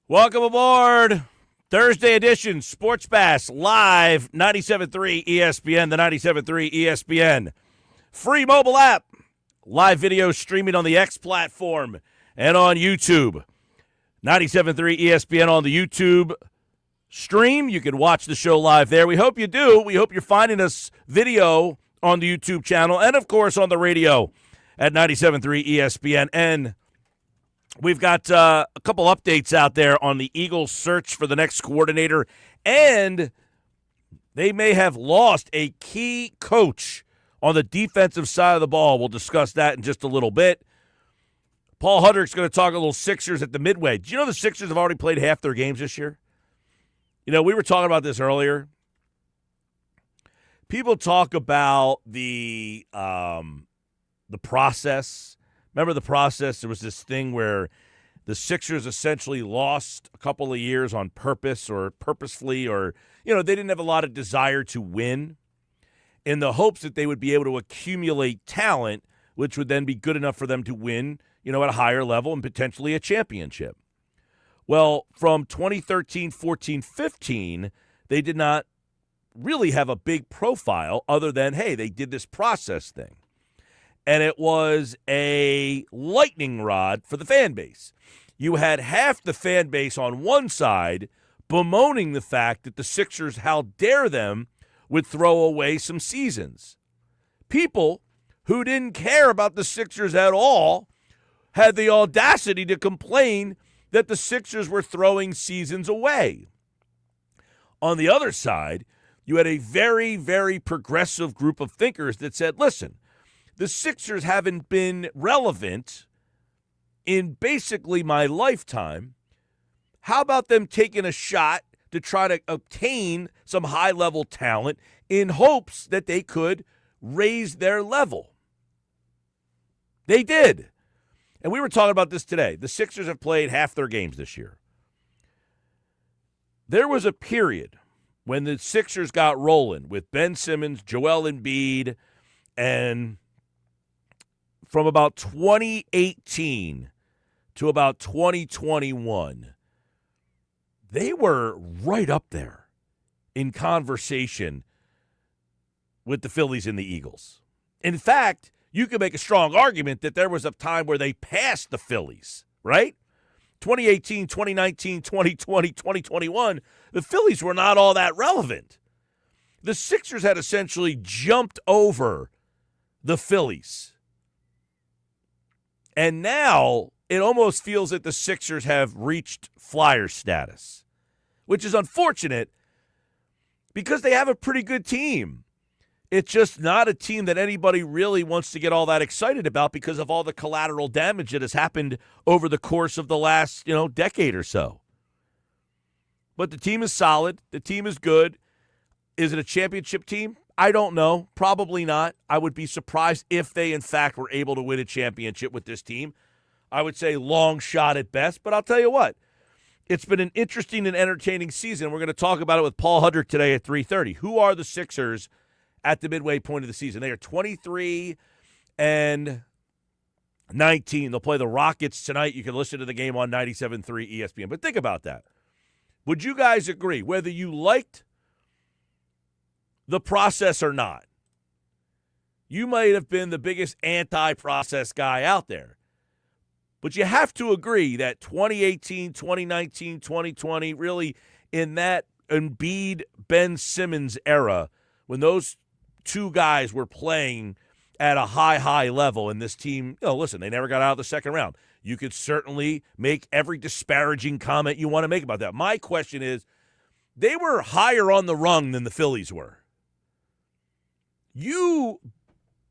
Welcome aboard. Thursday edition, Sports Bass, live, 97.3 ESPN, the 97.3 ESPN. Free mobile app. Live video streaming on the X platform and on YouTube. 97.3 ESPN on the YouTube stream. You can watch the show live there. We hope you do. We hope you're finding us video on the YouTube channel and, of course, on the radio at 97.3 ESPN. And we've got a couple updates out there on the Eagles' search for the next coordinator, and they may have lost a key coach on the defensive side of the ball. We'll discuss that in just a little bit. Paul Hudrick's going to talk a little Sixers at the midway. Do you know the Sixers have already played half their games this year? You know, we were talking about this earlier. People talk about the process. Remember the process? There was this thing where the Sixers essentially lost a couple of years on purpose or purposefully, or, you know, they didn't have a lot of desire to win in the hopes that they would be able to accumulate talent, which would then be good enough for them to win, you know, at a higher level and potentially a championship. Well, from 2013, 14, 15, they did not really have a big profile other than, hey, they did this process thing. And it was a lightning rod for the fan base. You had half the fan base on one side bemoaning the fact that the Sixers, how dare them, would throw away some seasons. People who didn't care about the Sixers at all had the audacity to complain that the Sixers were throwing seasons away. On the other side, you had a very, very progressive group of thinkers that said, listen, the Sixers haven't been relevant in basically my lifetime. How about them taking a shot to try to obtain some high-level talent in hopes that they could raise their level? They did. And we were talking about this today. The Sixers have played half their games this year. There was a period when the Sixers got rolling with Ben Simmons, Joel Embiid, and from about 2018 to about 2021, they were right up there in conversation with the Phillies and the Eagles. In fact, you could make a strong argument that there was a time where they passed the Phillies, right? 2018, 2019, 2020, 2021, the Phillies were not all that relevant. The Sixers had essentially jumped over the Phillies. And now it almost feels that the Sixers have reached Flyer status, which is unfortunate because they have a pretty good team. It's just not a team that anybody really wants to get all that excited about because of all the collateral damage that has happened over the course of the last, decade or so. But the team is solid. The team is good. Is it a championship team? I don't know. Probably not. I would be surprised if they, in fact, were able to win a championship with this team. I would say long shot at best. But I'll tell you what. It's been an interesting and entertaining season. We're going to talk about it with Paul Hudrick today at 3:30. Who are the Sixers at the midway point of the season? They are 23-19. They'll play the Rockets tonight. You can listen to the game on 97.3 ESPN. But think about that. Would you guys agree, whether you liked the process or not? You might have been the biggest anti-process guy out there. But you have to agree that 2018, 2019, 2020, really in that Embiid, Ben Simmons era, when those two guys were playing at a high level, and this team, listen, they never got out of the second round. You could certainly make every disparaging comment you want to make about that. My question is, they were higher on the rung than the Phillies were. You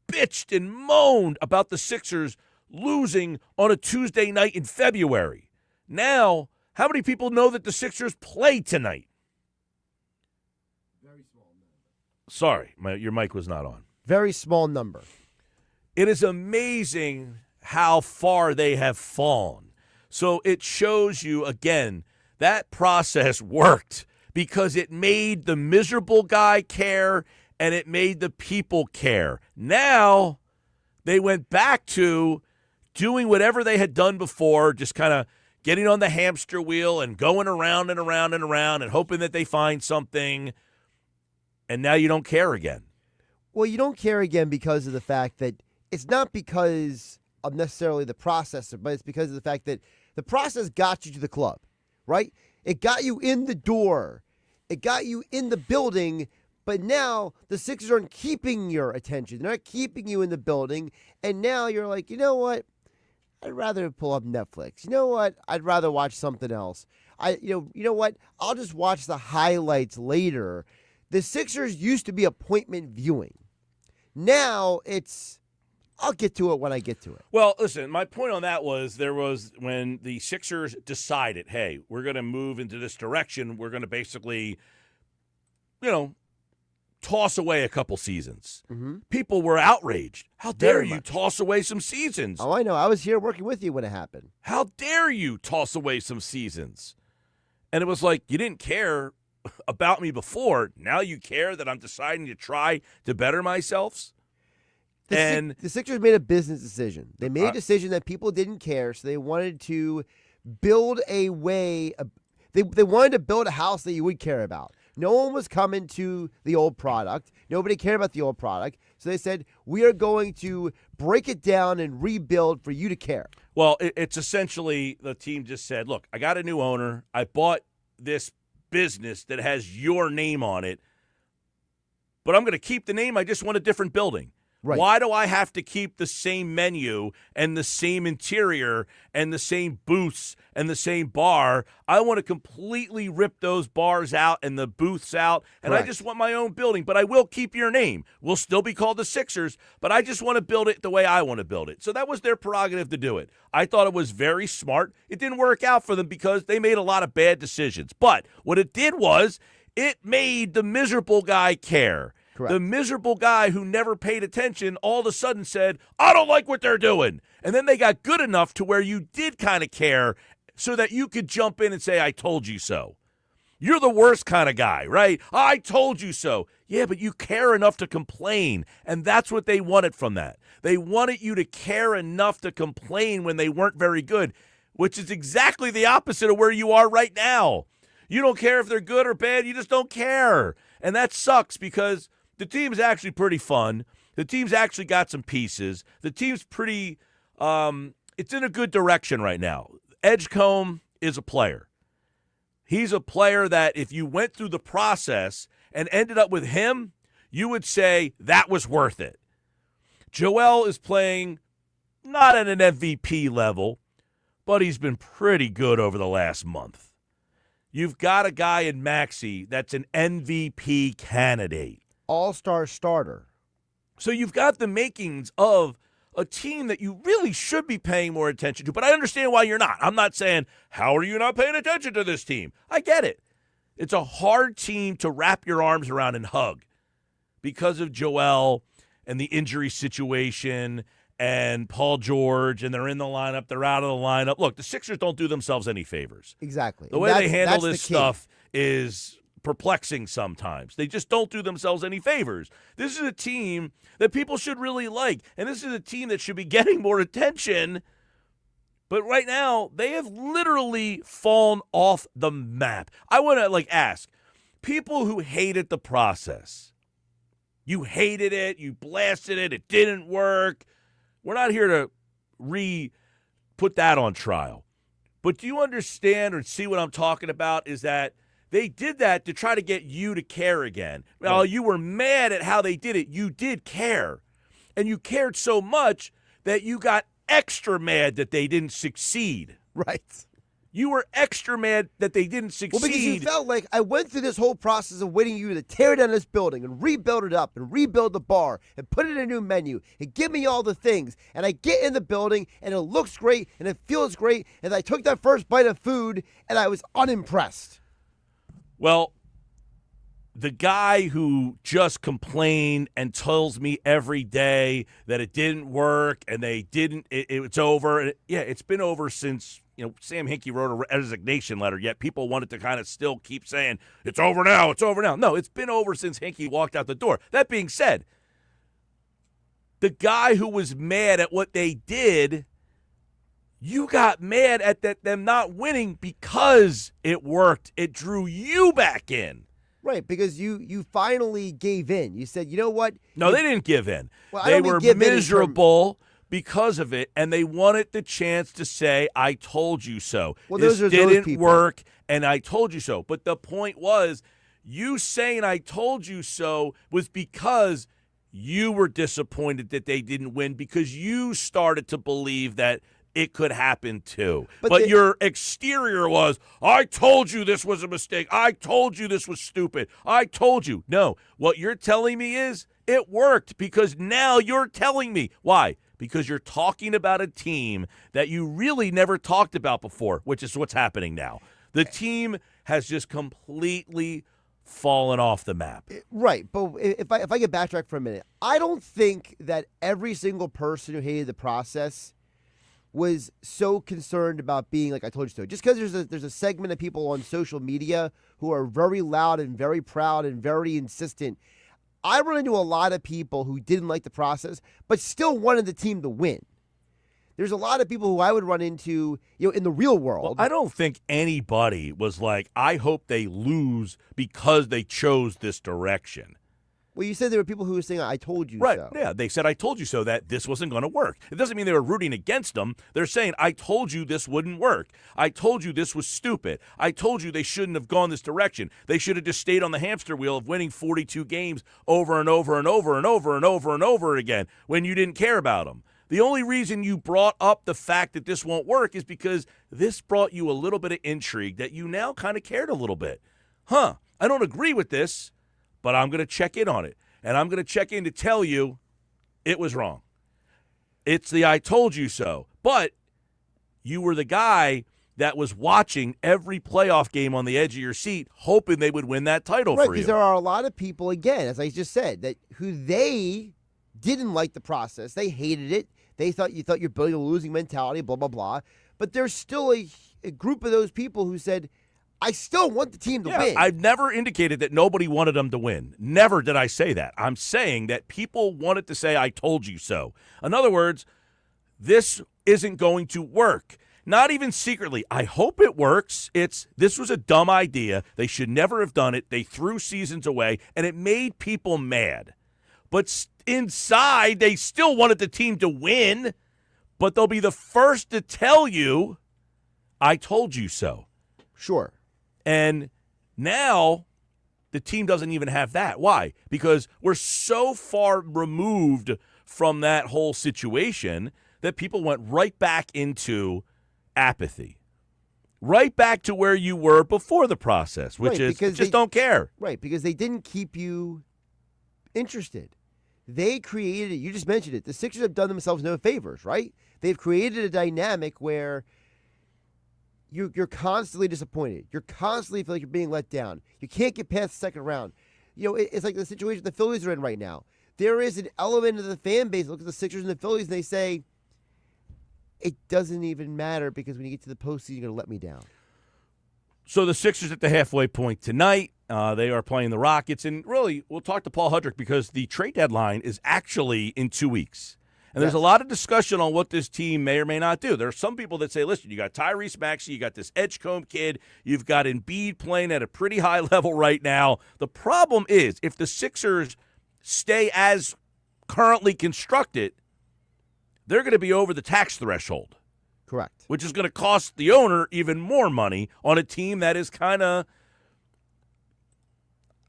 bitched and moaned about the Sixers losing on a Tuesday night in February. Now, how many people know that the Sixers play tonight? Very small number. Sorry, your mic was not on. Very small number. It is amazing how far they have fallen. So it shows you, again, that process worked because it made the miserable guy care and it made the people care. Now they went back to doing whatever they had done before, just kind of getting on the hamster wheel and going around and around and around and hoping that they find something, and now you don't care again. Well, you don't care again because of the fact that it's not because of necessarily the process, but it's because of the fact that the process got you to the club, right? It got you in the door. It got you in the building, but now the Sixers aren't keeping your attention. They're not keeping you in the building, and now you're like, you know what? I'd rather pull up Netflix. You know what? I'd rather watch something else. You know what? I'll just watch the highlights later. The Sixers used to be appointment viewing. Now it's, I'll get to it when I get to it. Well, listen, my point on that was there was when the Sixers decided, hey, we're going to move into this direction. We're going to basically, toss away a couple seasons. Mm-hmm. People were outraged. How dare you toss away some seasons? Oh, I know. I was here working with you when it happened. How dare you toss away some seasons? And it was like, you didn't care about me before. Now you care that I'm deciding to try to better myself? The Sixers made a business decision. They made a decision that people didn't care, so they wanted to build a way. They wanted to build a house that you would care about. No one was coming to the old product. Nobody cared about the old product. So they said, we are going to break it down and rebuild for you to care. Well, it's essentially the team just said, look, I got a new owner. I bought this business that has your name on it, but I'm going to keep the name. I just want a different building. Right. Why do I have to keep the same menu and the same interior and the same booths and the same bar? I want to completely rip those bars out and the booths out, and Correct. I just want my own building. But I will keep your name. We'll still be called the Sixers, but I just want to build it the way I want to build it. So that was their prerogative to do it. I thought it was very smart. It didn't work out for them because they made a lot of bad decisions. But what it did was it made the miserable guy care. Correct. The miserable guy who never paid attention all of a sudden said, I don't like what they're doing. And then they got good enough to where you did kind of care so that you could jump in and say, I told you so. You're the worst kind of guy, right? I told you so. Yeah, but you care enough to complain. And that's what they wanted from that. They wanted you to care enough to complain when they weren't very good, which is exactly the opposite of where you are right now. You don't care if they're good or bad. You just don't care. And that sucks because the team's actually pretty fun. The team's actually got some pieces. The team's pretty it's in a good direction right now. Edgecombe is a player. He's a player that if you went through the process and ended up with him, you would say that was worth it. Joel is playing not at an MVP level, but he's been pretty good over the last month. You've got a guy in Maxey that's an MVP candidate. All-star starter. So you've got the makings of a team that you really should be paying more attention to. But I understand why you're not. I'm not saying, how are you not paying attention to this team? I get it. It's a hard team to wrap your arms around and hug because of Joel and the injury situation and Paul George, and they're in the lineup, they're out of the lineup. Look, the Sixers don't do themselves any favors. Exactly. The way they handle this stuff is perplexing sometimes. They just don't do themselves any favors. This is a team that people should really like, and this is a team that should be getting more attention. But right now, they have literally fallen off the map. I want to ask people who hated the process. You hated it, you blasted it, it didn't work. We're not here to put that on trial. But do you understand or see what I'm talking about is that they did that to try to get you to care again. Well, you were mad at how they did it. You did care. And you cared so much that you got extra mad that they didn't succeed. Right. You were extra mad that they didn't succeed. Well, because you felt like I went through this whole process of waiting you to tear down this building and rebuild it up and rebuild the bar and put it in a new menu and give me all the things. And I get in the building and it looks great and it feels great. And I took that first bite of food and I was unimpressed. Well, the guy who just complained and tells me every day that it didn't work and it's over. And it's been over since, Sam Hinkie wrote a resignation letter, yet people wanted to kind of still keep saying, it's over now, it's over now. No, it's been over since Hinkie walked out the door. That being said, the guy who was mad at what they did, you got mad at them not winning because it worked. It drew you back in. Right, because you finally gave in. You said, you know what? No, they didn't give in. Well, they were miserable because of it, and they wanted the chance to say, I told you so. Well, this those didn't work, and I told you so. But the point was, you saying I told you so was because you were disappointed that they didn't win because you started to believe that it could happen too. But your exterior was, I told you this was a mistake. I told you this was stupid. I told you. No, what you're telling me is it worked because now you're telling me. Why? Because you're talking about a team that you really never talked about before, which is what's happening now. The team has just completely fallen off the map. Right, but if I get backtrack for a minute, I don't think that every single person who hated the process was so concerned about being like I told you so. Just because there's a segment of people on social media who are very loud and very proud and very insistent. I run into a lot of people who didn't like the process, but still wanted the team to win. There's a lot of people who I would run into, in the real world. Well, I don't think anybody was like, I hope they lose because they chose this direction. Well, you said there were people who were saying, I told you Right. so. Yeah, they said, I told you so, that this wasn't going to work. It doesn't mean they were rooting against them. They're saying, I told you this wouldn't work. I told you this was stupid. I told you they shouldn't have gone this direction. They should have just stayed on the hamster wheel of winning 42 games over and over and over and over and over and over again when you didn't care about them. The only reason you brought up the fact that this won't work is because this brought you a little bit of intrigue that you now kind of cared a little bit. I don't agree with this, but I'm going to check in on it. And I'm going to check in to tell you it was wrong. It's the I told you so. But you were the guy that was watching every playoff game on the edge of your seat, hoping they would win that title Right, for you. because there are a lot of people, again, as I just said, that who they didn't like the process. They hated it. They thought you're building a losing mentality, blah, blah, blah. But there's still a group of those people who said, I still want the team to win. I've never indicated that nobody wanted them to win. Never did I say that. I'm saying that people wanted to say, I told you so. In other words, this isn't going to work. Not even secretly. I hope it works. This was a dumb idea. They should never have done it. They threw seasons away, and it made people mad. But inside, they still wanted the team to win, but they'll be the first to tell you, I told you so. Sure. And now the team doesn't even have that. Why? Because we're so far removed from that whole situation that people went right back into apathy. Right back to where you were before the process, which is just don't care. Right, because they didn't keep you interested. They created it. You just mentioned it. The Sixers have done themselves no favors, right? They've created a dynamic where you're constantly disappointed. You're constantly feel like you're being let down. You can't get past the second round. It's like the situation the Phillies are in right now. There is an element of the fan base that look at the Sixers and the Phillies and they say, it doesn't even matter because when you get to the postseason, you're going to let me down. So the Sixers at the halfway point tonight. They are playing the Rockets. And really, we'll talk to Paul Hudrick because the trade deadline is actually in 2 weeks. And there's a lot of discussion on what this team may or may not do. There are some people that say, listen, you got Tyrese Maxey, you got this Edgecombe kid, you've got Embiid playing at a pretty high level right now. The problem is, if the Sixers stay as currently constructed, they're going to be over the tax threshold. Correct. Which is going to cost the owner even more money on a team that is kind of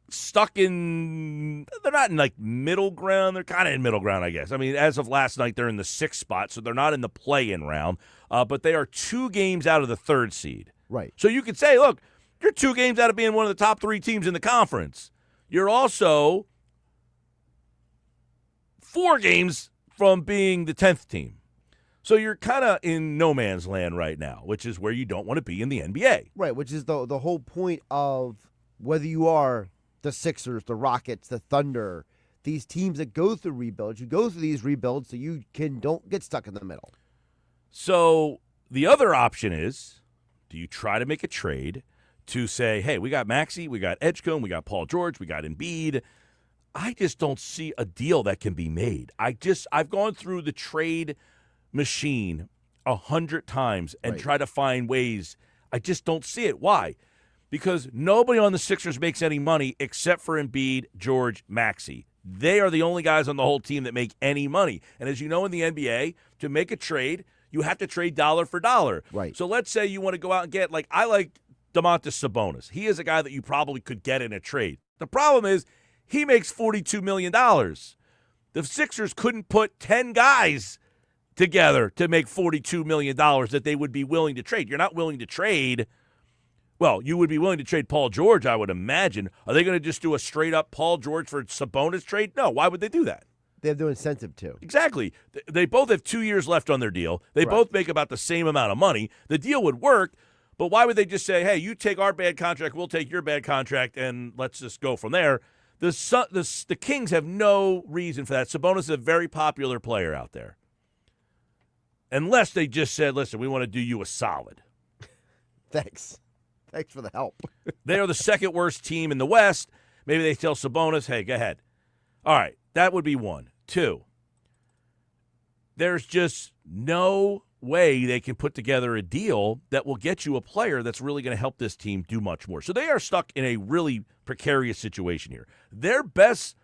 stuck in, they're not in like middle ground. They're kind of in middle ground, I guess. I mean, as of last night, they're in the 6th spot, so they're not in the play-in round. But they are 2 games out of the 3rd seed. Right. So you could say, look, you're 2 games out of being one of the top 3 teams in the conference. You're also 4 games from being the 10th team. So you're kind of in no man's land right now, which is where you don't want to be in the NBA. Right, which is the whole point of whether you are the Sixers, the Rockets, the Thunder, these teams that go through rebuilds. You go through these rebuilds so you don't get stuck in the middle. So the other option is, do you try to make a trade to say, hey, we got Maxey, we got Edgecombe, we got Paul George, we got Embiid. I just don't see a deal that can be made. I've gone through the trade machine 100 times and try to find ways. I just don't see it. Why? Because nobody on the Sixers makes any money except for Embiid, George, Maxey. They are the only guys on the whole team that make any money. And as you know in the NBA, to make a trade, you have to trade dollar for dollar. Right. So let's say you want to go out and get, like, I like Domantas Sabonis. He is a guy that you probably could get in a trade. The problem is he makes $42 million. The Sixers couldn't put 10 guys together to make $42 million that they would be willing to trade. You're not willing to trade. Well, you would be willing to trade Paul George, I would imagine. Are they going to just do a straight-up Paul George for Sabonis trade? No. Why would they do that? They have no incentive to. Exactly. They both have 2 years left on their deal. They both make about the same amount of money. The deal would work, but why would they just say, hey, you take our bad contract, we'll take your bad contract, and let's just go from there? The Kings have no reason for that. Sabonis is a very popular player out there. Unless they just said, listen, we want to do you a solid. Thanks. Thanks for the help. They are the 2nd worst team in the West. Maybe they tell Sabonis, hey, go ahead. All right, that would be 1. 2, there's just no way they can put together a deal that will get you a player that's really going to help this team do much more. So they are stuck in a really precarious situation here. Their best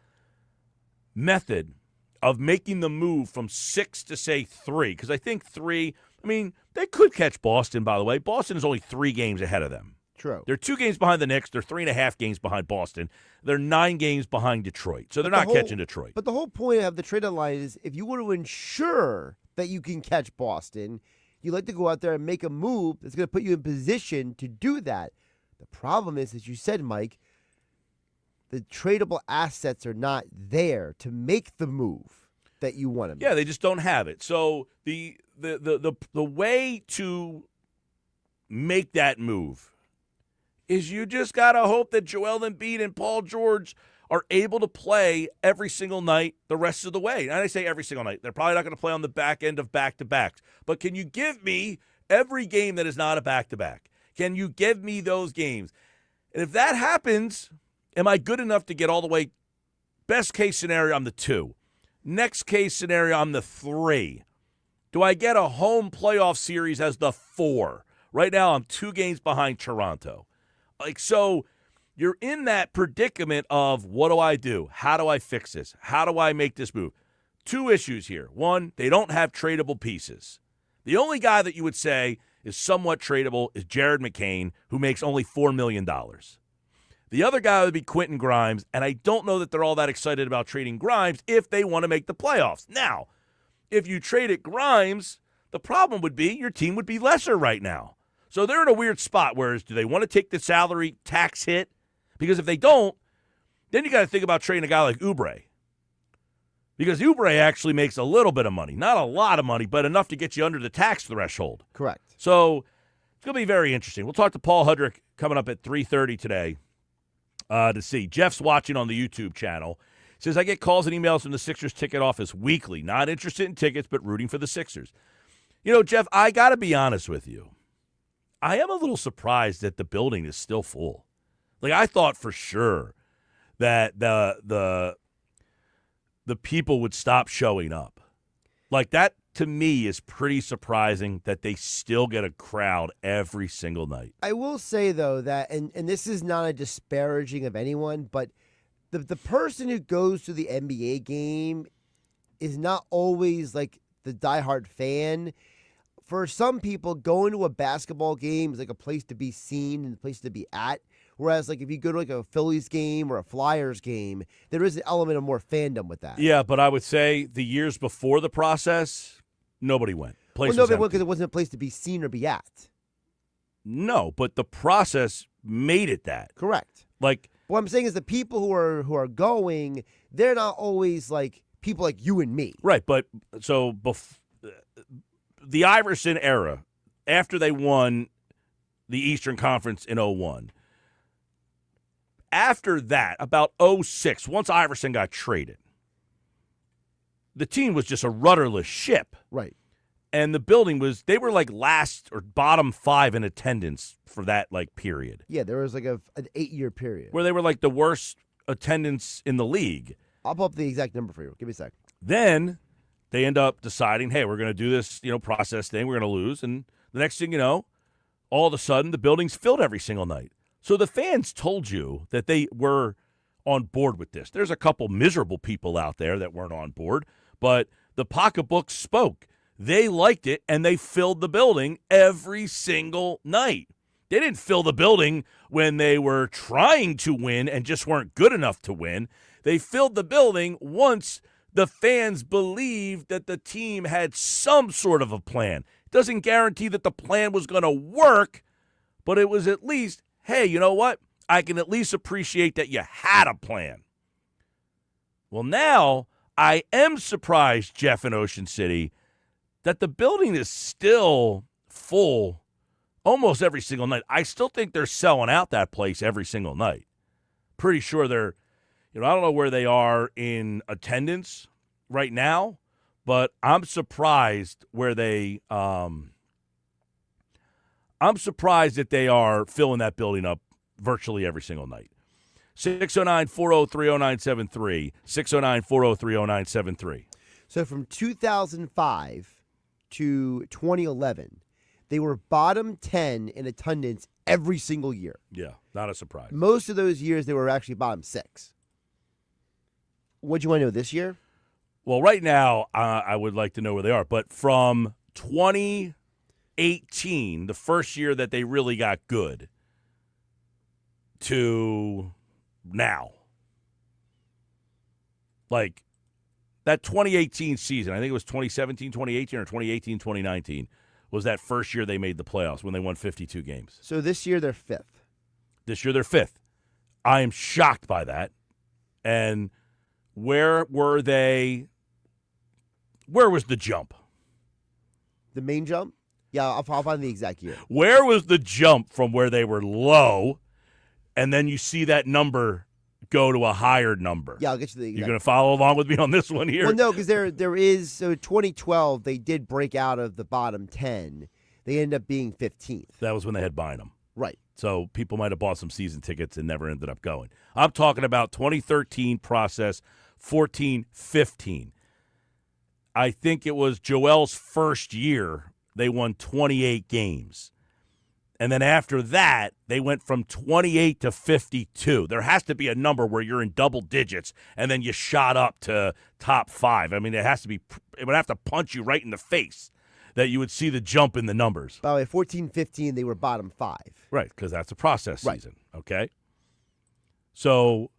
method of making the move from 6 to, say, 3, because I think 3, they could catch Boston, by the way. Boston is only 3 games ahead of them. True. They're 2 games behind the Knicks. They're 3.5 games behind Boston. They're 9 games behind Detroit. So they're not catching Detroit. But the whole point of the trade deadline is if you want to ensure that you can catch Boston, you like to go out there and make a move that's going to put you in position to do that. The problem is, as you said, Mike, the tradable assets are not there to make the move that you want to make. Yeah, they just don't have it. So the way to make that move is you just got to hope that Joel Embiid and Paul George are able to play every single night the rest of the way. And I say every single night. They're probably not going to play on the back end of back-to-backs. But can you give me every game that is not a back-to-back? Can you give me those games? And if that happens, am I good enough to get all the way? Best case scenario, I'm the 2. Next case scenario, I'm the 3. Do I get a home playoff series as the 4? Right now, I'm 2 games behind Toronto. So you're in that predicament of what do I do? How do I fix this? How do I make this move? 2 issues here. 1, they don't have tradable pieces. The only guy that you would say is somewhat tradable is Jared McCain, who makes only $4 million. The other guy would be Quentin Grimes, and I don't know that they're all that excited about trading Grimes if they want to make the playoffs. Now, if you traded Grimes, the problem would be your team would be lesser right now. So they're in a weird spot, whereas do they want to take the salary tax hit? Because if they don't, then you got to think about trading a guy like Oubre. Because Oubre actually makes a little bit of money. Not a lot of money, but enough to get you under the tax threshold. Correct. So it's going to be very interesting. We'll talk to Paul Hudrick coming up at 3:30 today to see. Jeff's watching on the YouTube channel. Says, I get calls and emails from the Sixers ticket office weekly. Not interested in tickets, but rooting for the Sixers. You know, Jeff, I got to be honest with you. I am a little surprised that the building is still full. Like, I thought for sure that the people would stop showing up. Like, that, to me, is pretty surprising that they still get a crowd every single night. I will say, though, that, and this is not a disparaging of anyone, but the person who goes to the NBA game is not always, like, the diehard fan. For some people, going to a basketball game is like a place to be seen and a place to be at. Whereas, like, if you go to, like, a Phillies game or a Flyers game, there is an element of more fandom with that. Yeah, but I would say the years before the process, nobody went. Well, nobody went because it wasn't a place to be seen or be at. No, but the process made it that. Correct. Like, what I'm saying is the people who are going, they're not always, like, people like you and me. Right, but so the Iverson era, after they won the Eastern Conference in 2001, after that, about 2006, once Iverson got traded, the team was just a rudderless ship. Right. And the building was, they were like last or bottom 5 in attendance for that like period. Yeah, there was like an 8-year period. Where they were like the worst attendance in the league. I'll pull up the exact number for you. Give me a sec. Then they end up deciding, hey, we're going to do this, process thing. We're going to lose. And the next thing you know, all of a sudden the building's filled every single night. So the fans told you that they were on board with this. There's a couple miserable people out there that weren't on board, but the pocketbooks spoke. They liked it, and they filled the building every single night. They didn't fill the building when they were trying to win and just weren't good enough to win. They filled the building once the fans believed that the team had some sort of a plan. It doesn't guarantee that the plan was going to work, but it was at least, hey, you know what? I can at least appreciate that you had a plan. Well, now I am surprised, Jeff, in Ocean City, that the building is still full almost every single night. I still think they're selling out that place every single night. Pretty sure they're, I don't know where they are in attendance right now, but I'm surprised where I'm surprised that they are filling that building up virtually every single night. 609-403-0973, 609-403-0973. So from 2005 to 2011, they were bottom 10 in attendance every single year. Yeah, not a surprise. Most of those years, they were actually bottom 6. What do you want to know this year? Well, right now, I would like to know where they are. But from 2018, the first year that they really got good, to now, like that 2018 season, I think it was 2017, 2018, or 2018, 2019, was that first year they made the playoffs when they won 52 games. So this year they're 5th. This year they're 5th. I am shocked by that. And where were they? Where was the jump? The main jump? Yeah, I'll find the exact year. Where was the jump from where they were low, and then you see that number go to a higher number? Yeah, I'll get you the exact. You're going to follow along with me on this one here? Well, no, because there is, so 2012, they did break out of the bottom 10. They ended up being 15th. That was when they had Bynum. Right. So people might have bought some season tickets and never ended up going. I'm talking about 2013 process, 14, 15. I think it was Joel's first year. They won 28 games. And then after that, they went from 28 to 52. There has to be a number where you're in double digits, and then you shot up to top 5. I mean, it would have to punch you right in the face that you would see the jump in the numbers. By the way, 14, 15, they were bottom 5. Right, because that's a process Right. season, okay? So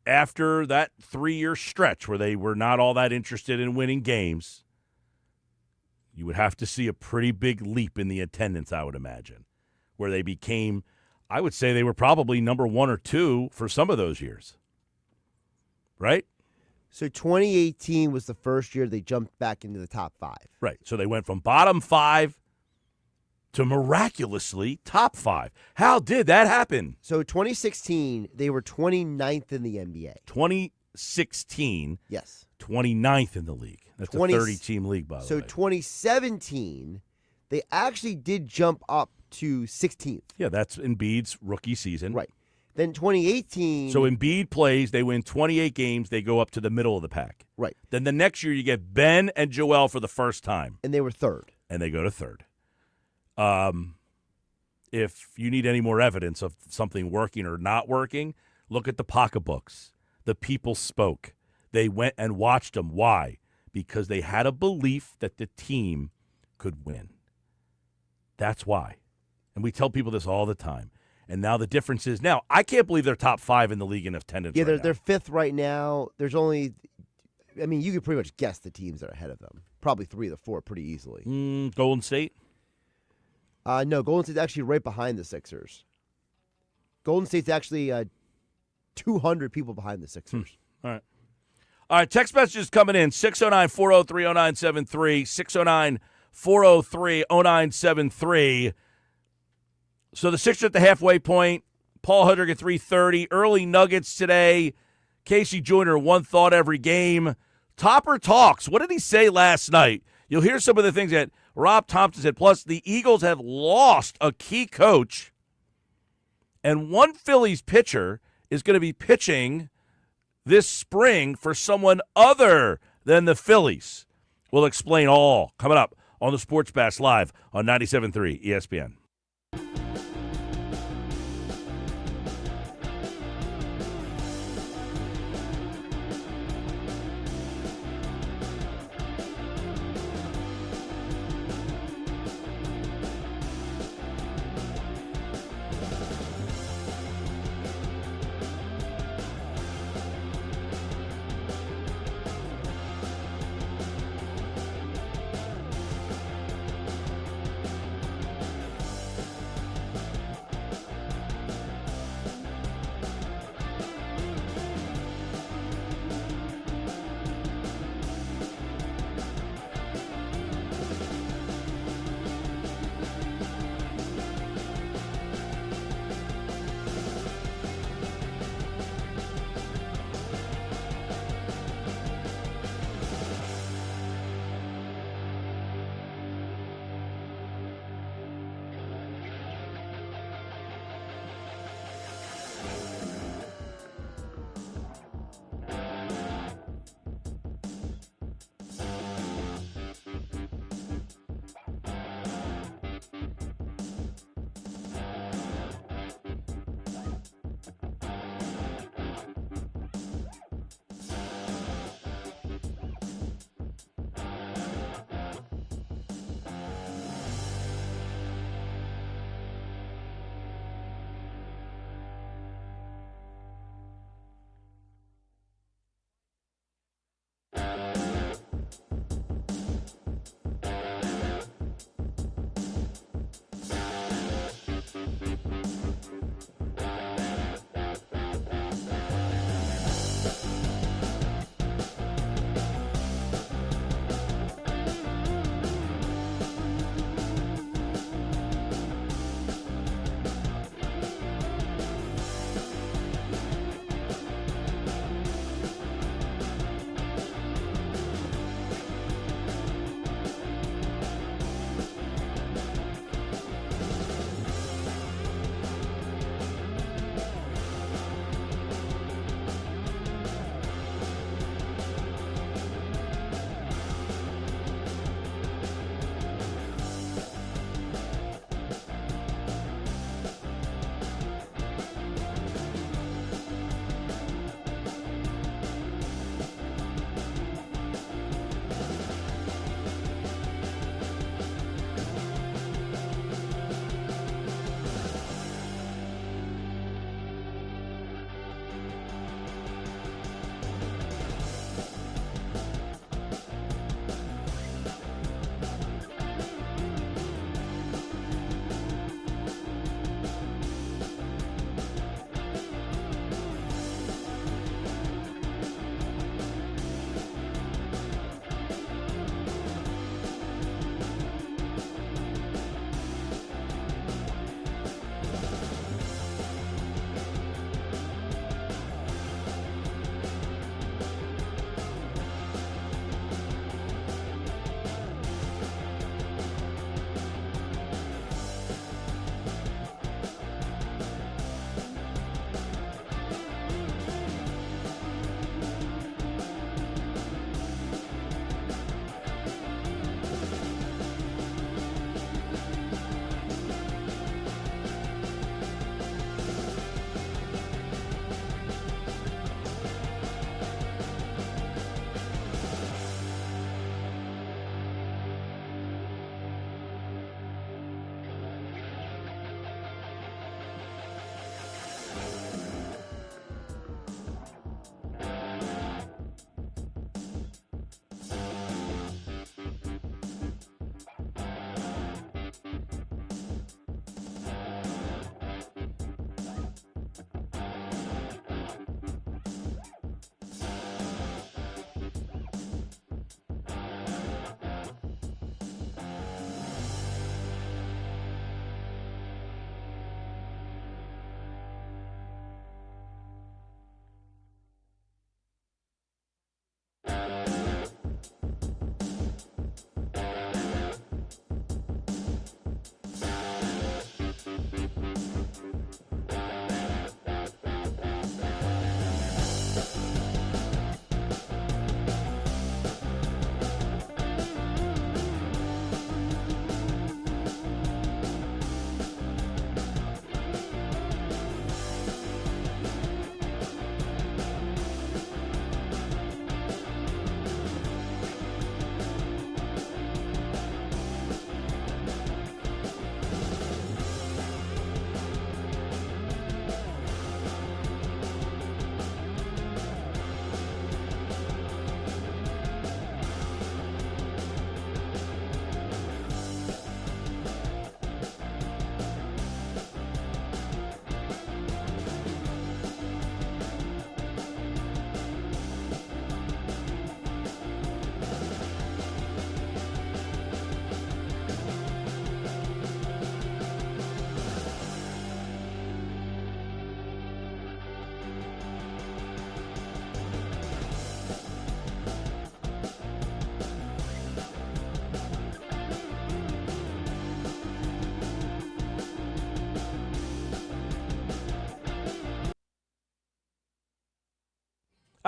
after that 3-year stretch where they were not all that interested in winning games, you would have to see a pretty big leap in the attendance, I would imagine, where they became, I would say they were probably number 1 or 2 for some of those years. Right? So 2018 was the first year they jumped back into the top 5. Right. So they went from bottom 5 to miraculously top 5. How did that happen? So 2016, they were 29th in the NBA. 2016, Yes. 29th in the league. That's a 30-team league, by the So way. 2017, they actually did jump up to 16th. Yeah, that's Embiid's rookie season. Right. Then 2018. So Embiid plays, they win 28 games, they go up to the middle of the pack. Right. Then the next year you get Ben and Joel for the first time. And they were 3rd. And they go to 3rd. If you need any more evidence of something working or not working, look at the pocketbooks. The people spoke. They went and watched them. Why? Because they had a belief that the team could win. That's why. And we tell people this all the time. And now the difference is now, I can't believe they're top 5 in the league in attendance. Yeah, right they're 5th right now. There's only, I mean, you could pretty much guess the teams that are ahead of them. Probably 3 of the 4 pretty easily. Golden State? No, Golden State's actually right behind the Sixers. Golden State's actually 200 people behind the Sixers. All right. All right, text messages coming in, 609-403-0973, 609-403-0973. So the Sixers at the halfway point, Paul Hudrick at 3:30, early Nuggets today, Casey Joyner, one thought every game. Topper talks. What did he say last night? You'll hear some of the things that Rob Thomson said. Plus, the Eagles have lost a key coach, and one Phillies pitcher is going to be pitching this spring for someone other than the Phillies. We'll explain all coming up on the Sports Bash Live on 97.3 ESPN.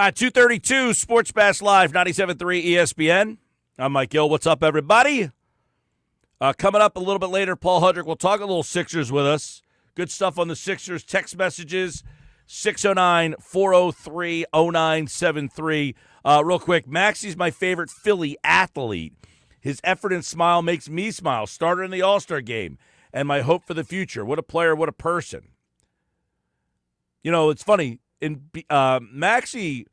All right, 232 Sports Bass Live, 97.3 ESPN. I'm Mike Gill. What's up, everybody? Coming up a little bit later, Paul Hudrick will talk a little Sixers with us. Good stuff on the Sixers. Text messages, 609-403-0973. Real quick, Maxey's my favorite Philly athlete. His effort and smile makes me smile. Starter in the All-Star game. And my hope for the future. What a player, what a person. You know, it's funny. Maxey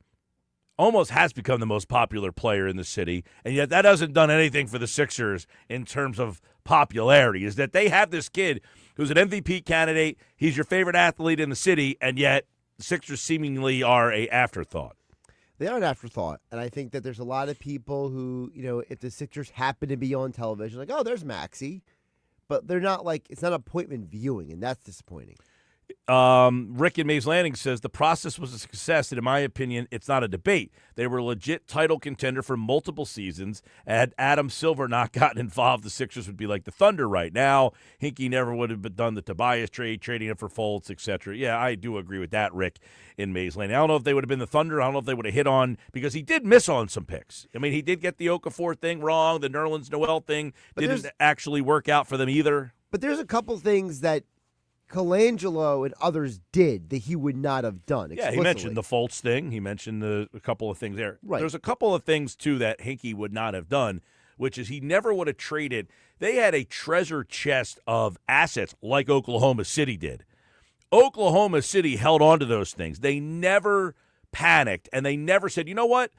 almost has become the most popular player in the city, and yet that hasn't done anything for the Sixers in terms of popularity, is that they have this kid who's an MVP candidate. He's your favorite athlete in the city, and yet the Sixers seemingly are an afterthought. They are an afterthought, and I think that there's a lot of people who, if the Sixers happen to be on television, like, oh, there's Maxey, but they're not it's not appointment viewing, and that's disappointing. Rick in Mays Landing says the process was a success, and in my opinion, it's not a debate. They were a legit title contender for multiple seasons. Had Adam Silver not gotten involved, the Sixers would be like the Thunder right now. Hinkie never would have done the Tobias trade, trading him for Fultz, etc. Yeah, I do agree with that, Rick in Mays Landing. I don't know if they would have been the Thunder. I don't know if they would have hit on, because he did miss on some picks. I mean, he did get the Okafor thing wrong. The Nerlens Noel thing didn't actually work out for them either. But there's a couple things that Colangelo and others did that he would not have done explicitly. Yeah, he mentioned the Fultz thing. He mentioned a couple of things there. Right. There's a couple of things, too, that Hinkie would not have done, which is he never would have traded. They had a treasure chest of assets like Oklahoma City did. Oklahoma City held on to those things. They never panicked, and they never said, you know what?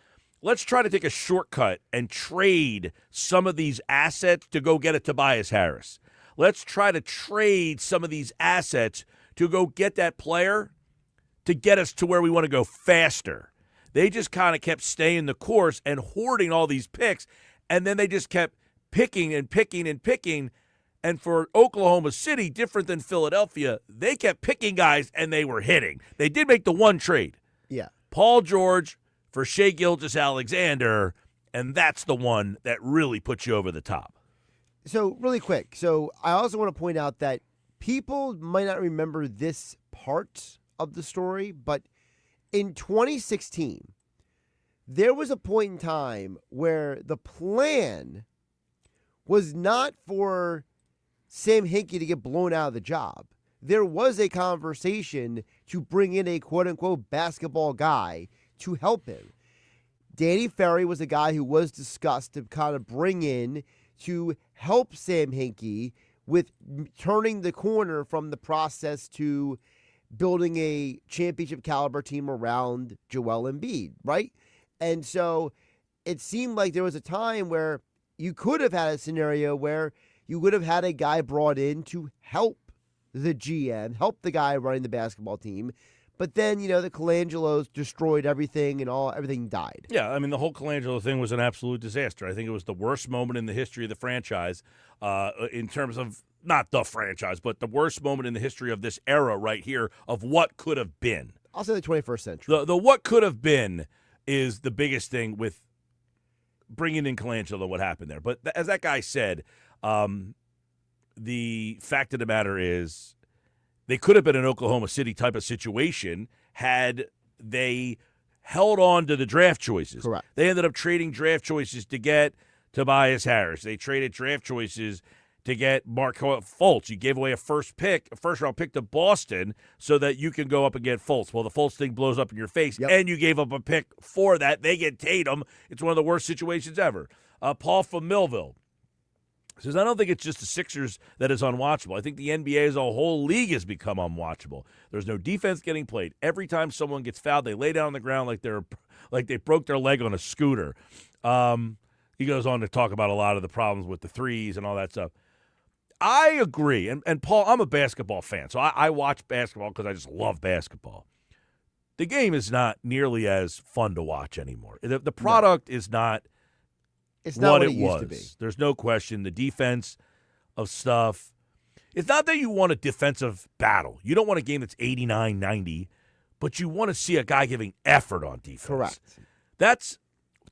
Let's try to take a shortcut and trade some of these assets to go get a Tobias Harris. Let's try to trade some of these assets to go get that player to get us to where we want to go faster. They just kind of kept staying the course and hoarding all these picks, and then they just kept picking and picking and picking. And for Oklahoma City, different than Philadelphia, they kept picking guys, and they were hitting. They did make the one trade. Yeah. Paul George for Shai Gilgeous-Alexander, and that's the one that really puts you over the top. So, really quick. So, I also want to point out that people might not remember this part of the story, but in 2016, there was a point in time where the plan was not for Sam Hinkie to get blown out of the job. There was a conversation to bring in a quote-unquote basketball guy to help him. Danny Ferry was a guy who was discussed to kind of bring in to help Sam Hinkie with turning the corner from the process to building a championship caliber team around Joel Embiid, right? And so it seemed like there was a time where you could have had a scenario where you would have had a guy brought in to help the GM, help the guy running the basketball team. But then, the Colangelos destroyed everything and everything died. Yeah, I mean, the whole Colangelo thing was an absolute disaster. I think it was the worst moment in the history of the franchise in terms of, not the franchise, but the worst moment in the history of this era right here of what could have been. I'll say the 21st century. The what could have been is the biggest thing with bringing in Colangelo, what happened there. But as that guy said, the fact of the matter is, they could have been an Oklahoma City type of situation had they held on to the draft choices. Correct. They ended up trading draft choices to get Tobias Harris. They traded draft choices to get Markelle Fultz. You gave away a first-round pick to Boston so that you can go up and get Fultz. Well, the Fultz thing blows up in your face, and you gave up a pick for that. They get Tatum. It's one of the worst situations ever. Paul from Millville says, I don't think it's just the Sixers that is unwatchable. I think the NBA as a whole league has become unwatchable. There's no defense getting played. Every time someone gets fouled, they lay down on the ground like they broke their leg on a scooter. He goes on to talk about a lot of the problems with the threes and all that stuff. I agree. And Paul, I'm a basketball fan, so I watch basketball because I just love basketball. The game is not nearly as fun to watch anymore. The product is not It's not what it was. used to be. There's no question. The defense of stuff. It's not that you want a defensive battle. You don't want a game that's 89-90, but you want to see a guy giving effort on defense. Correct. That's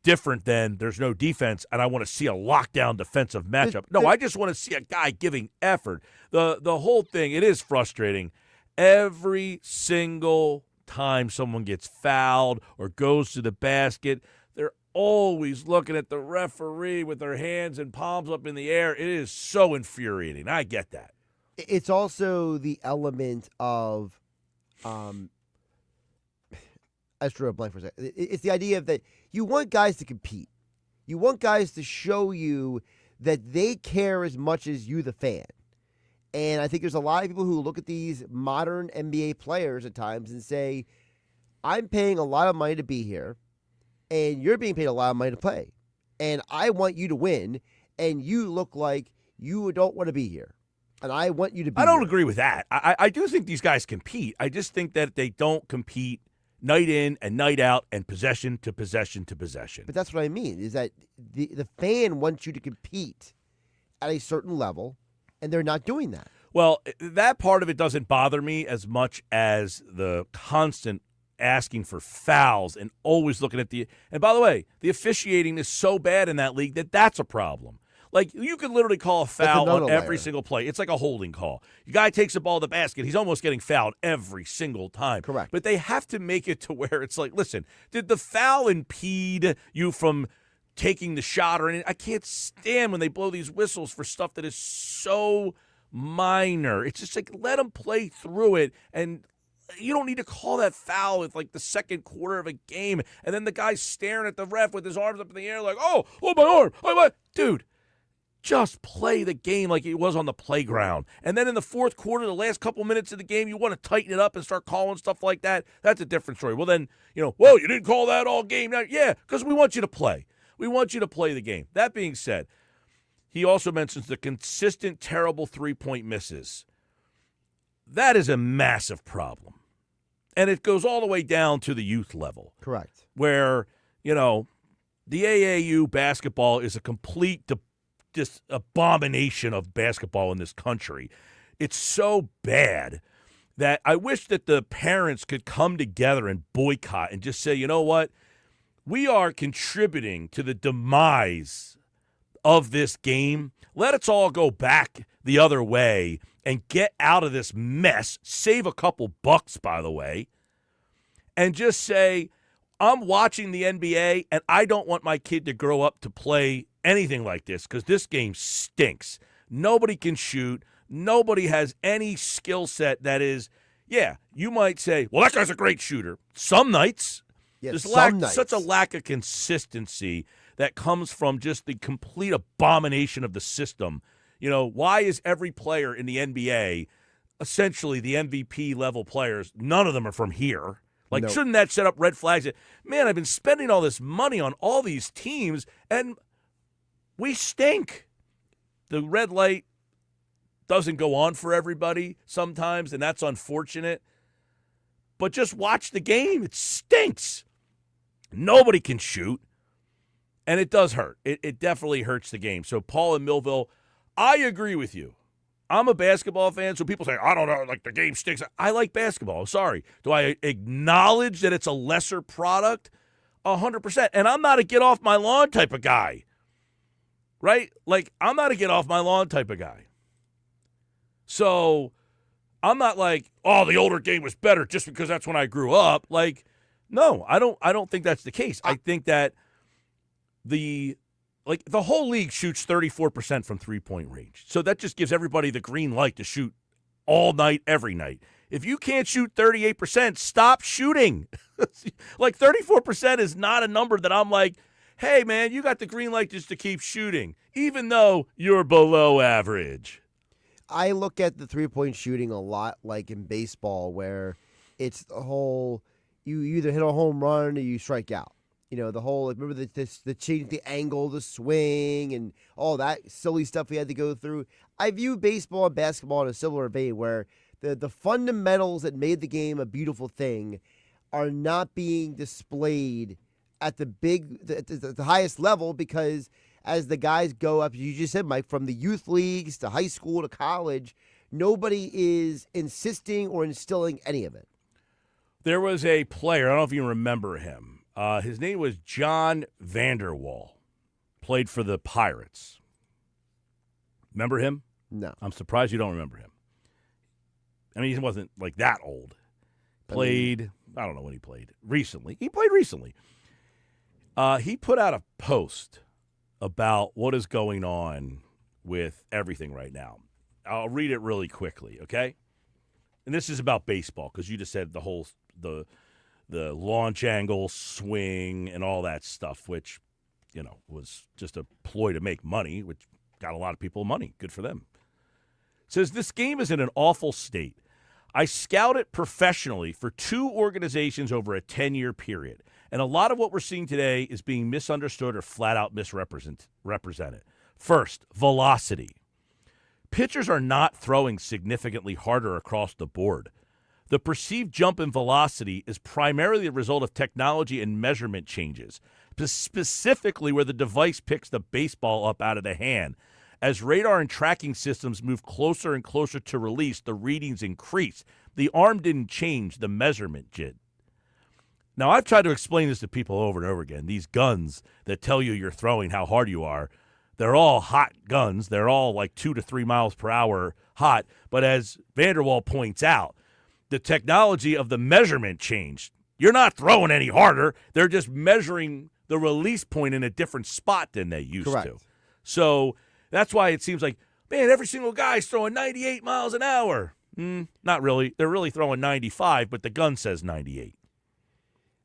different than there's no defense, and I want to see a lockdown defensive matchup. I just want to see a guy giving effort. The whole thing, it is frustrating. Every single time someone gets fouled or goes to the basket, they're always looking at the referee with their hands and palms up in the air. It is so infuriating. I get that. It's also the element of, I just drew a blank for a second. It's the idea of that you want guys to compete. You want guys to show you that they care as much as you, the fan. And I think there's a lot of people who look at these modern NBA players at times and say, I'm paying a lot of money to be here, and you're being paid a lot of money to play. And I want you to win, and you look like you don't want to be here. And I want you to be I don't here. agree with that. I do think these guys compete. I just think that they don't compete night in and night out and possession to possession to possession. But that's what I mean, is that the fan wants you to compete at a certain level, and they're not doing that. Well, that part of it doesn't bother me as much as the constant asking for fouls and always looking at and by the way, the officiating is so bad in that league that that's a problem. Like, you could literally call a foul on every single play. It's like a holding call. The guy takes the ball to the basket. He's almost getting fouled every single time. Correct. But they have to make it to where it's like, listen, did the foul impede you from taking the shot or anything? I can't stand when they blow these whistles for stuff that is so minor. It's just like, let them play through it, and you don't need to call that foul with like the second quarter of a game, and then the guy's staring at the ref with his arms up in the air like, oh my arm, dude. Just play the game like it was on the playground. And then in the fourth quarter, the last couple minutes of the game, you want to tighten it up and start calling stuff like that. That's a different story. Well, then, you didn't call that all game. Yeah, because we want you to play. We want you to play the game. That being said, he also mentions the consistent, terrible three-point misses. That is a massive problem. And it goes all the way down to the youth level. Correct. Where, the AAU basketball is a complete just abomination of basketball in this country. It's so bad that I wish that the parents could come together and boycott and just say, you know what? We are contributing to the demise of this game. Let us all go back the other way and get out of this mess. Save a couple bucks, by the way. And just say, I'm watching the NBA, and I don't want my kid to grow up to play anything like this because this game stinks. Nobody can shoot. Nobody has any skill set that is, you might say, well, that guy's a great shooter. Some nights. Yes, There's such a lack of consistency that comes from just the complete abomination of the system. Why is every player in the NBA essentially the MVP level players? None of them are from here. Like, No. Shouldn't that set up red flags? Man, I've been spending all this money on all these teams, and we stink. The red light doesn't go on for everybody sometimes, and that's unfortunate. But just watch the game. It stinks. Nobody can shoot, and it does hurt. It definitely hurts the game. So, Paul in Millville, I agree with you. I'm a basketball fan, so people say, I don't know, like the game stinks. I like basketball. Sorry. Do I acknowledge that it's a lesser product? 100%. And I'm not a get off my lawn type of guy. Right? Like, I'm not a get off my lawn type of guy. So I'm not like, oh, the older game was better just because that's when I grew up. Like, no, I don't think that's the case. I think that the whole league shoots 34% from three-point range. So that just gives everybody the green light to shoot all night, every night. If you can't shoot 38%, stop shooting. Like, 34% is not a number that I'm like, hey, man, you got the green light just to keep shooting, even though you're below average. I look at the three-point shooting a lot like in baseball, where it's the whole, you either hit a home run or you strike out. The whole, remember the change, the angle, the swing, and all that silly stuff we had to go through. I view baseball and basketball in a similar vein, where the fundamentals that made the game a beautiful thing are not being displayed at the highest level, because as the guys go up, you just said, Mike, from the youth leagues to high school to college, nobody is insisting or instilling any of it. There was a player, I don't know if you remember him. His name was John Vanderwall. Played for the Pirates. Remember him? No. I'm surprised you don't remember him. I mean, he wasn't like that old. Played, I don't know when he played. Recently. He played recently. He put out a post about what is going on with everything right now. I'll read it really quickly, okay? And this is about baseball because you just said the launch angle, swing, and all that stuff, which, was just a ploy to make money, which got a lot of people money. Good for them. It says, this game is in an awful state. I scouted professionally for 2 organizations over a 10-year period, and a lot of what we're seeing today is being misunderstood or flat-out misrepresented. First, velocity. Pitchers are not throwing significantly harder across the board. The perceived jump in velocity is primarily the result of technology and measurement changes, specifically where the device picks the baseball up out of the hand. As radar and tracking systems move closer and closer to release, the readings increase. The arm didn't change, the measurement did. Now, I've tried to explain this to people over and over again. These guns that tell you you're throwing how hard you are, they're all hot guns. They're all like 2 to 3 miles per hour hot. But as Vanderwall points out, the technology of the measurement changed. You're not throwing any harder. They're just measuring the release point in a different spot than they used Correct. to. So that's why it seems like, man, every single guy's throwing 98 miles an hour. Not really. They're really throwing 95, but the gun says 98.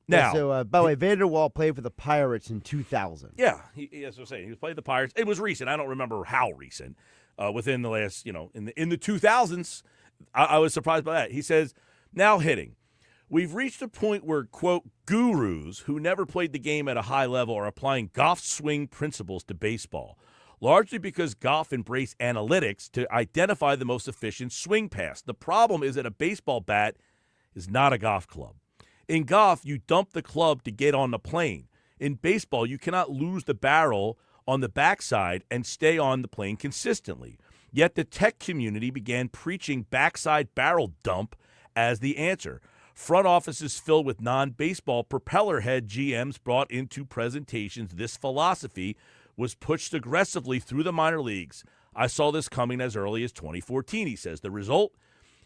Now, by the way, Vanderwall played for the Pirates in 2000. Yeah, as I was saying, he was playing the Pirates. It was recent. I don't remember how recent. Within the last, in the 2000s, I was surprised by that. He says, now hitting. We've reached a point where, quote, gurus who never played the game at a high level are applying golf swing principles to baseball, largely because golf embraced analytics to identify the most efficient swing pass. The problem is that a baseball bat is not a golf club. In golf, you dump the club to get on the plane. In baseball, you cannot lose the barrel on the backside and stay on the plane consistently. Yet the tech community began preaching backside barrel dump as the answer. Front offices filled with non-baseball propeller head GMs brought into presentations. This philosophy was pushed aggressively through the minor leagues. I saw this coming as early as 2014, he says. The result?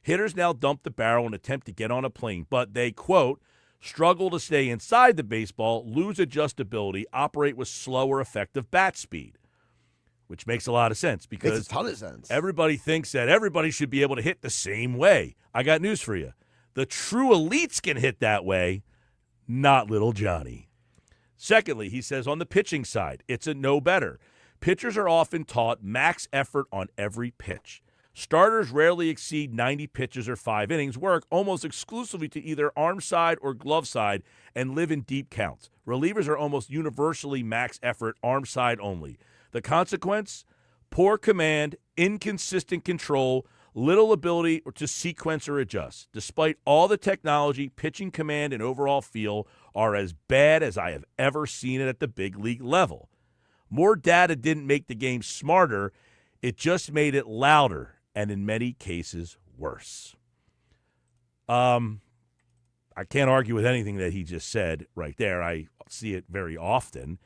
Hitters now dump the barrel and attempt to get on a plane, but they, quote, struggle to stay inside the baseball, lose adjustability, operate with slower effective bat speed, which makes a lot of sense because Makes a ton of sense. Everybody thinks that everybody should be able to hit the same way. I got news for you. The true elites can hit that way, not little Johnny. Secondly, he says on the pitching side, it's a no better. Pitchers are often taught max effort on every pitch. Starters rarely exceed 90 pitches or 5 innings, work almost exclusively to either arm side or glove side, and live in deep counts. Relievers are almost universally max effort, arm side only. The consequence? Poor command, inconsistent control, little ability to sequence or adjust. Despite all the technology, pitching command and overall feel are as bad as I have ever seen it at the big league level. More data didn't make the game smarter, it just made it louder. And in many cases, worse. I can't argue with anything that he just said right there. I see it very often.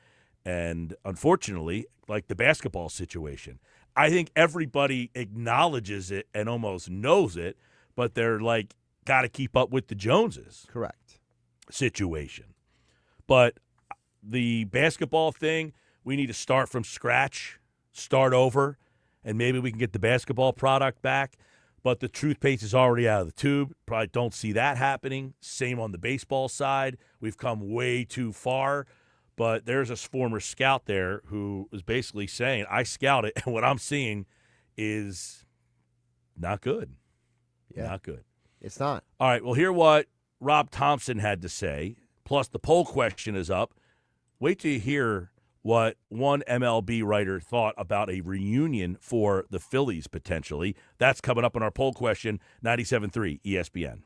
And unfortunately, like the basketball situation, I think everybody acknowledges it and almost knows it, but they're like, got to keep up with the Joneses. Correct. Situation. But the basketball thing, we need to start from scratch, start over. And maybe we can get the basketball product back. But the toothpaste is already out of the tube. Probably don't see that happening. Same on the baseball side. We've come way too far. But there's a former scout there who was basically saying, I scout it, and what I'm seeing is not good. Yeah. Not good. It's not. All right, well, hear what Rob Thomson had to say. Plus, the poll question is up. Wait till you hear what one MLB writer thought about a reunion for the Phillies potentially. That's coming up in our poll question, 97.3 ESPN.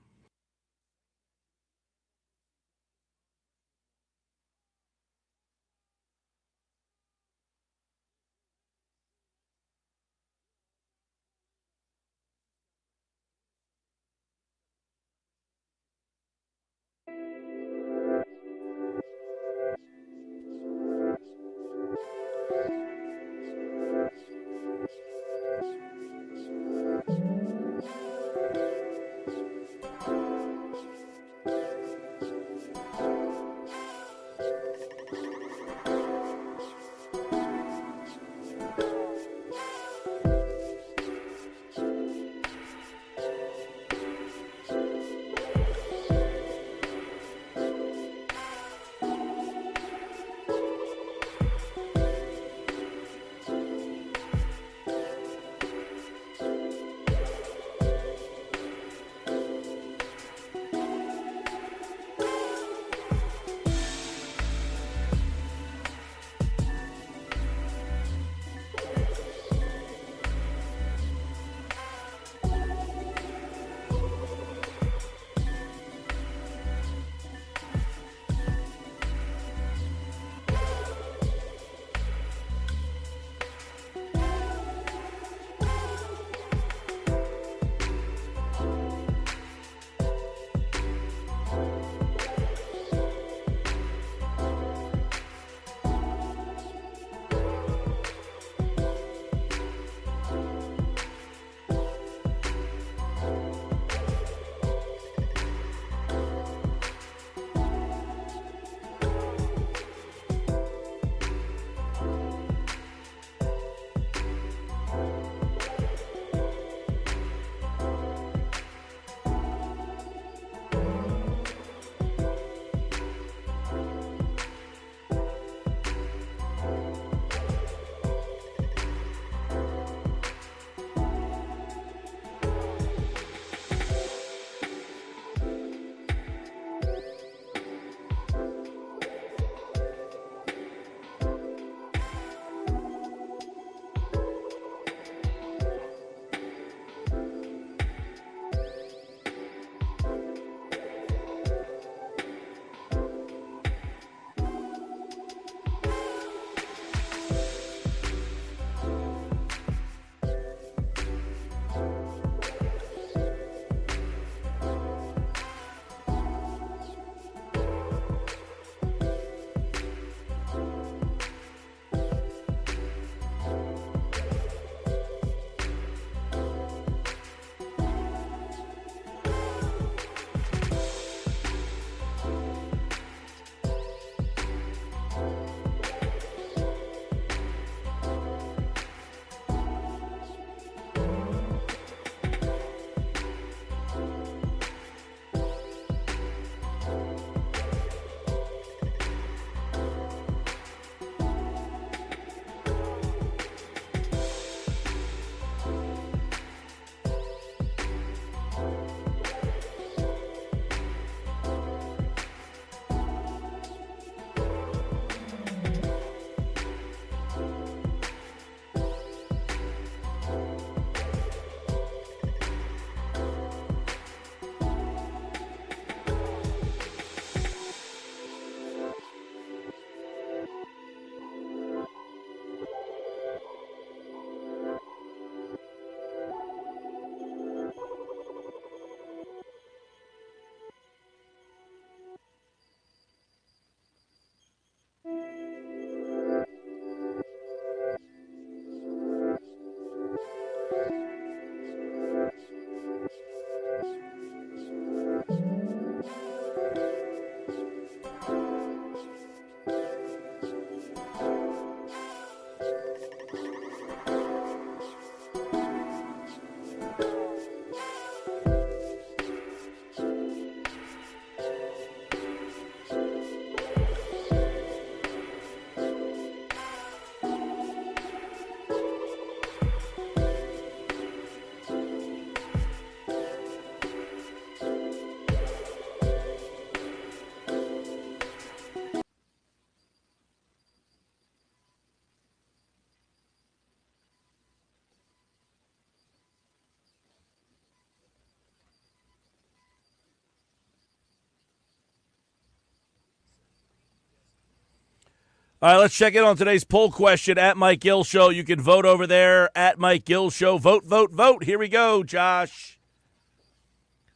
All right, let's check in on today's poll question at Mike Gill Show. You can vote over there at Mike Gill Show. Vote, vote, vote. Here we go, Josh.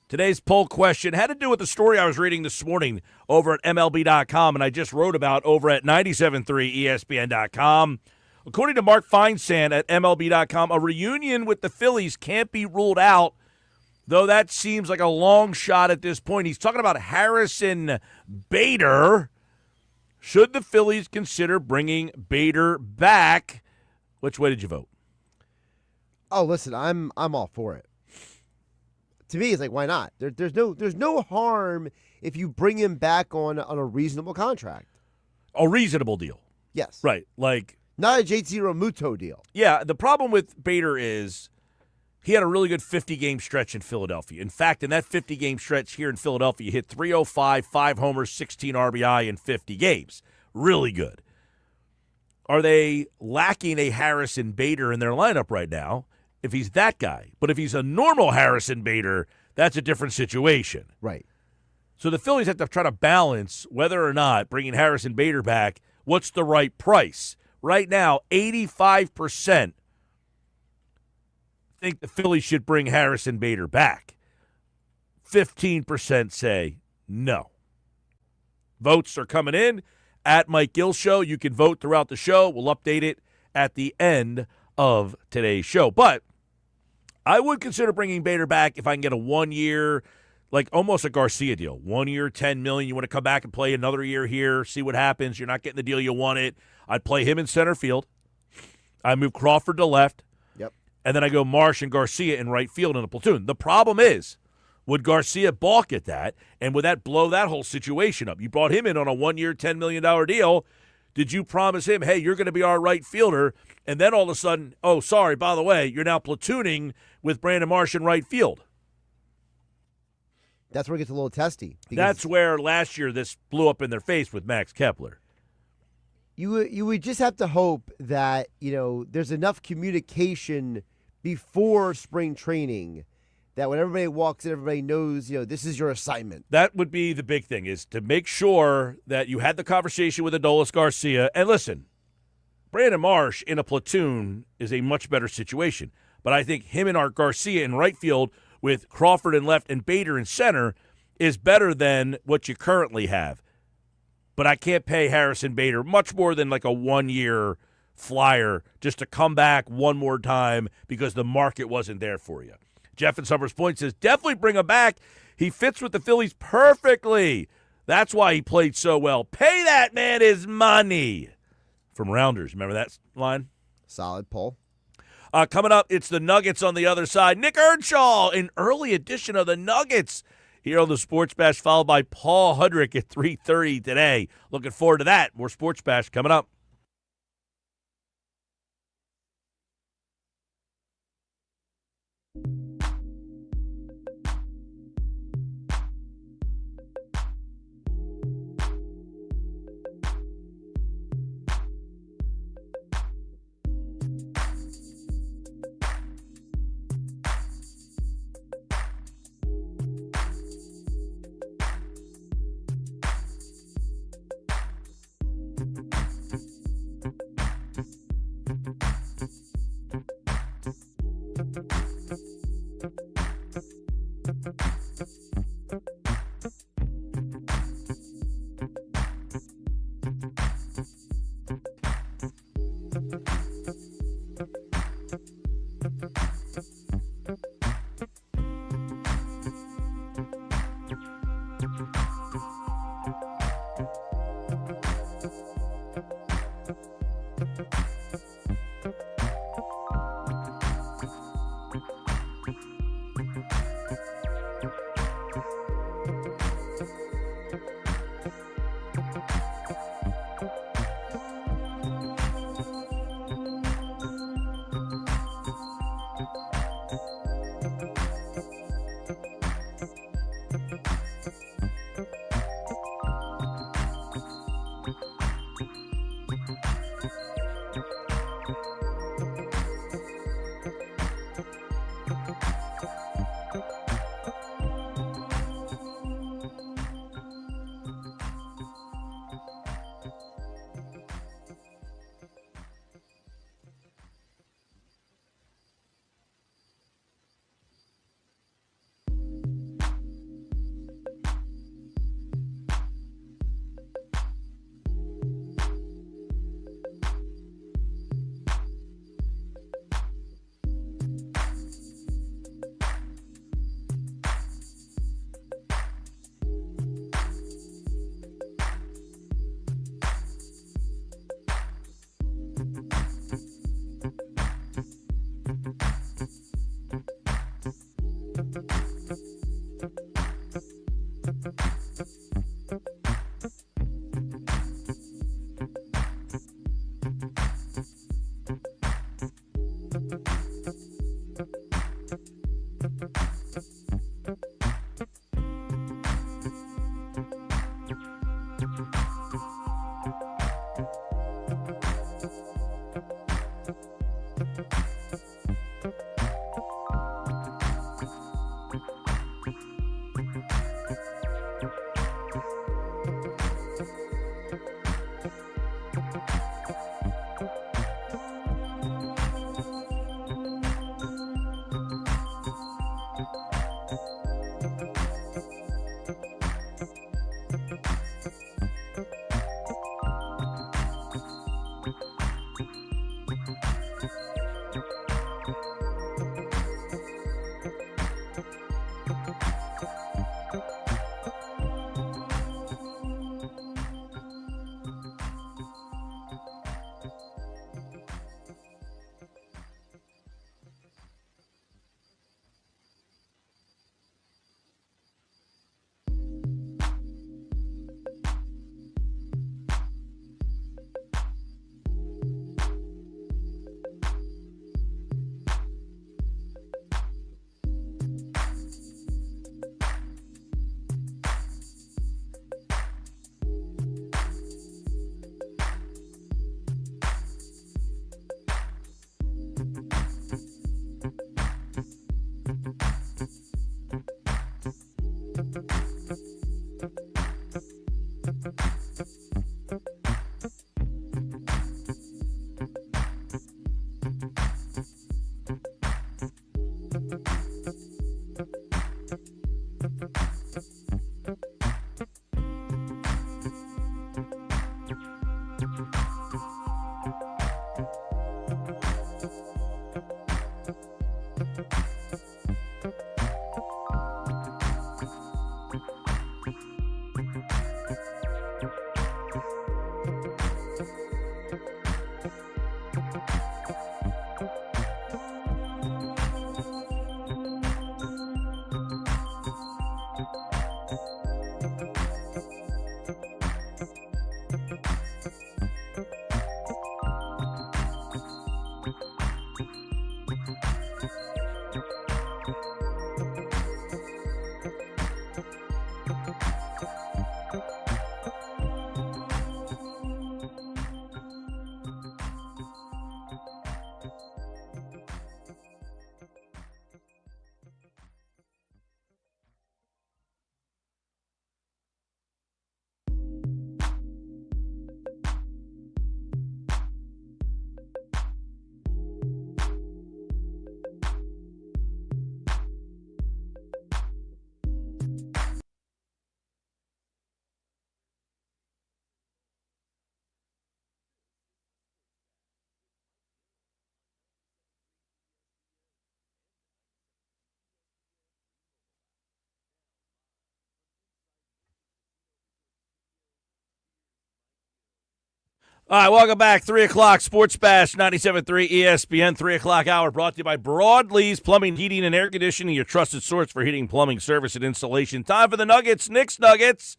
Today's poll question had to do with the story I was reading this morning over at MLB.com, and I just wrote about over at 97.3ESPN.com. According to Mark Feinsand at MLB.com, a reunion with the Phillies can't be ruled out, though that seems like a long shot at this point. He's talking about Harrison Bader. Should the Phillies consider bringing Bader back? Which way did you vote? Oh, listen, I'm all for it. To me, it's like, why not? There's no harm if you bring him back on a reasonable contract. A reasonable deal. Yes. Right. Like, not a JT Realmuto deal. Yeah, the problem with Bader is he had a really good 50-game stretch in Philadelphia. In fact, in that 50-game stretch here in Philadelphia, he hit 305, 5 homers, 16 RBI in 50 games. Really good. Are they lacking a Harrison Bader in their lineup right now if he's that guy? But if he's a normal Harrison Bader, that's a different situation. Right. So the Phillies have to try to balance whether or not bringing Harrison Bader back, what's the right price. Right now, 85% think the Phillies should bring Harrison Bader back. 15% say no. Votes are coming in at Mike Gill Show. You can vote throughout the show. We'll update it at the end of today's show. But I would consider bringing Bader back if I can get a 1 year, like almost a Garcia deal. 1 year, $10 million. You want to come back and play another year here, see what happens. You're not getting the deal you wanted. I'd play him in center field. I move Crawford to left. And then I go Marsh and Garcia in right field in a platoon. The problem is, would Garcia balk at that, and would that blow that whole situation up? You brought him in on a 1 year, $10 million deal. Did you promise him, hey, you're going to be our right fielder, and then all of a sudden, oh, sorry, by the way, you're now platooning with Brandon Marsh in right field? That's where it gets a little testy. That's where last year this blew up in their face with Max Kepler. You would just have to hope that, there's enough communication before spring training that when everybody walks in, everybody knows, this is your assignment. That would be the big thing, is to make sure that you had the conversation with Adolis Garcia. And listen, Brandon Marsh in a platoon is a much better situation. But I think him and our Garcia in right field with Crawford in left and Bader in center is better than what you currently have. But I can't pay Harrison Bader much more than like a 1 year flyer just to come back one more time because the market wasn't there for you. Jeff in Summers Point says, definitely bring him back. He fits with the Phillies perfectly. That's why he played so well. Pay that man his money. From Rounders. Remember that line? Solid poll. Coming up, it's the Nuggets on the other side. Nick Earnshaw, an early edition of the Nuggets here on the Sports Bash, followed by Paul Hudrick at 3:30 today. Looking forward to that. More Sports Bash coming up. All right, welcome back. 3 o'clock, Sports Bash, 97.3 ESPN, 3 o'clock hour, brought to you by Broadlee's Plumbing, Heating, and Air Conditioning, your trusted source for heating, plumbing, service, and installation. Time for the Nuggets, Nick's Nuggets.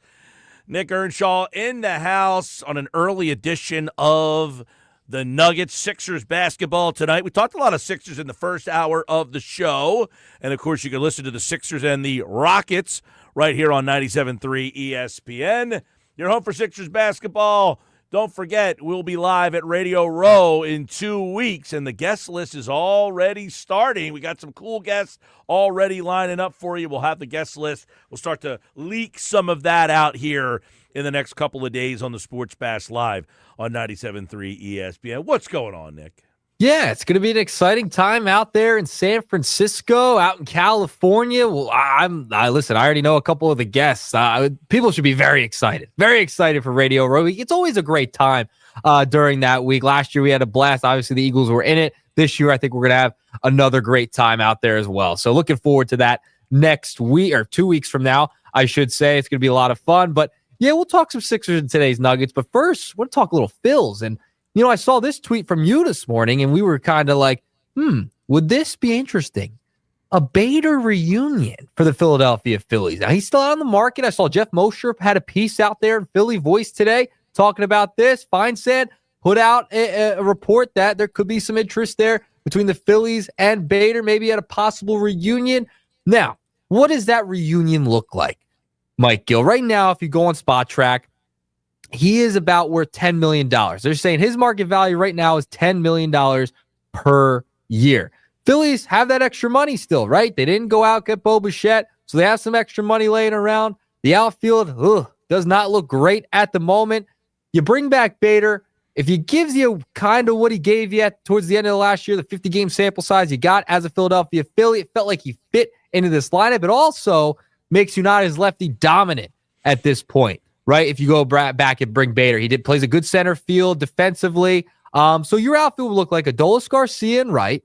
Nick Earnshaw in the house on an early edition of the Nuggets. Sixers basketball tonight. We talked a lot of Sixers in the first hour of the show. And, of course, you can listen to the Sixers and the Rockets right here on 97.3 ESPN. You're home for Sixers basketball. Don't forget, we'll be live at Radio Row in 2 weeks, and the guest list is already starting. We got some cool guests already lining up for you. We'll have the guest list. We'll start to leak some of that out here in the next couple of days on the Sports Bash Live on 97.3 ESPN. What's going on, Nick? Yeah, it's going to be an exciting time out there in San Francisco, out in California. Well, listen, I already know a couple of the guests. People should be very excited for Radio Row. It's always a great time during that week. Last year we had a blast. Obviously, the Eagles were in it. This year, I think we're going to have another great time out there as well. So looking forward to that next week, or 2 weeks from now, I should say. It's going to be a lot of fun. But yeah, we'll talk some Sixers in today's Nuggets. But first, we'll talk a little Phils. And you know, I saw this tweet from you this morning, and we were kind of like, would this be interesting? a Bader reunion for the Philadelphia Phillies. Now, he's still out on the market. I saw Jeff Mosher had a piece out there in Philly Voice today talking about this. Feinstein put out a report that there could be some interest there between the Phillies and Bader, maybe at a possible reunion. Now, what does that reunion look like, Mike Gill? Right now, if you go on Spot Track, he is about worth $10 million. They're saying his market value right now is $10 million per year. Phillies have that extra money still, right? They didn't go out get Bo Bichette, so they have some extra money laying around. The outfield does not look great at the moment. You bring back Bader. If he gives you kind of what he gave you towards the end of the last year, the 50-game sample size you got as a Philadelphia Philly, it felt like he fit into this lineup. It also makes you not as lefty dominant at this point, right? If you go back and bring Bader, plays a good center field defensively. So your outfield will look like Adolis Garcia in right,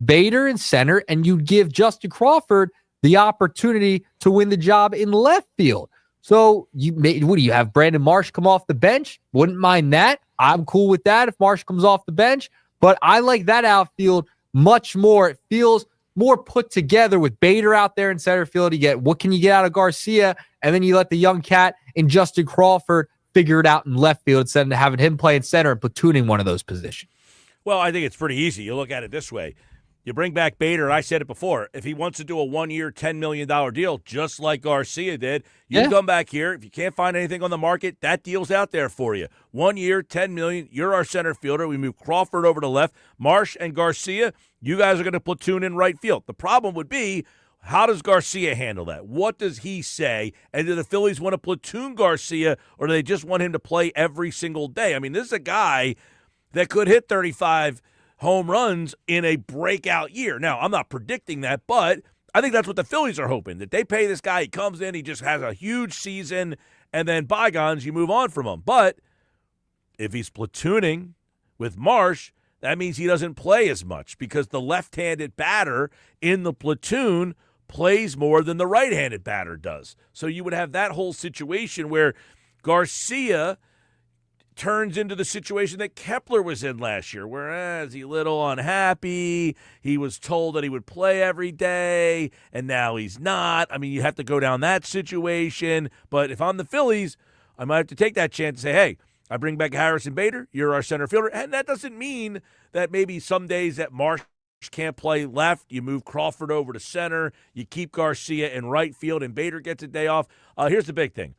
Bader in center, and you give Justin Crawford the opportunity to win the job in left field. So what do you have? Brandon Marsh come off the bench? Wouldn't mind that. I'm cool with that if Marsh comes off the bench. But I like that outfield much more. It feels more put together with Bader out there in center field. What can you get out of Garcia? And then you let the young cat in Justin Crawford figure it out in left field instead of having him play in center and platooning one of those positions. Well, I think it's pretty easy. You look at it this way. You bring back Bader, and I said it before, if he wants to do a 1-year, $10 million deal, just like Garcia did, you come back here. If you can't find anything on the market, that deal's out there for you. 1 year, $10 million. You're our center fielder. We move Crawford over to left. Marsh and Garcia, you guys are going to platoon in right field. The problem would be, how does Garcia handle that? What does he say? And do the Phillies want to platoon Garcia, or do they just want him to play every single day? I mean, this is a guy that could hit 35 home runs in a breakout year. Now, I'm not predicting that, but I think that's what the Phillies are hoping, that they pay this guy, he comes in, he just has a huge season, and then bygones, you move on from him. But if he's platooning with Marsh, that means he doesn't play as much because the left-handed batter in the platoon plays more than the right-handed batter does. So you would have that whole situation where Garcia turns into the situation that Kepler was in last year, whereas he's a little unhappy. He was told that he would play every day, and now he's not. I mean, you have to go down that situation. But if I'm the Phillies, I might have to take that chance and say, hey, I bring back Harrison Bader. You're our center fielder. And that doesn't mean that maybe some days that Marsh can't play left. You move Crawford over to center. You keep Garcia in right field, and Bader gets a day off. Here's the big thing.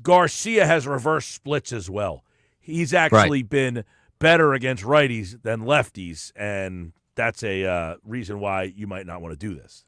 Garcia has reverse splits as well. He's actually been better against righties than lefties, and that's a reason why you might not want to do this.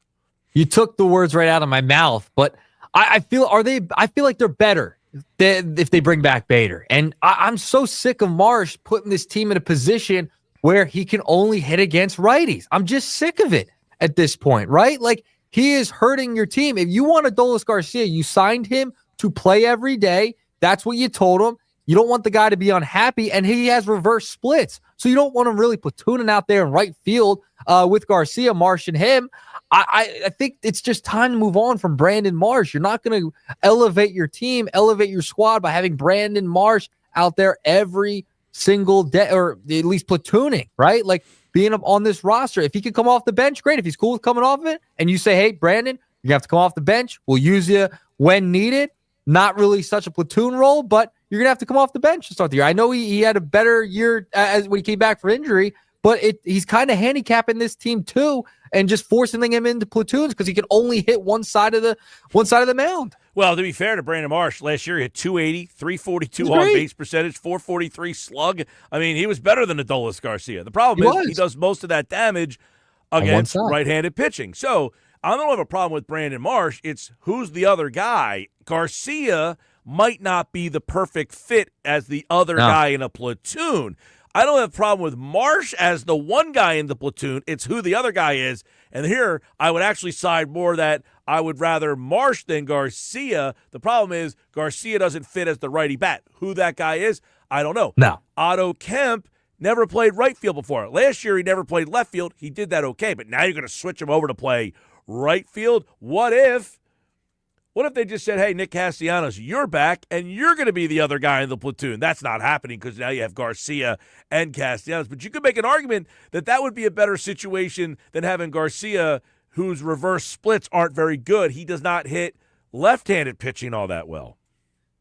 You took the words right out of my mouth, but I feel like they're better if they bring back Bader. And I'm so sick of Marsh putting this team in a position where he can only hit against righties. I'm just sick of it at this point, right? Like, he is hurting your team. If you want Adolis Garcia, you signed him to play every day. That's what you told him. You don't want the guy to be unhappy, and he has reverse splits. So you don't want him really platooning out there in right field with Garcia, Marsh, and him. I think it's just time to move on from Brandon Marsh. You're not going to elevate your team, elevate your squad by having Brandon Marsh out there every single day, or at least platooning, right? Like, being up on this roster. If he could come off the bench, great. If he's cool with coming off of it, and you say, hey, Brandon, you have to come off the bench. We'll use you when needed. Not really such a platoon role, but you're going to have to come off the bench to start the year. I know he had a better year when he came back for injury, but he's kind of handicapping this team too, and just forcing him into platoons because he can only hit one side of the mound. Well, to be fair to Brandon Marsh, last year he hit 280, 342 on base percentage, 443 slug. I mean, he was better than Adolis Garcia. The problem is he does most of that damage against right-handed pitching. So I don't have a problem with Brandon Marsh. It's who's the other guy. Garcia might not be the perfect fit as the other guy in a platoon. I don't have a problem with Marsh as the one guy in the platoon. It's who the other guy is. And here, I would actually side more that I would rather Marsh than Garcia. The problem is Garcia doesn't fit as the righty bat. Who that guy is, I don't know. No. Otto Kemp never played right field before. Last year, he never played left field. He did that okay. But now you're going to switch him over to play right field. What if What if they just said, hey, Nick Castellanos, you're back, and you're going to be the other guy in the platoon? That's not happening because now you have Garcia and Castellanos. But you could make an argument that that would be a better situation than having Garcia, whose reverse splits aren't very good. He does not hit left-handed pitching all that well.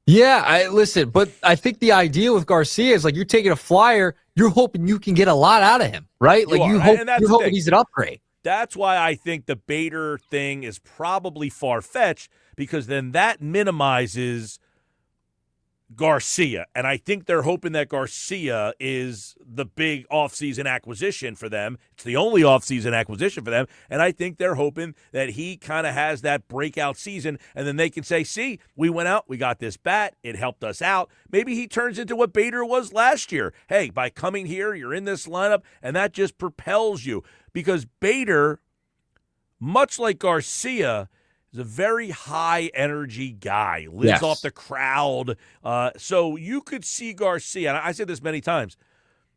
Yeah, listen, but I think the idea with Garcia is like you're taking a flyer, you're hoping you can get a lot out of him, right? Like you're hoping he's an upgrade. That's why I think the Bader thing is probably far-fetched, because then that minimizes Garcia. And I think they're hoping that Garcia is the big offseason acquisition for them. It's the only offseason acquisition for them. And I think they're hoping that he kind of has that breakout season, and then they can say, see, we went out, we got this bat, it helped us out. Maybe he turns into what Bader was last year. Hey, by coming here, you're in this lineup, and that just propels you. Because Bader, much like Garcia, is a very high-energy guy, lives off the crowd. So you could see Garcia, and I said this many times,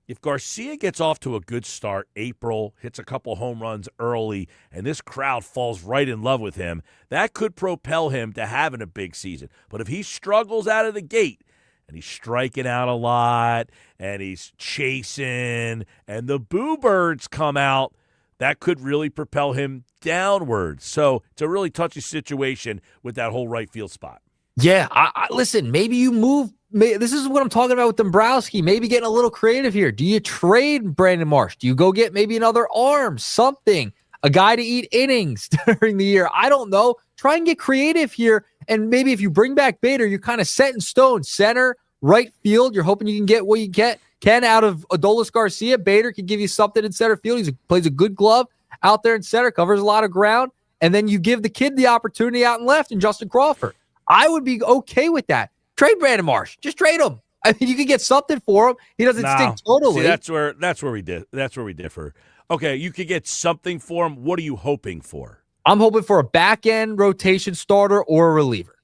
if Garcia gets off to a good start, April, hits a couple home runs early, and this crowd falls right in love with him, that could propel him to having a big season. But if he struggles out of the gate, and he's striking out a lot, and he's chasing, and the boo birds come out, that could really propel him downwards. So it's a really touchy situation with that whole right field spot. Yeah, listen, maybe you move. This is what I'm talking about with Dombrowski. Maybe getting a little creative here. Do you trade Brandon Marsh? Do you go get maybe another arm, something, a guy to eat innings during the year? I don't know. Try and get creative here. And maybe if you bring back Bader, you're kind of set in stone. Center, right field, you're hoping you can get what you can out of Adolis Garcia. Bader can give you something in center field. He plays a good glove out there in center, covers a lot of ground. And then you give the kid the opportunity out and left in Justin Crawford. I would be okay with that. Trade Brandon Marsh. Just trade him. I mean, you could get something for him. He doesn't stink totally. See, that's where we differ. Okay, you could get something for him. What are you hoping for? I'm hoping for a back-end rotation starter or a reliever.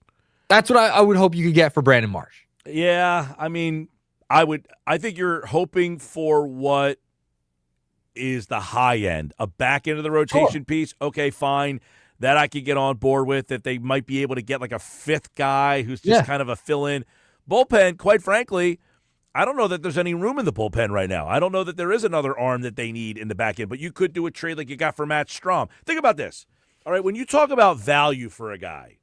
That's what I would hope you could get for Brandon Marsh. Yeah, I mean, I think you're hoping for what is the high end, a back end of the rotation piece. Okay, fine. That I could get on board with, that they might be able to get like a fifth guy who's just kind of a fill-in. Bullpen, quite frankly, I don't know that there's any room in the bullpen right now. I don't know that there is another arm that they need in the back end, but you could do a trade like you got for Matt Strahm. Think about this. All right, when you talk about value for a guy,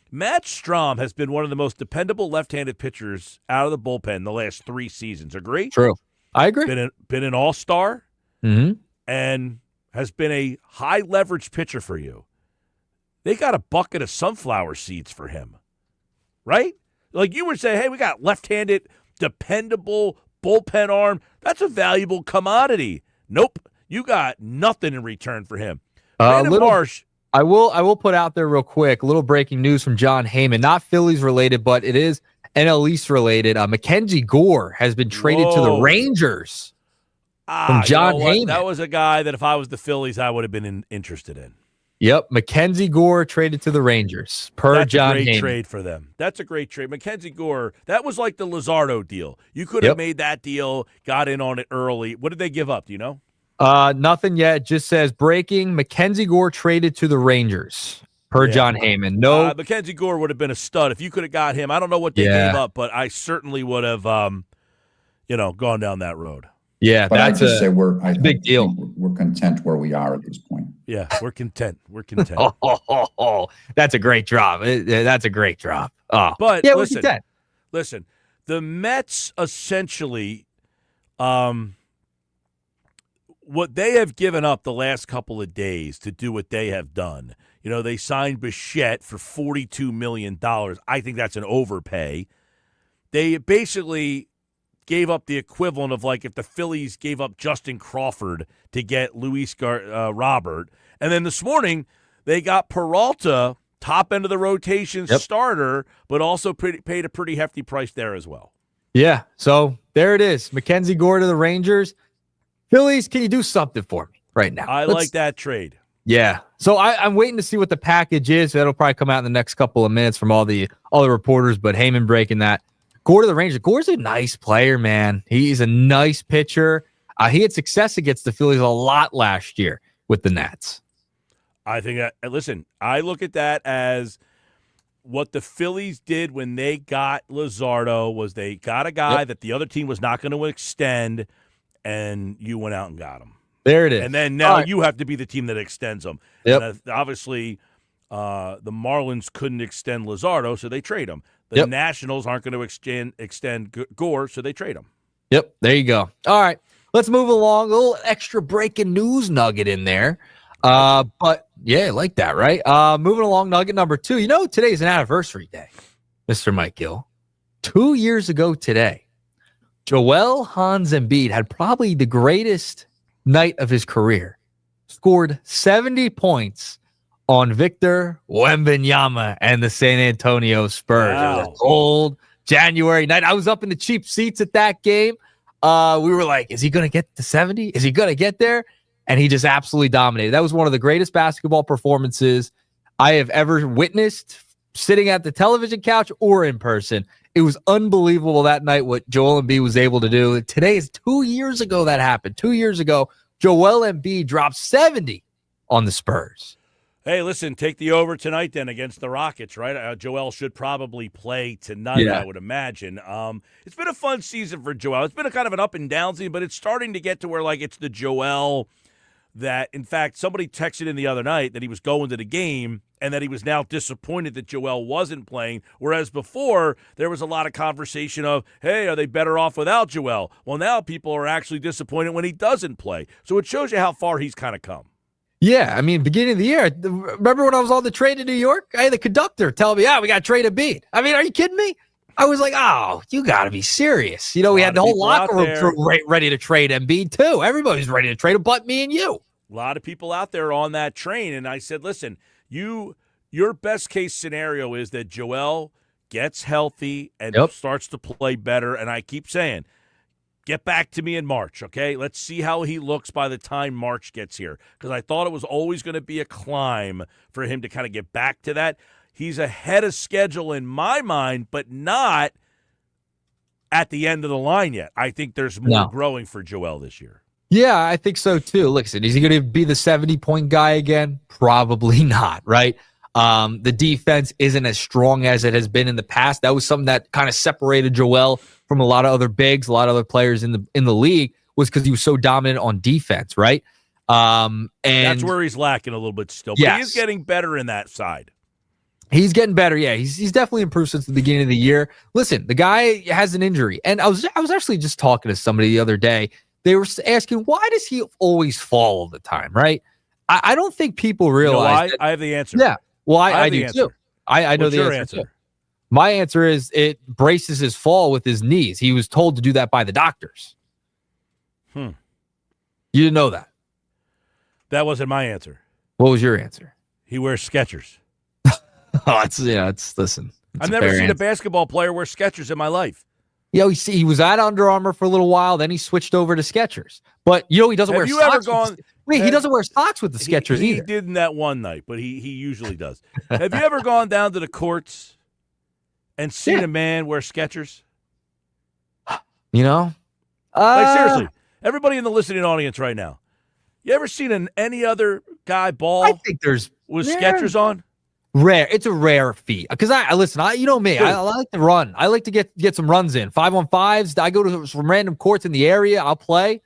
Matt Strahm has been one of the most dependable left-handed pitchers out of the bullpen the last 3 seasons. Agree? True. I agree. Been an all-star and has been a high-leverage pitcher for you. They got a bucket of sunflower seeds for him, right? Like you would say, hey, we got left-handed, dependable bullpen arm. That's a valuable commodity. Nope, you got nothing in return for him. Brandon Marsh. I will put out there real quick, a little breaking news from John Heyman, not Phillies related, but it is NL East related. Mackenzie Gore has been traded to the Rangers from John Heyman. That was a guy that if I was the Phillies, I would have been interested in. Yep, Mackenzie Gore traded to the Rangers per John Heyman. That's a great trade for them. That's a great trade. Mackenzie Gore, that was like the Luzardo deal. You could have made that deal, got in on it early. What did they give up? Do you know? Nothing yet. Just says breaking. Mackenzie Gore traded to the Rangers per John Heyman. No, Mackenzie Gore would have been a stud if you could have got him. I don't know what they gave up, but I certainly would have, gone down that road. Yeah, but that's a big deal. We're content where we are at this point. Yeah, we're content. We're content. That's a great drop. That's a great drop. Oh, but yeah, listen, we're content. Listen, the Mets essentially, what they have given up the last couple of days to do what they have done. They signed Bichette for $42 million. I think that's an overpay. They basically gave up the equivalent of like if the Phillies gave up Justin Crawford to get Luis Robert. And then this morning, they got Peralta, top end of the rotation starter, but also paid a pretty hefty price there as well. Yeah, so there it is. Mackenzie Gore to the Rangers. Phillies, can you do something for me right now? I like that trade. Yeah. So I'm waiting to see what the package is. That'll probably come out in the next couple of minutes from all the reporters, but Heyman breaking that. Gore to the Rangers. Gore's a nice player, man. He's a nice pitcher. He had success against the Phillies a lot last year with the Nats. I think that, listen, I look at that as what the Phillies did when they got Luzardo was they got a guy that the other team was not going to extend, and you went out and got him. There it is. And then now you have to be the team that extends him. Yep. And obviously, the Marlins couldn't extend Luzardo, so they trade him. The Nationals aren't going to extend Gore, so they trade him. Yep, there you go. All right, let's move along. A little extra breaking news nugget in there. But yeah, like that, right? Moving along, nugget number 2. You know, today's an anniversary day, Mr. Mike Gill. 2 years ago today, Joel Hans Embiid had probably the greatest night of his career. Scored 70 points on Victor Wembanyama and the San Antonio Spurs. Wow. It was a cold January night. I was up in the cheap seats at that game. We were like, is he going to get to 70? Is he going to get there? And he just absolutely dominated. That was one of the greatest basketball performances I have ever witnessed, sitting at the television couch or in person. It was unbelievable that night what Joel Embiid was able to do. Today is 2 years ago that happened. 2 years ago, Joel Embiid dropped 70 on the Spurs. Hey, listen, take the over tonight then against the Rockets, right? Joel should probably play tonight, I would imagine. It's been a fun season for Joel. It's been a kind of an up and down season, but it's starting to get to where, like, it's the Joel that, in fact, somebody texted in the other night that he was going to the game and that he was now disappointed that Joel wasn't playing, whereas before there was a lot of conversation of, hey, are they better off without Joel? Well, now people are actually disappointed when he doesn't play. So it shows you how far he's kind of come. Yeah, I mean, beginning of the year, remember when I was on the train in New York? I had the conductor tell me, we got to trade Embiid. I mean, are you kidding me? I was like, oh, you got to be serious. You know, we had the whole locker room ready to trade Embiid, too. Everybody's ready to trade him, but me and you. A lot of people out there on that train, and I said, listen, your best case scenario is that Joel gets healthy and starts to play better, and I keep saying, get back to me in March, okay? Let's see how he looks by the time March gets here, because I thought it was always going to be a climb for him to kind of get back to that. He's ahead of schedule in my mind, but not at the end of the line yet. I think there's more growing for Joel this year. Yeah, I think so too. Listen, is he going to be the 70-point guy again? Probably not, right? The defense isn't as strong as it has been in the past. That was something that kind of separated Joel from a lot of other bigs, a lot of other players in the league, was because he was so dominant on defense, right? And that's where he's lacking a little bit still. But he is getting better in that side. He's getting better. Yeah, he's definitely improved since the beginning of the year. Listen, the guy has an injury, and I was actually just talking to somebody the other day. They were asking, why does he always fall all the time, right? I don't think people realize. You know, I have the answer. Yeah, well, I do too. I know the answer too. My answer is it braces his fall with his knees. He was told to do that by the doctors. You didn't know that? That wasn't my answer. What was your answer? He wears Skechers. Listen. I've never seen a basketball player wear Skechers in my life. Yeah, he was at Under Armour for a little while. Then he switched over to Skechers. But he doesn't wear socks. He doesn't wear socks with the Skechers either. He did in that one night, but he usually does. Have you ever gone down to the courts and seen a man wear Skechers? You know, like seriously, everybody in the listening audience right now, you ever seen any other guy ball? I think with Skechers on. Rare. It's a rare feat. Because you know me. I like to run. I like to get some runs in. 5-on-5s. I go to some random courts in the area. I'll play.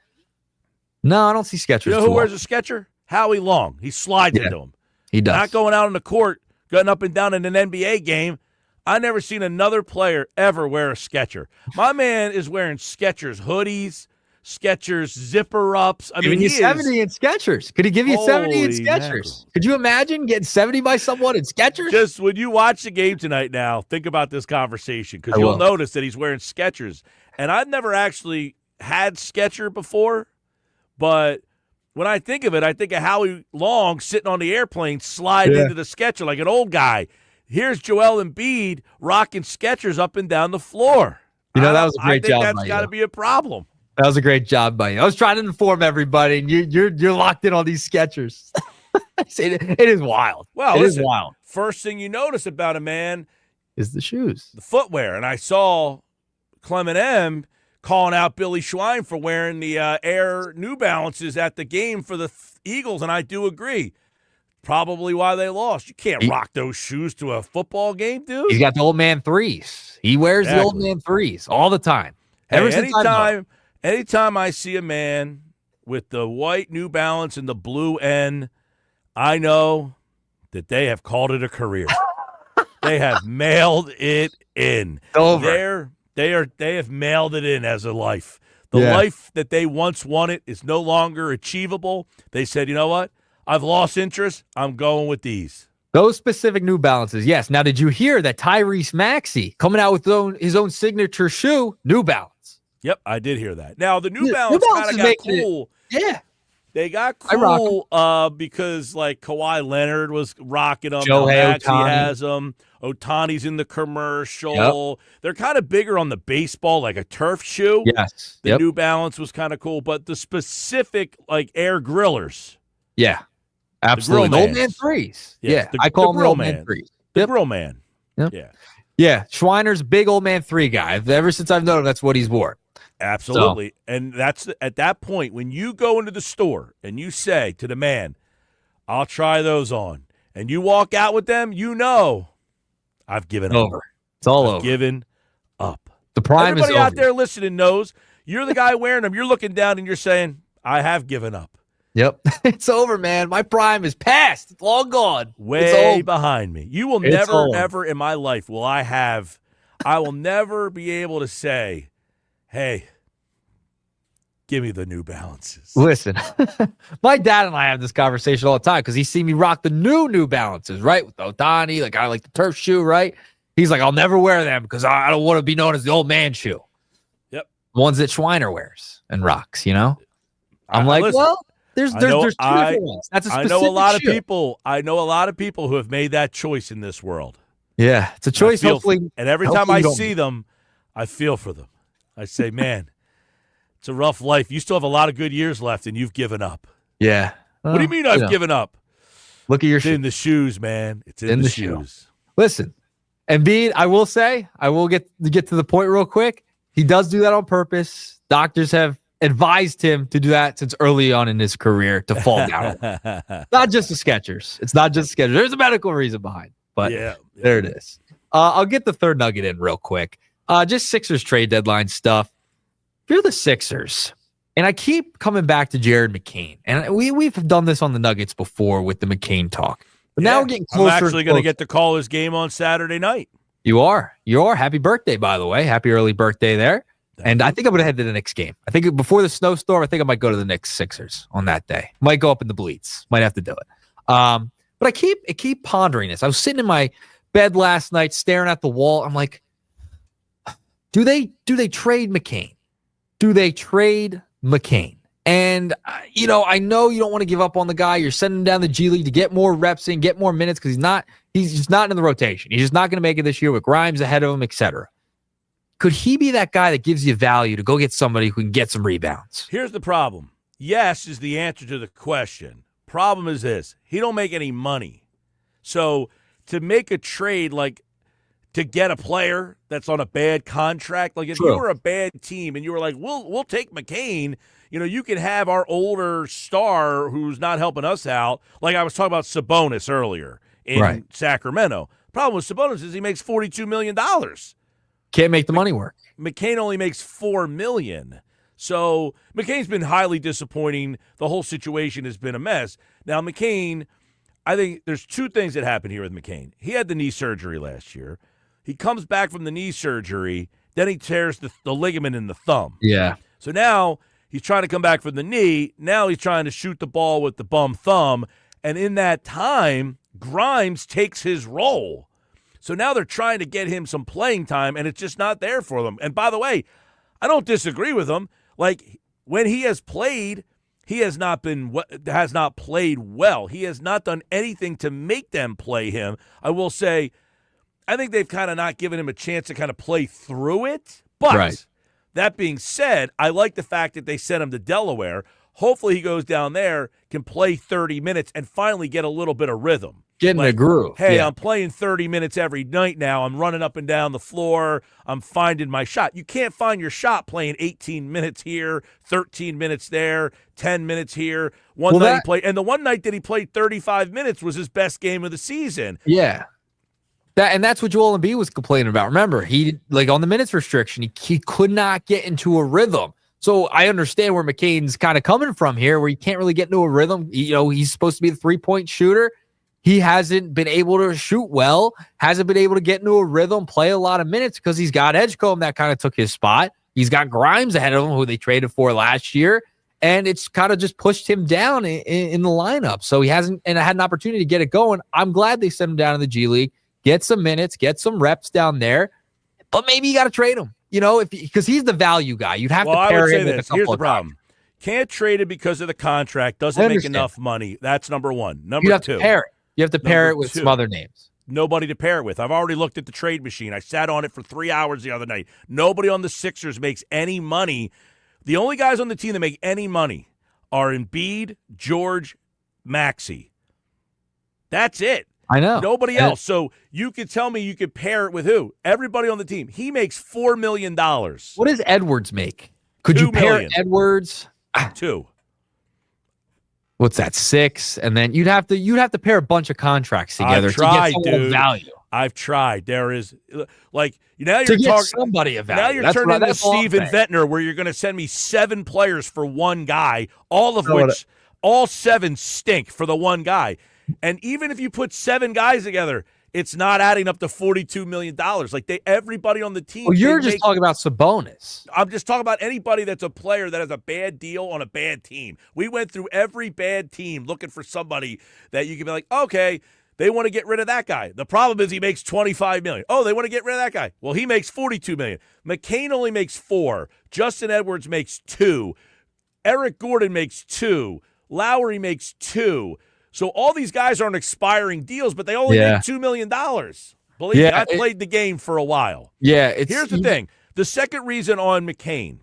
No, I don't see Skechers. You know who wears a Sketcher? Howie Long. He slides into them. He does. Not going out on the court, going up and down in an NBA game. I never seen another player ever wear a Sketcher. My man is wearing Skechers hoodies, Skechers zipper ups. I mean, he 70 in Skechers. Could he give you 70 in Skechers? Mackerel. Could you imagine getting 70 by someone in Skechers? Just when you watch the game tonight now, think about this conversation, because you'll notice that he's wearing Skechers. And I've never actually had Sketcher before, but when I think of it, I think of Howie Long sitting on the airplane sliding into the Sketcher like an old guy. Here's Joel Embiid rocking Skechers up and down the floor. You know, that was a great job. I think that's got to be a problem. That was a great job by you. I was trying to inform everybody, and you're locked in on these Skechers. It is wild. Well, it is wild. First thing you notice about a man is the shoes, the footwear. And I saw Clement M calling out Billy Schwein for wearing the Air New Balances at the game for the Eagles, and I do agree. probably why they lost. You can't rock those shoes to a football game, dude. He's got the old man threes. He wears the old man threes all the time. Hey, anytime I see a man with the white New Balance and the blue N, I know that they have called it a career. They have mailed it in. It's over. They have mailed it in as a life. The life that they once wanted is no longer achievable. They said, you know what? I've lost interest. I'm going with these. Those specific New Balances, yes. Now, did you hear that Tyrese Maxey coming out with his own signature shoe, New Balance? Yep, I did hear that. Now, the New Balance kind of got cool. Yeah. They got cool because, like, Kawhi Leonard was rocking them. Shohei Maxey has them. Otani's in the commercial. Yep. They're kind of bigger on the baseball, like a turf shoe. Yes. The New Balance was kind of cool. But the specific, like, Air Grillers. Yeah. Absolutely. The old man threes. Yeah. I call him the old man threes. The grill man. Yep. Yeah. Yeah. Schweiner's big old man three guy. Ever since I've known him, that's what he's worn. Absolutely. So. And that's at that point when you go into the store and you say to the man, I'll try those on. And you walk out with them, you know, I've given up. It's all over. Given up. The prime Everybody is over. out there listening knows you're the guy wearing them. You're looking down and you're saying, I have given up. Yep. It's over, man. My prime is past. It's long gone. Way behind me. You will never, ever in my life I will never be able to say, hey, give me the New Balances. Listen, my dad and I have this conversation all the time because he see me rock the New Balances, right? With Otani, like I like the turf shoe, right? He's like, I'll never wear them because I don't want to be known as the old man shoe. Yep. Ones that Schweiner wears and rocks, you know? I'm like, listen, well, there's two different ones. That's a specific I know a lot shoe. of people. I know a lot of people who have made that choice in this world. Yeah, it's a choice. And every time I see them, I feel for them. I say, man, it's a rough life. You still have a lot of good years left, and you've given up. Yeah. What do you mean I've given up? Look at your shoes. It's in the shoes, man. It's in the shoes. Listen, Embiid, I will say, I will get to the point real quick. He does do that on purpose. Doctors have advised him to do that since early on in his career to fall down. Not just the Skechers. It's not just Skechers. There's a medical reason behind, but there it is. I'll get the third nugget in real quick. Just Sixers trade deadline stuff. If you're the Sixers, and I keep coming back to Jared McCain, and we've done this on the Nuggets before with the McCain talk, but now we're getting closer. I'm actually going to get to call his game on Saturday night. You are. Happy birthday, by the way. Happy early birthday there. And I think I'm going to head to the Knicks game. I think before the snowstorm, I think I might go to the Knicks Sixers on that day. Might go up in the bleats. Might have to do it. But I keep pondering this. I was sitting in my bed last night, staring at the wall. I'm like, do they trade McCain? Do they trade McCain? And I know you don't want to give up on the guy. You're sending him down the G League to get more reps in, get more minutes because he's just not in the rotation. He's just not going to make it this year with Grimes ahead of him, etc. Could he be that guy that gives you value to go get somebody who can get some rebounds? Here's the problem. Yes is the answer to the question. Problem is this. He don't make any money. So to make a trade, like to get a player that's on a bad contract, like if you were a bad team and you were like, we'll take McCain, you can have our older star who's not helping us out. Like I was talking about Sabonis earlier in Sacramento. Problem with Sabonis is he makes $42 million. Can't make the money work. McCain only makes $4 million. So McCain's been highly disappointing. The whole situation has been a mess. Now, McCain, I think there's two things that happened here with McCain. He had the knee surgery last year. He comes back from the knee surgery. Then he tears the ligament in the thumb. Yeah. So now he's trying to come back from the knee. Now he's trying to shoot the ball with the bum thumb. And in that time, Grimes takes his role. So now they're trying to get him some playing time, and it's just not there for them. And by the way, I don't disagree with him. Like when he has played, he has not played well. He has not done anything to make them play him. I will say, I think they've kind of not given him a chance to kind of play through it. But that being said, I like the fact that they sent him to Delaware. Hopefully he goes down there, can play 30 minutes, and finally get a little bit of rhythm. Getting a groove. Hey, Yeah. I'm playing 30 minutes every night now. I'm running up and down the floor. I'm finding my shot. You can't find your shot playing 18 minutes here, 13 minutes there, 10 minutes here. One night he played, and the one night that he played 35 minutes was his best game of the season. Yeah. That's what Joel Embiid was complaining about. Remember, he like on the minutes restriction, he could not get into a rhythm. So I understand where McCain's kind of coming from here, where you can't really get into a rhythm. He's supposed to be the 3-point shooter. He hasn't been able to shoot well, hasn't been able to get into a rhythm, play a lot of minutes because he's got Edgecombe that kind of took his spot. He's got Grimes ahead of him, who they traded for last year, and it's kind of just pushed him down in the lineup. So he hasn't, and I had an opportunity to get it going. I'm glad they sent him down in the G League, get some minutes, get some reps down there, but maybe you got to trade him, because he's the value guy. You'd have to pair him with a couple Here's the of problem. guys. Can't trade it because of the contract. Doesn't make enough money. That's number one. Number two. To pair it. You have to pair it with some other names. Nobody to pair it with. I've already looked at the trade machine. I sat on it for 3 hours the other night. Nobody on the Sixers makes any money. The only guys on the team that make any money are Embiid, George, Maxey. That's it. I know. Nobody else. So you could tell me you could pair it with who? Everybody on the team. He makes $4 million. What does Edwards make? Could you pair Edwards? 2. What's that? 6, and then you'd have to pair a bunch of contracts together to get some value. I've tried. There is now you're talking somebody of value. Now you're turning into Steven Ventnor, where you're going to send me 7 players for one guy, all of which all 7 stink for the one guy. And even if you put 7 guys together, it's not adding up to $42 million. Everybody on the team. Well, you're just talking about Sabonis. I'm just talking about anybody that's a player that has a bad deal on a bad team. We went through every bad team looking for somebody that you can be like, okay, they want to get rid of that guy. The problem is he makes $25 million. Oh, they want to get rid of that guy. Well, he makes $42 million. McCain only makes 4. Justin Edwards makes 2. Eric Gordon makes 2. Lowry makes 2. So all these guys aren't expiring deals, but they only make $2 million. Believe me, I played the game for a while. Yeah. Here's the thing. The second reason on McCain,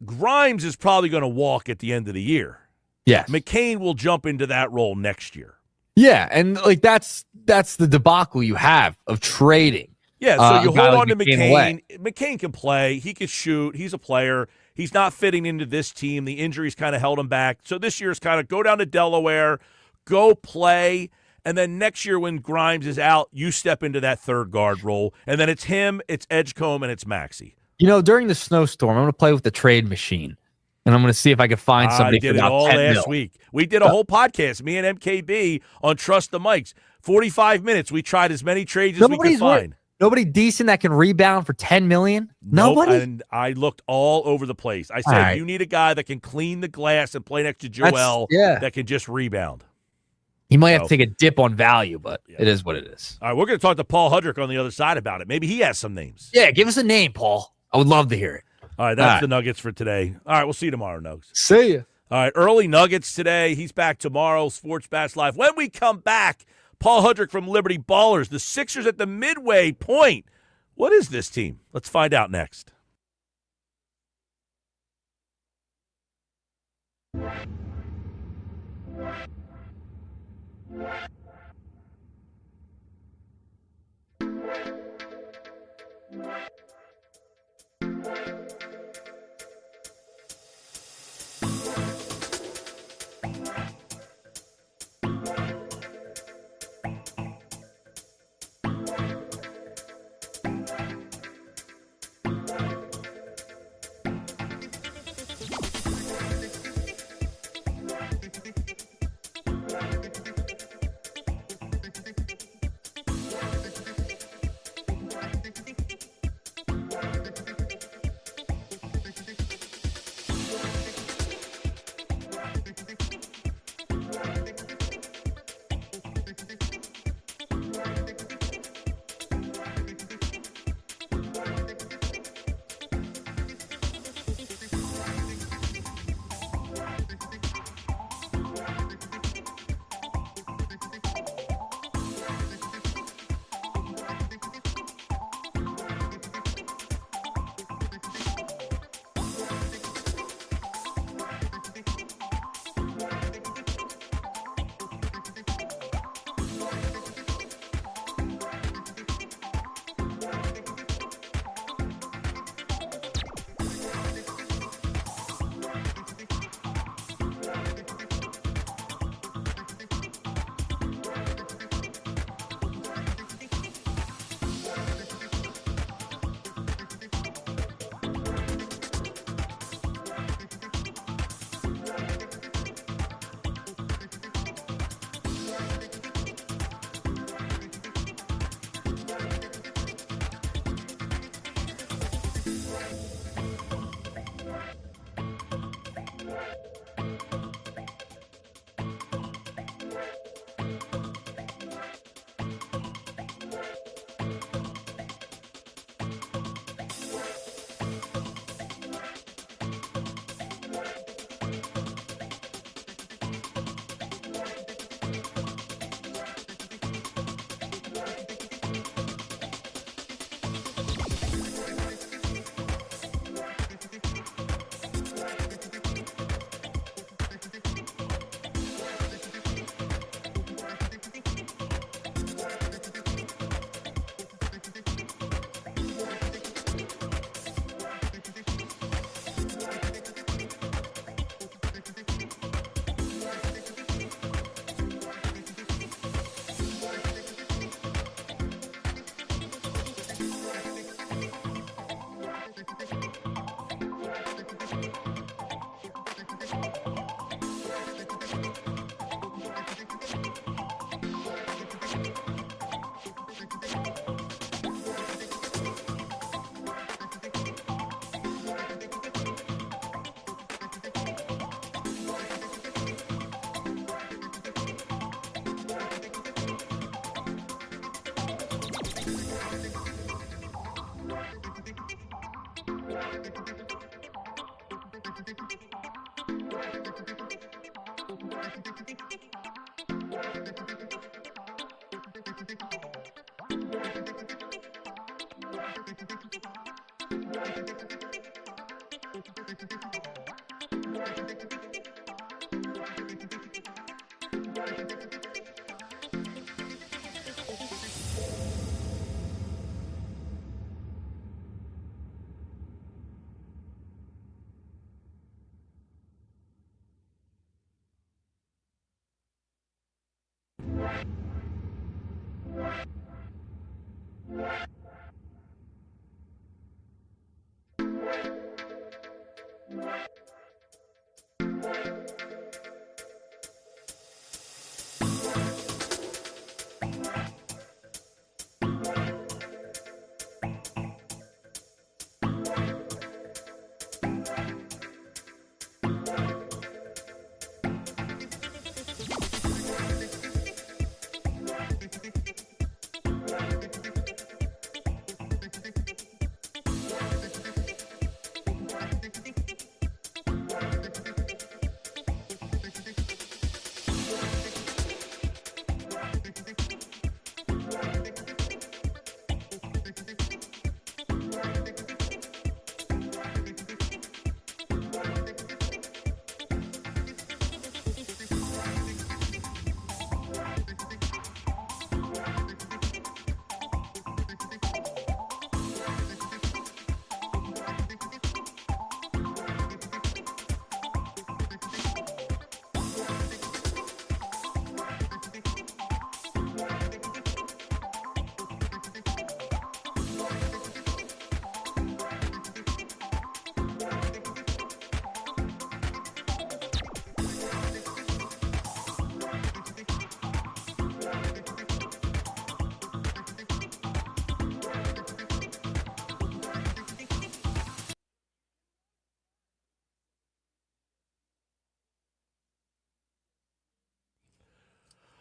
Grimes is probably going to walk at the end of the year. Yes. McCain will jump into that role next year. Yeah, and that's the debacle you have of trading. Yeah, so you hold on to McCain. McCain can play. He can shoot. He's a player. He's not fitting into this team. The injuries kind of held him back. So this year's kind of go down to Delaware, go play, and then next year when Grimes is out, you step into that third guard role. And then it's him, it's Edgecombe, and it's Maxey. During the snowstorm, I'm going to play with the trade machine, and I'm going to see if I can find somebody for about 10 mil. I did it all last week. We did a whole podcast, me and MKB, on Trust the Mics. 45 minutes. We tried as many trades as we could find. Nobody decent that can rebound for $10 million? Nobody? Nope, and I looked all over the place. I said, you need a guy that can clean the glass and play next to Joel that can just rebound. He might have to take a dip on value, but it is what it is. All right, we're going to talk to Paul Hudrick on the other side about it. Maybe he has some names. Yeah, give us a name, Paul. I would love to hear it. All right, that's the Nuggets for today. All right, we'll see you tomorrow, Nugs. See ya. All right, early Nuggets today. He's back tomorrow, Sports Bash Live. When we come back, Paul Hudrick from Liberty Ballers. The Sixers at the midway point. What is this team? Let's find out next.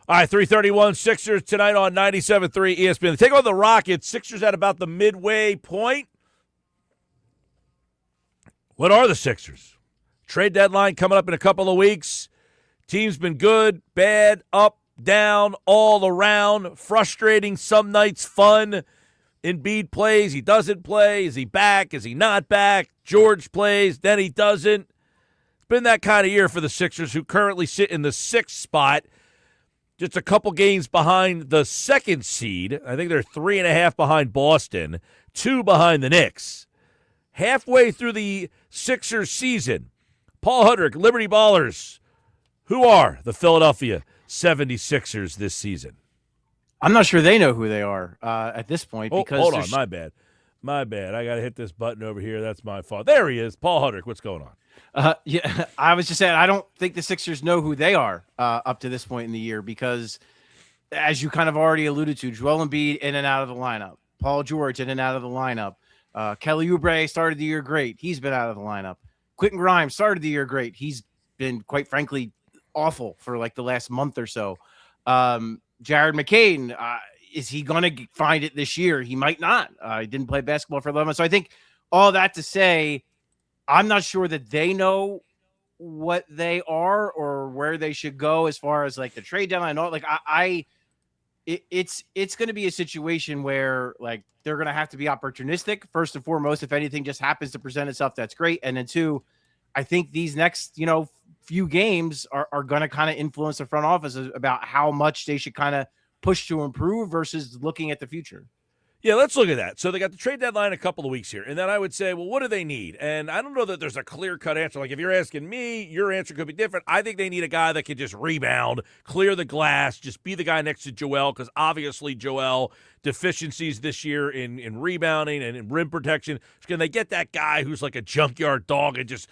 All right, 3:31 Sixers tonight on 97.3 ESPN. They take on the Rockets. Sixers at about the midway point. What are the Sixers? Trade deadline coming up in a couple of weeks. Team's been good, bad, up, down, all around. Frustrating some nights, fun. Embiid plays, he doesn't play. Is he back? Is he not back? George plays, then he doesn't. It's been that kind of year for the Sixers, who currently sit in the 6th spot. Just a couple games behind the 2nd seed. I think they're 3.5 behind Boston, 2 behind the Knicks. Halfway through the Sixers season, Paul Hudrick, Liberty Ballers. Who are the Philadelphia 76ers this season? I'm not sure they know who they are at this point. Because hold on, my bad. I got to hit this button over here. That's my fault. There he is, Paul Hudrick. What's going on? Yeah, I was just saying, I don't think the Sixers know who they are up to this point in the year because, as you kind of already alluded to, Joel Embiid in and out of the lineup, Paul George in and out of the lineup, Kelly Oubre started the year great. He's been out of the lineup. Quentin Grimes started the year great. He's been, quite frankly, awful for like the last month or so. Jared McCain, is he going to find it this year? He might not. He didn't play basketball for 11 months. So I think all that to say, I'm not sure that they know what they are or where they should go as far as like the trade deadline. Like it's going to be a situation where like they're going to have to be opportunistic first and foremost. If anything just happens to present itself, that's great. And then 2, I think these next, few games are going to kind of influence the front office about how much they should kind of push to improve versus looking at the future. Yeah, let's look at that. So they got the trade deadline a couple of weeks here. And then I would say, well, what do they need? And I don't know that there's a clear-cut answer. Like if you're asking me, your answer could be different. I think they need a guy that can just rebound, clear the glass, just be the guy next to Joel, because obviously Joel deficiencies this year in rebounding and in rim protection. Can they get that guy who's like a junkyard dog and just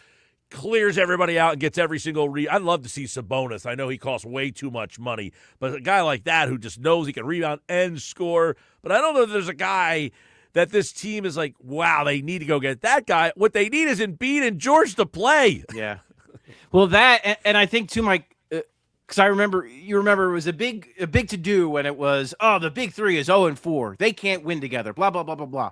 clears everybody out and gets every single I'd love to see Sabonis. I know he costs way too much money, but a guy like that who just knows he can rebound and score. But I don't know if there's a guy that this team is like, wow, they need to go get that guy. What they need is Embiid and George to play. Yeah. Well, that, and I think too, Mike, because you remember it was a big to do when it was, the big 3 is 0-4. They can't win together, blah, blah, blah, blah, blah.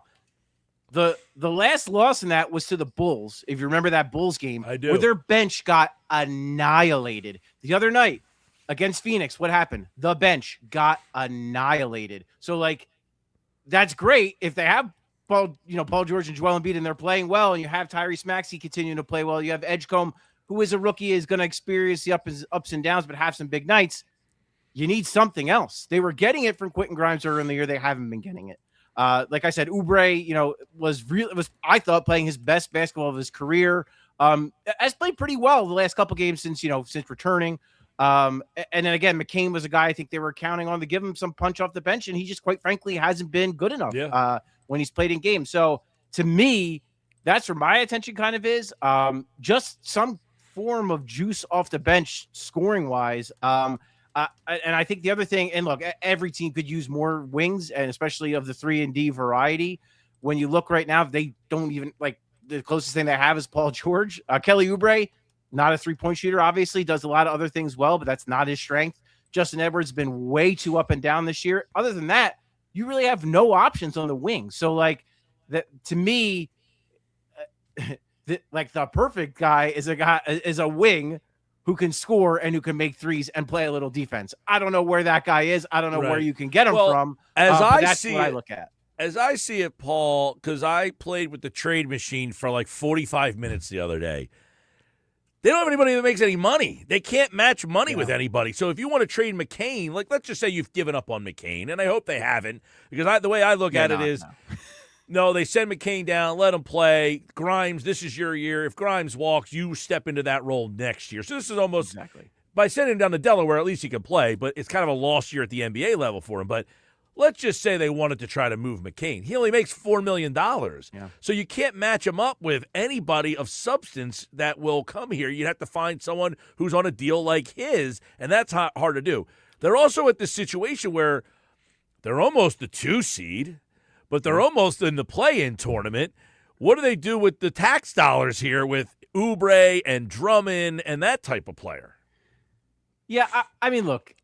The last loss in that was to the Bulls. If you remember that Bulls game, I do. Where their bench got annihilated. The other night against Phoenix, what happened? The bench got annihilated. So, like, that's great if they have Paul George and Joel Embiid, and they're playing well, and you have Tyrese Maxey continuing to play well. You have Edgecombe, who is a rookie, is going to experience the ups and downs, but have some big nights. You need something else. They were getting it from Quentin Grimes earlier in the year. They haven't been getting it. Like I said, Oubre, was I thought playing his best basketball of his career. Has played pretty well the last couple games since returning. And then again, McCain was a guy I think they were counting on to give him some punch off the bench, and he just quite frankly hasn't been good enough when he's played in games. So to me, that's where my attention kind of is. Just some form of juice off the bench scoring wise. And I think the other thing, and look, every team could use more wings, and especially of the 3-and-D variety. When you look right now, they don't even the closest thing they have is Paul George. Kelly Oubre, not a 3-point shooter, obviously does a lot of other things well, but that's not his strength. Justin Edwards has been way too up and down this year. Other than that, you really have no options on the wing. So that to me, the perfect guy is a wing who can score and who can make threes and play a little defense. I don't know where that guy is. I don't know where you can get him from. That's what I look at. As I see it, Paul, because I played with the trade machine for like 45 minutes the other day. They don't have anybody that makes any money. They can't match money with anybody. So if you want to trade McCain, let's just say you've given up on McCain, and I hope they haven't, because the way I look at it is, no, they send McCain down, let him play. Grimes, this is your year. If Grimes walks, you step into that role next year. So this is almost, by sending him down to Delaware, at least he can play, but it's kind of a lost year at the NBA level for him. But let's just say they wanted to try to move McCain. He only makes $4 million. Yeah. So you can't match him up with anybody of substance that will come here. You'd have to find someone who's on a deal like his, and that's hard to do. They're also at this situation where they're almost the 2 seed, but they're almost in the play-in tournament. What do they do with the tax dollars here with Oubre and Drummond and that type of player? Yeah, I mean, look,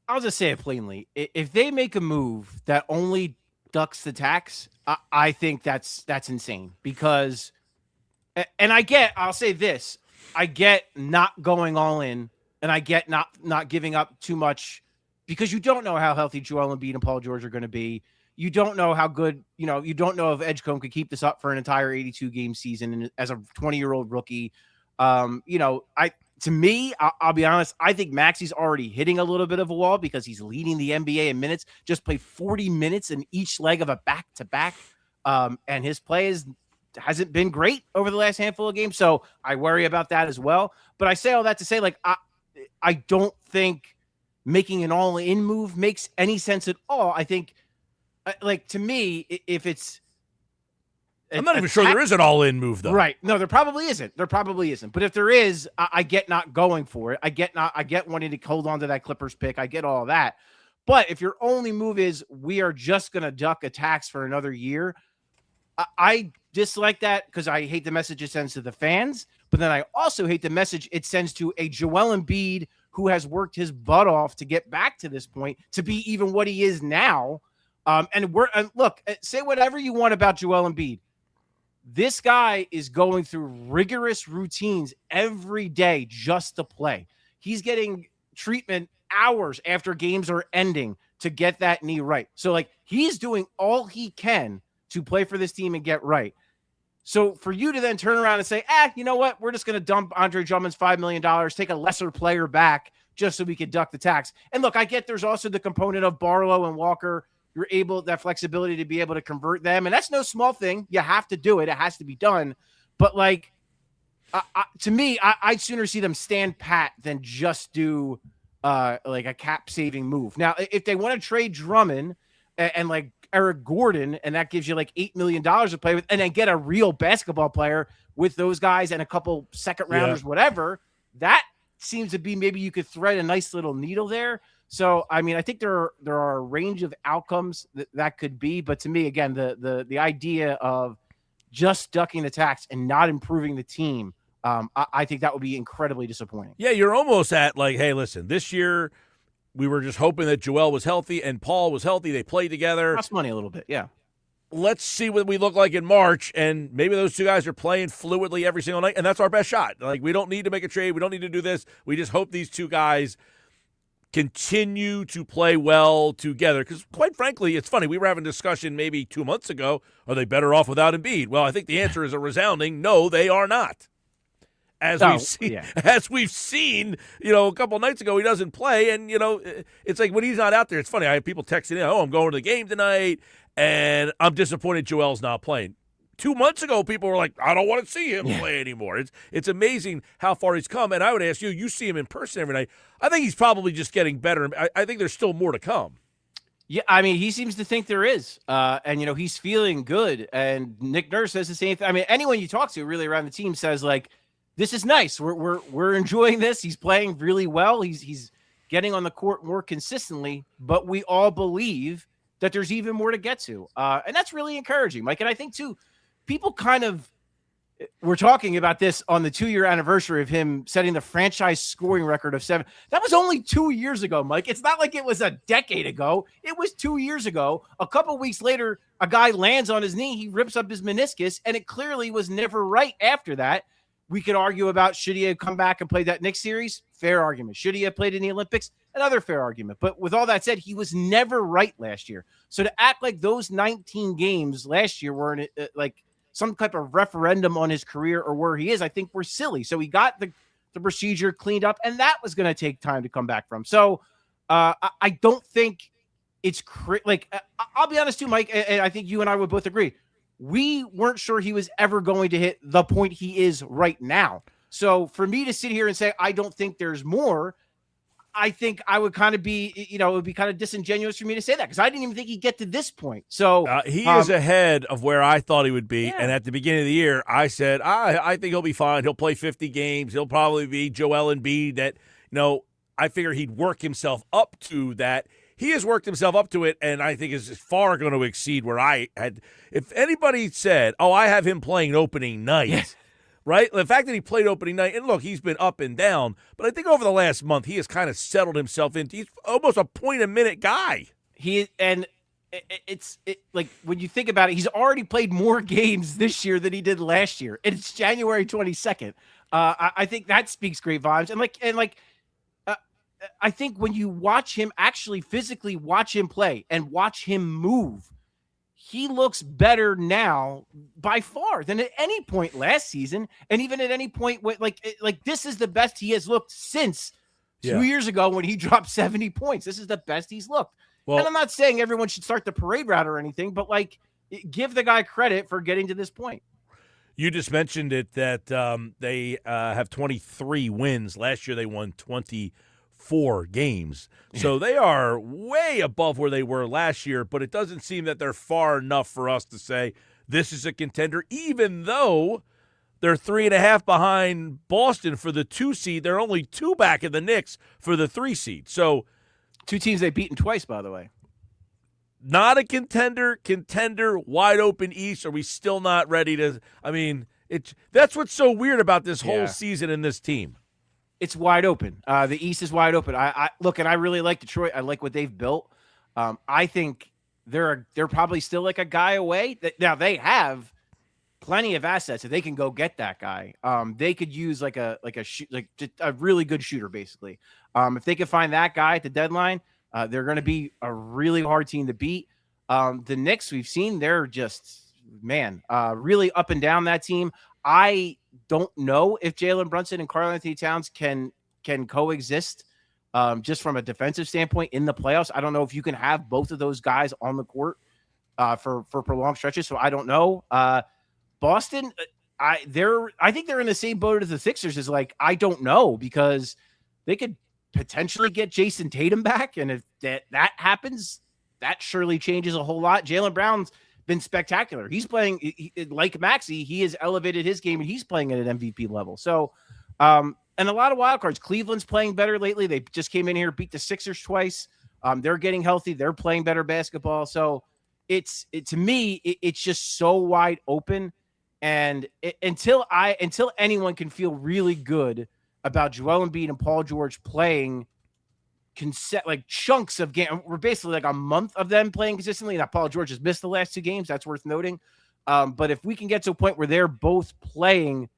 I'll just say it plainly. If they make a move that only ducks the tax, I think that's insane because – and I'll say this. I get not going all in, and I get not giving up too much because you don't know how healthy Joel Embiid and Paul George are going to be. You don't know how good, you don't know if Edgecombe could keep this up for an entire 82-game season and as a 20-year-old rookie. To me, I'll be honest, I think Maxey's already hitting a little bit of a wall because he's leading the NBA in minutes, just played 40 minutes in each leg of a back-to-back. And his play hasn't been great over the last handful of games. So I worry about that as well. But I say all that to say, I don't think making an all-in move makes any sense at all. I think, to me, if it's I'm not even sure there is an all-in move, though. Right. No, there probably isn't. But if there is, I get not going for it. I get wanting to hold on to that Clippers pick. I get all of that. But if your only move is we are just going to duck a tax for another year, I dislike that because I hate the message it sends to the fans. But then I also hate the message it sends to a Joel Embiid who has worked his butt off to get back to this point, to be even what he is now. And look, say whatever you want about Joel Embiid. This guy is going through rigorous routines every day just to play. He's getting hours after games are ending to get that knee right. So he's doing all he can to play for this team and get right. So for you to then turn around and say, you know what? We're just going to dump Andre Drummond's $5 million, take a lesser player back just so we could duck the tax. And look, I get there's also the component of Barlow and Walker. You're able, that flexibility to be able to convert them. And that's no small thing. You have to do it. It has to be done. But to me, I'd sooner see them stand pat than just do a cap saving move. Now, if they want to trade Drummond and Eric Gordon, and that gives you $8 million to play with, and then get a real basketball player with those guys and a couple second rounders, whatever, that seems to be maybe you could thread a nice little needle there. So, I mean, I think there are a range of outcomes that could be. But to me, again, the idea of just ducking the tax and not improving the team, I think that would be incredibly disappointing. Yeah, you're almost at hey, listen, this year we were just hoping that Joel was healthy and Paul was healthy. They played together. Cost money a little bit, yeah. Let's see what we look like in March, and maybe those two guys are playing fluidly every single night, and that's our best shot. We don't need to make a trade. We don't need to do this. We just hope these two guys continue to play well together. Because quite frankly, it's funny. We were having a discussion maybe 2 months ago. Are they better off without Embiid? Well, I think the answer is a resounding no, they are not. As we've seen, a couple nights ago, he doesn't play. And, it's like when he's not out there, it's funny. I have people texting in, I'm going to the game tonight, and I'm disappointed Joel's not playing. 2 months ago, people were like, I don't want to see him play anymore. It's amazing how far he's come. And I would ask you see him in person every night. I think he's probably just getting better. I think there's still more to come. Yeah, I mean, he seems to think there is. And, he's feeling good. And Nick Nurse says the same thing. I mean, anyone you talk to really around the team says, like, this is nice. We're enjoying this. He's playing really well. He's getting on the court more consistently. But we all believe that there's even more to get to. And that's really encouraging, Mike. And I think, too, people we're talking about this on the 2-year anniversary of him setting the franchise scoring record of 7. That was only 2 years ago, Mike. It's not like it was a decade ago. It was 2 years ago. A couple weeks later, a guy lands on his knee. He rips up his meniscus, and it clearly was never right after that. We could argue about should he have come back and played that Knicks series? Fair argument. Should he have played in the Olympics? Another fair argument. But with all that said, he was never right last year. So to act like those 19 games last year were like some type of referendum on his career or where he is, I think we're silly. So he got the procedure cleaned up, and that was going to take time to come back from. So I don't think it's I'll be honest too, Mike, and I think you and I would both agree. We weren't sure he was ever going to hit the point he is right now. So for me to sit here and say, I don't think there's more, I think I would kind of be, it would be kind of disingenuous for me to say that because I didn't even think he'd get to this point. So he is ahead of where I thought he would be. Yeah. And at the beginning of the year, I said, I think he'll be fine. He'll play 50 games. He'll probably be Joel Embiid that, I figure he'd work himself up to that. He has worked himself up to it, and I think is far going to exceed where I had. If anybody said, I have him playing opening night. Yes. Right? The fact that he played opening night, and look, he's been up and down, but I think over the last month, he has kind of settled himself into, he's almost a point-a-minute guy. It's like, when you think about it, he's already played more games this year than he did last year, and it's January 22nd. I think that speaks great vibes. I think when you watch him, actually physically watch him play and watch him move, he looks better now by far than at any point last season. And even at any point, like this is the best he has looked since 2 years ago when he dropped 70 points. This is the best he's looked. Well, and I'm not saying everyone should start the parade route or anything, but give the guy credit for getting to this point. You just mentioned it that they have 23 wins. Last year they won 24 games. So they are way above where they were last year, but it doesn't seem that they're far enough for us to say this is a contender, even though they're 3.5 behind Boston for the 2 seed. They're only 2 back in the Knicks for the 3 seed. So 2 teams they've beaten twice, by the way. Not a contender, wide open East. Are we still not ready to that's what's so weird about this whole season and this team. It's wide open. The East is wide open. I look, and I really like Detroit. I like what they've built. I think they're probably still like a guy away. Now they have plenty of assets, so they can go get that guy. They could use like a really good shooter, basically. If they could find that guy at the deadline, they're going to be a really hard team to beat. The Knicks, we've seen, they're just really up and down that team. I don't know if Jalen Brunson and Karl-Anthony Towns can coexist just from a defensive standpoint in the playoffs. I don't know if you can have both of those guys on the court for prolonged stretches. So I don't know. Boston, I think they're in the same boat as the Sixers. Is I don't know, because they could potentially get Jason Tatum back, and if that happens, that surely changes a whole lot. Jaylen Brown's been spectacular. He's playing like Maxey. He has elevated his game, and he's playing at an MVP level. So, and a lot of wild cards. Cleveland's playing better lately. They just came in here, beat the Sixers twice. They're getting healthy. They're playing better basketball. So to me, it's just so wide open. And until anyone can feel really good about Joel Embiid and Paul George playing chunks of game. We're basically like a month of them playing consistently. Now, Paul George has missed the last 2 games. That's worth noting. But if we can get to a point where they're both playing,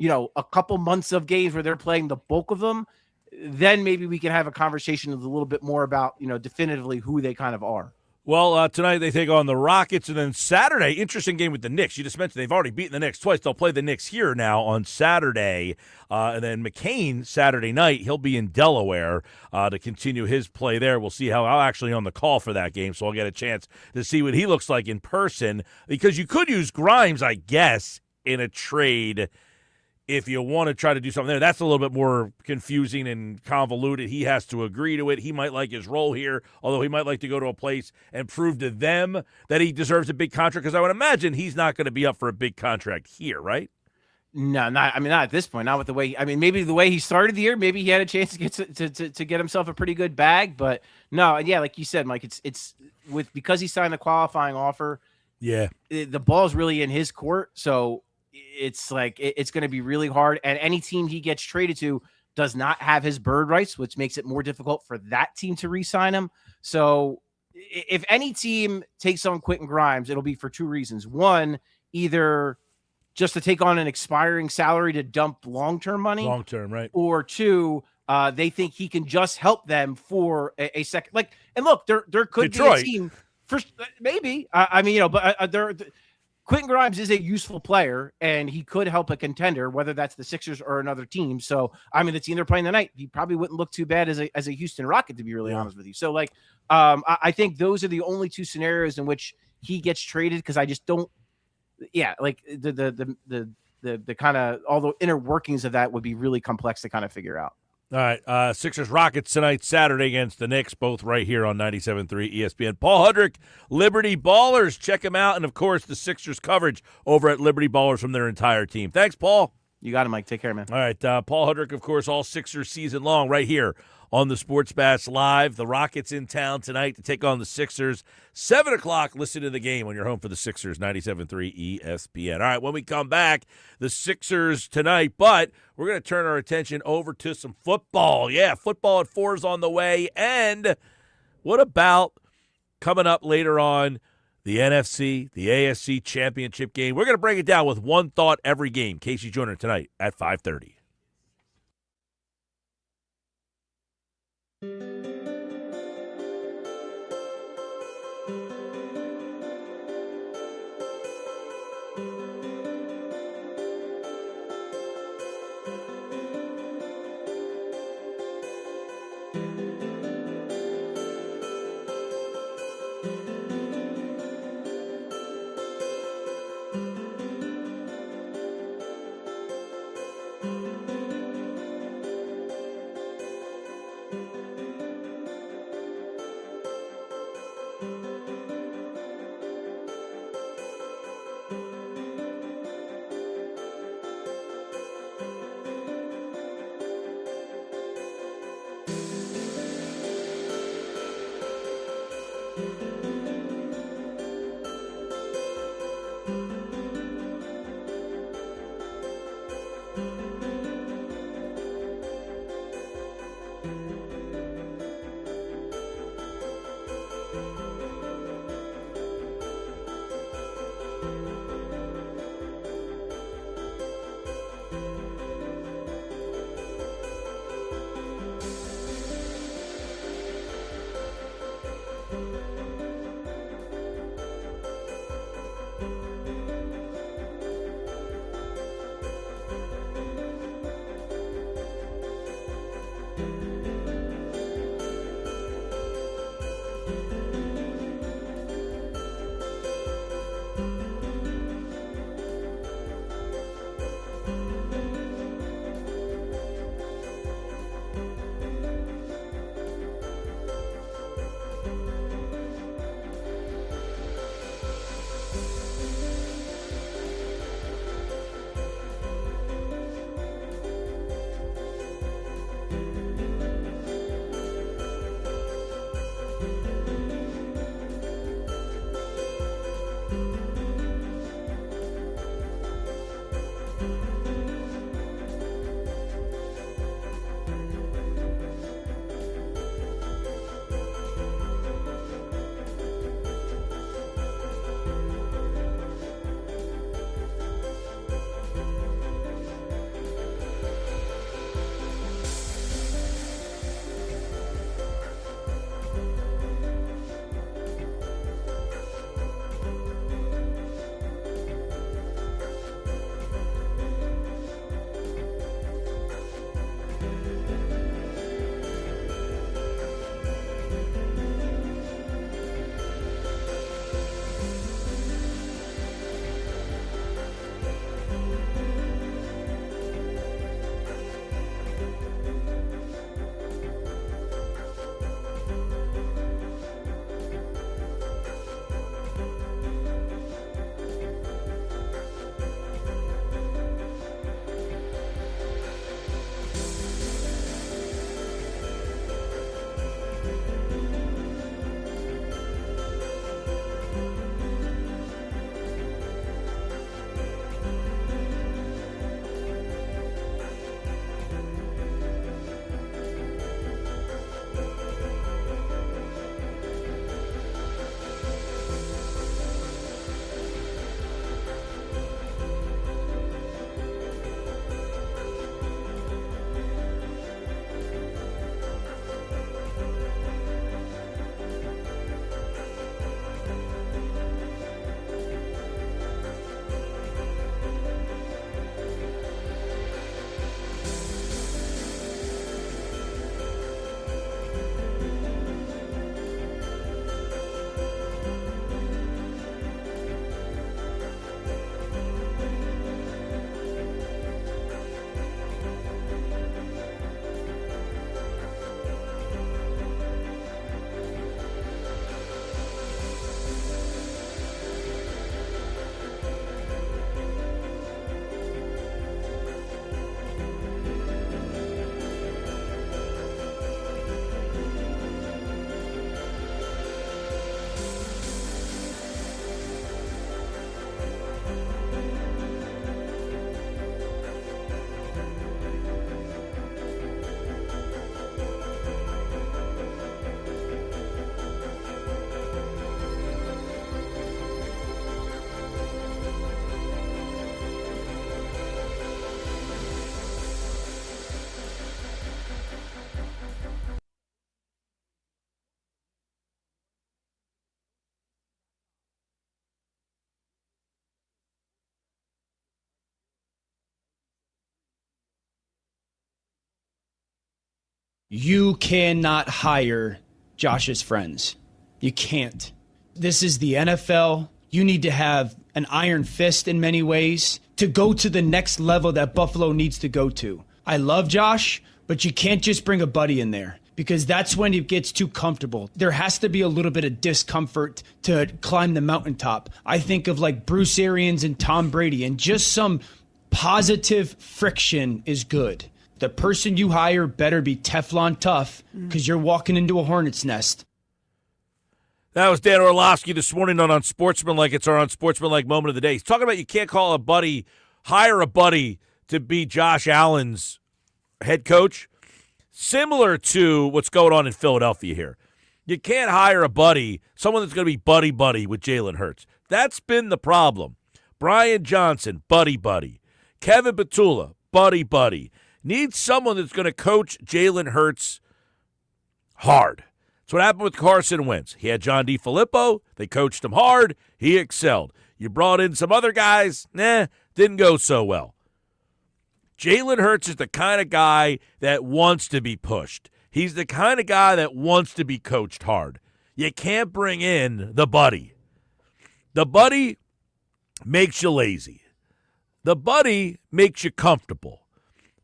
a couple months of games where they're playing the bulk of them, then maybe we can have a conversation a little bit more about, definitively who they kind of are. Well, tonight they take on the Rockets, and then Saturday, interesting game with the Knicks. You just mentioned they've already beaten the Knicks twice. They'll play the Knicks here now on Saturday. And then McCain, Saturday night, he'll be in Delaware to continue his play there. We'll see how I'm actually on the call for that game, so I'll get a chance to see what he looks like in person, because you could use Grimes, I guess, in a trade if you want to try to do something there. That's a little bit more confusing and convoluted. He has to agree to it. He might like his role here, although he might like to go to a place and prove to them that he deserves a big contract, because I would imagine he's not going to be up for a big contract here, right? No, not at this point. Not with the way. Maybe the way he started the year, maybe he had a chance to get to get himself a pretty good bag. But no, yeah, like you said, Mike, it's because he signed the qualifying offer. Yeah, the ball's really in his court, so it's like it's going to be really hard. And any team he gets traded to does not have his bird rights, which makes it more difficult for that team to re-sign him. So if any team takes on Quentin Grimes, it'll be for two reasons. One, either just to take on an expiring salary to dump long-term money. Long-term, right. Or two, they think he can just help them for a second. Like, and look, there could Detroit. be a team for maybe. Quentin Grimes is a useful player, and he could help a contender, whether that's the Sixers or another team. So, the team they're playing tonight, he probably wouldn't look too bad as a Houston Rocket, to be really honest with you. So, I think those are the only two scenarios in which he gets traded, because I just don't. Yeah, like the kind of all the inner workings of that would be really complex to kind of figure out. All right, Sixers Rockets tonight, Saturday against the Knicks, both right here on 97.3 ESPN. Paul Hudrick, Liberty Ballers, check him out, and of course the Sixers coverage over at Liberty Ballers from their entire team. Thanks, Paul. You got it, Mike. Take care, man. All right, Paul Hudrick, of course, all Sixers season long, right here on the Sports Bash Live. The Rockets in town tonight to take on the Sixers. 7 o'clock, listen to the game when you're home for the Sixers, 97.3 ESPN. All right, when we come back, the Sixers tonight, but we're going to turn our attention over to some football. Yeah, football at 4 is on the way. And what about coming up later on, the NFC, the AFC championship game? We're going to break it down with one thought every game. Casey Joyner tonight at 5:30. You cannot hire Josh's friends. You can't. This is the NFL. You need to have an iron fist in many ways to go to the next level that Buffalo needs to go to. I love Josh, but you can't just bring a buddy in there because that's when it gets too comfortable. There has to be a little bit of discomfort to climb the mountaintop. I think of like Bruce Arians and Tom Brady, and just some positive friction is good. The person you hire better be Teflon tough because you're walking into a hornet's nest. That was Dan Orlovsky this morning on Unsportsmanlike. It's our Unsportsmanlike moment of the day. He's talking about you can't hire a buddy to be Josh Allen's head coach. Similar to what's going on in Philadelphia here. You can't hire a buddy, someone that's going to be buddy-buddy with Jalen Hurts. That's been the problem. Brian Johnson, buddy-buddy. Kevin Petula, buddy-buddy. Needs someone that's going to coach Jalen Hurts hard. That's what happened with Carson Wentz. He had John DeFilippo. They coached him hard. He excelled. You brought in some other guys. Didn't go so well. Jalen Hurts is the kind of guy that wants to be pushed. He's the kind of guy that wants to be coached hard. You can't bring in the buddy. The buddy makes you lazy. The buddy makes you comfortable.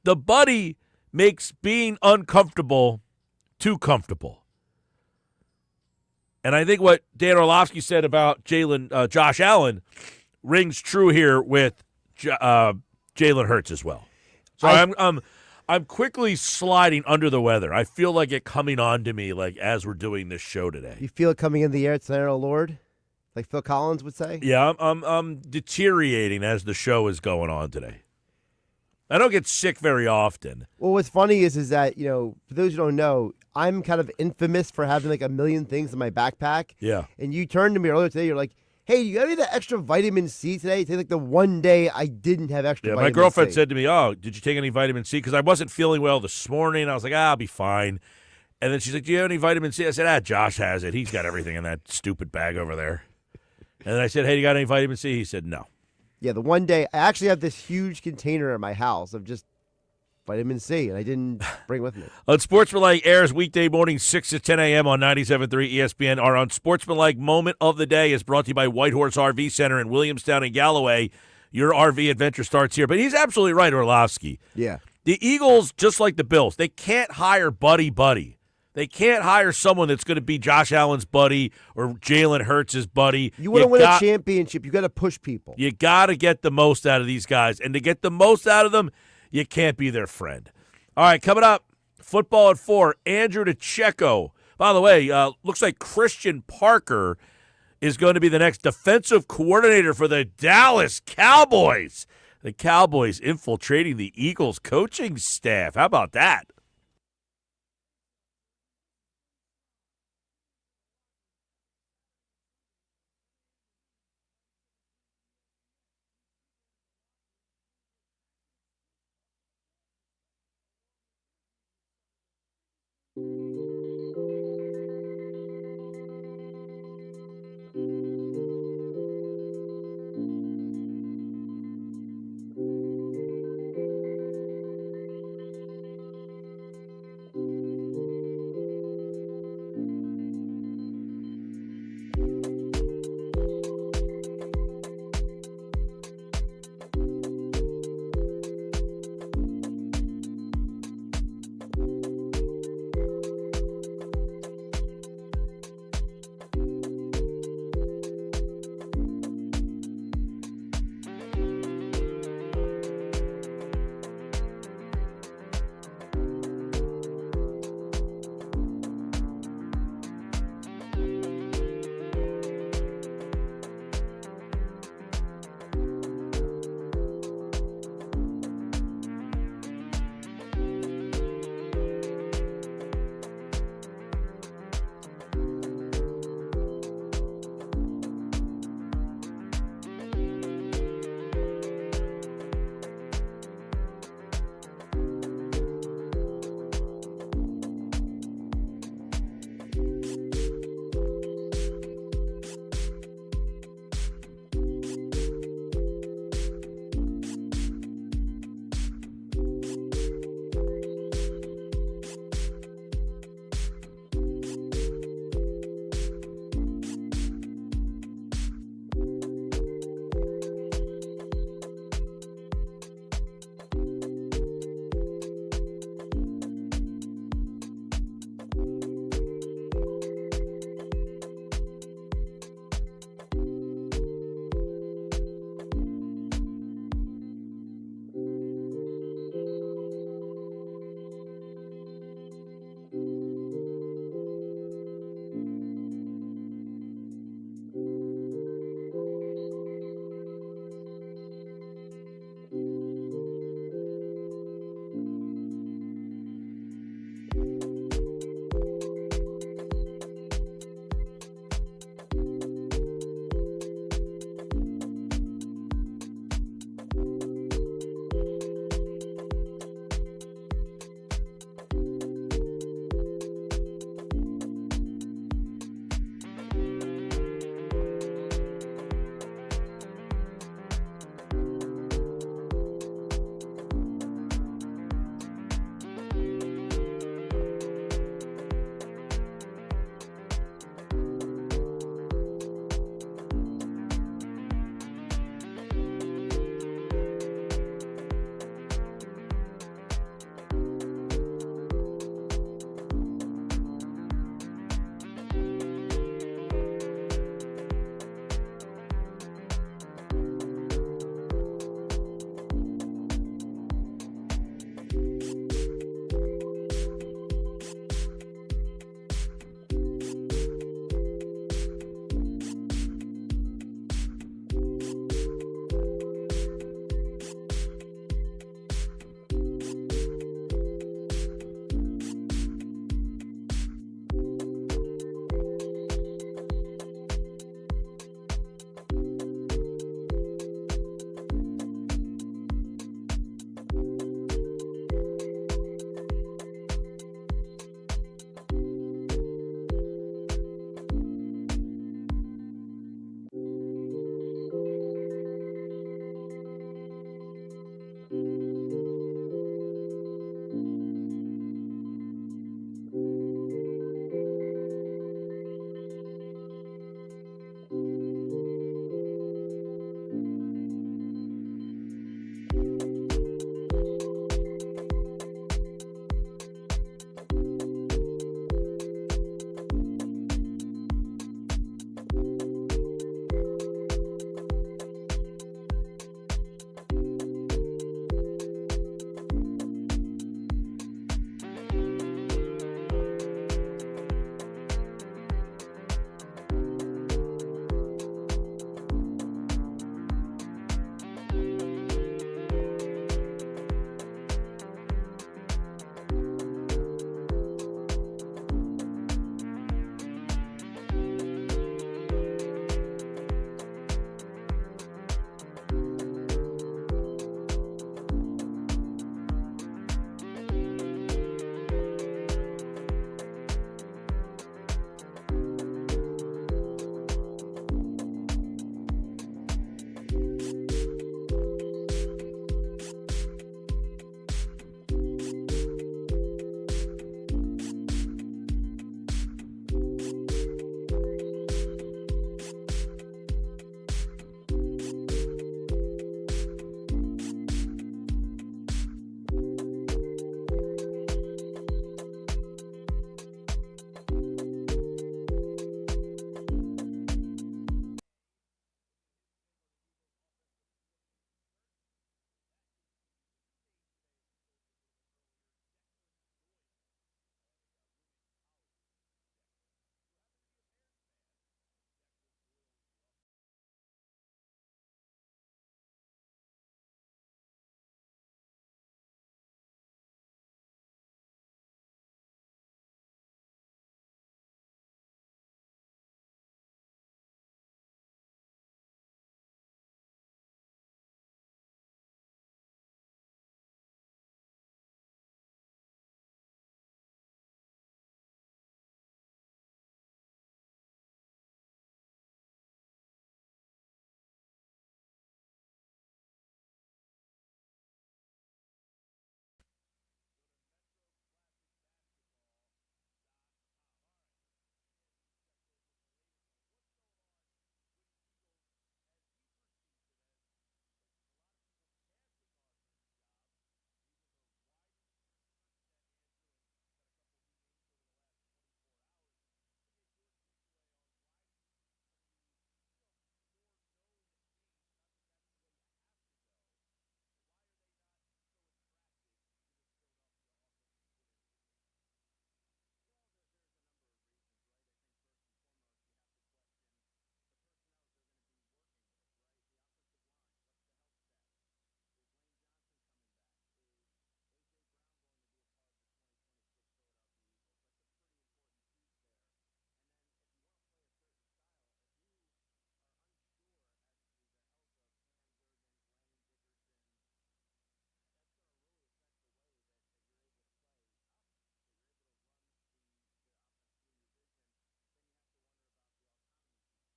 The buddy makes being uncomfortable too comfortable. And I think what Dan Orlovsky said about Josh Allen rings true here with Jalen Hurts as well. So I'm quickly sliding under the weather. I feel like it coming on to me like as we're doing this show today. You feel it coming in the air tonight, oh Lord? Like Phil Collins would say? Yeah, I'm deteriorating as the show is going on today. I don't get sick very often. Well, what's funny is that, for those who don't know, I'm kind of infamous for having like a million things in my backpack. Yeah. And you turned to me earlier today, you're like, hey, you got any of that extra vitamin C today? It's like the one day I didn't have extra vitamin C. My girlfriend said to me, oh, did you take any vitamin C? Because I wasn't feeling well this morning. I was like, I'll be fine. And then she's like, do you have any vitamin C? I said, Josh has it. He's got everything in that stupid bag over there. And then I said, hey, you got any vitamin C? He said, no. Yeah, the one day, I actually have this huge container in my house of just vitamin C, and I didn't bring with me. Unsportsmanlike airs weekday morning 6 to 10 a.m. on 97.3 ESPN. Our Unsportsmanlike moment of the day is brought to you by Whitehorse RV Center in Williamstown and Galloway. Your RV adventure starts here. But he's absolutely right, Orlovsky. Yeah. The Eagles, just like the Bills, they can't hire buddy-buddy. They can't hire someone that's going to be Josh Allen's buddy or Jalen Hurts' buddy. You want to win a championship, you got to push people. You got to get the most out of these guys. And to get the most out of them, you can't be their friend. All right, coming up, football at 4, Andrew DiCecco. By the way, looks like Christian Parker is going to be the next defensive coordinator for the Dallas Cowboys. The Cowboys infiltrating the Eagles coaching staff. How about that?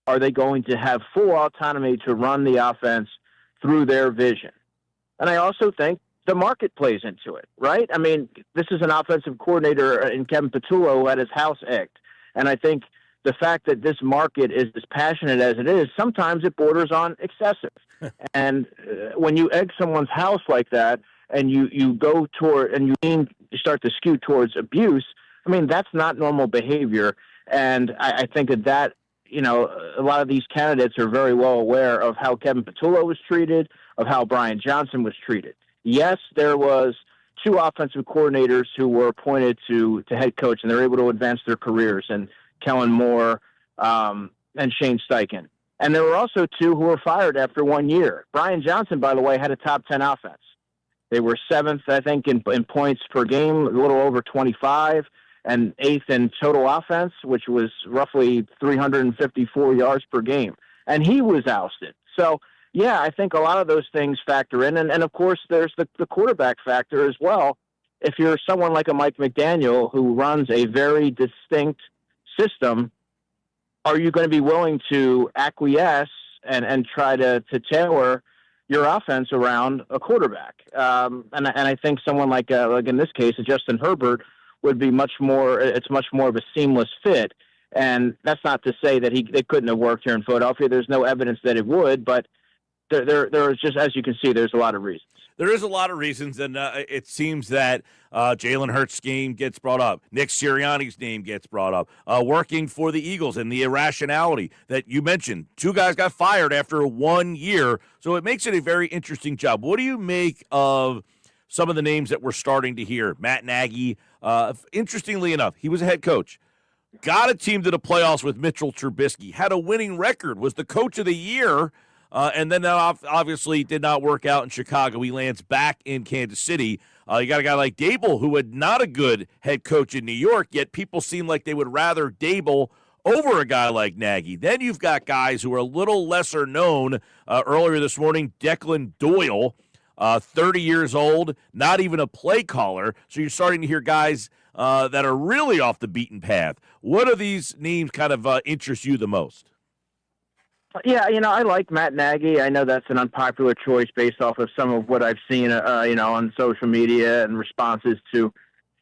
are they going to have full autonomy to run the offense through their vision? And I also think the market plays into it, right? I mean, this is an offensive coordinator in Kevin Patullo who had his house egged. And I think the fact that this market is as passionate as it is, sometimes it borders on excessive. And when you egg someone's house like that and you go toward and you start to skew towards abuse, I mean, that's not normal behavior. And I think that, you know, a lot of these candidates are very well aware of how Kevin Patullo was treated, of how Brian Johnson was treated. Yes, there was 2 offensive coordinators who were appointed to head coach, and they were able to advance their careers, and Kellen Moore and Shane Steichen. And there were also 2 who were fired after 1 year. Brian Johnson, by the way, had a top 10 offense. They were 7th, I think, in points per game, a little over 25, and 8th in total offense, which was roughly 354 yards per game. And he was ousted. So, yeah, I think a lot of those things factor in. And of course, there's the quarterback factor as well. If you're someone like a Mike McDaniel who runs a very distinct system, are you going to be willing to acquiesce and try to tailor your offense around a quarterback? And I think someone like in this case, Justin Herbert would be much more of a seamless fit. And that's not to say that they couldn't have worked here in Philadelphia. There's no evidence that it would, but there is just, as you can see, there's a lot of reasons. There is a lot of reasons, and it seems that Jalen Hurts' name gets brought up. Nick Sirianni's name gets brought up. Working for the Eagles and the irrationality that you mentioned. 2 guys got fired after 1 year, so it makes it a very interesting job. What do you make of some of the names that we're starting to hear? Matt Nagy, interestingly enough, he was a head coach. Got a team to the playoffs with Mitchell Trubisky. Had a winning record. Was the coach of the year. And then that obviously did not work out in Chicago. He lands back in Kansas City. You got a guy like Dable, who had not a good head coach in New York, yet people seem like they would rather Dable over a guy like Nagy. Then you've got guys who are a little lesser known. Earlier this morning, Declan Doyle, 30 years old, not even a play caller. So you're starting to hear guys that are really off the beaten path. What of these names kind of interest you the most? Yeah, I like Matt Nagy. I know that's an unpopular choice based off of some of what I've seen, on social media and responses to,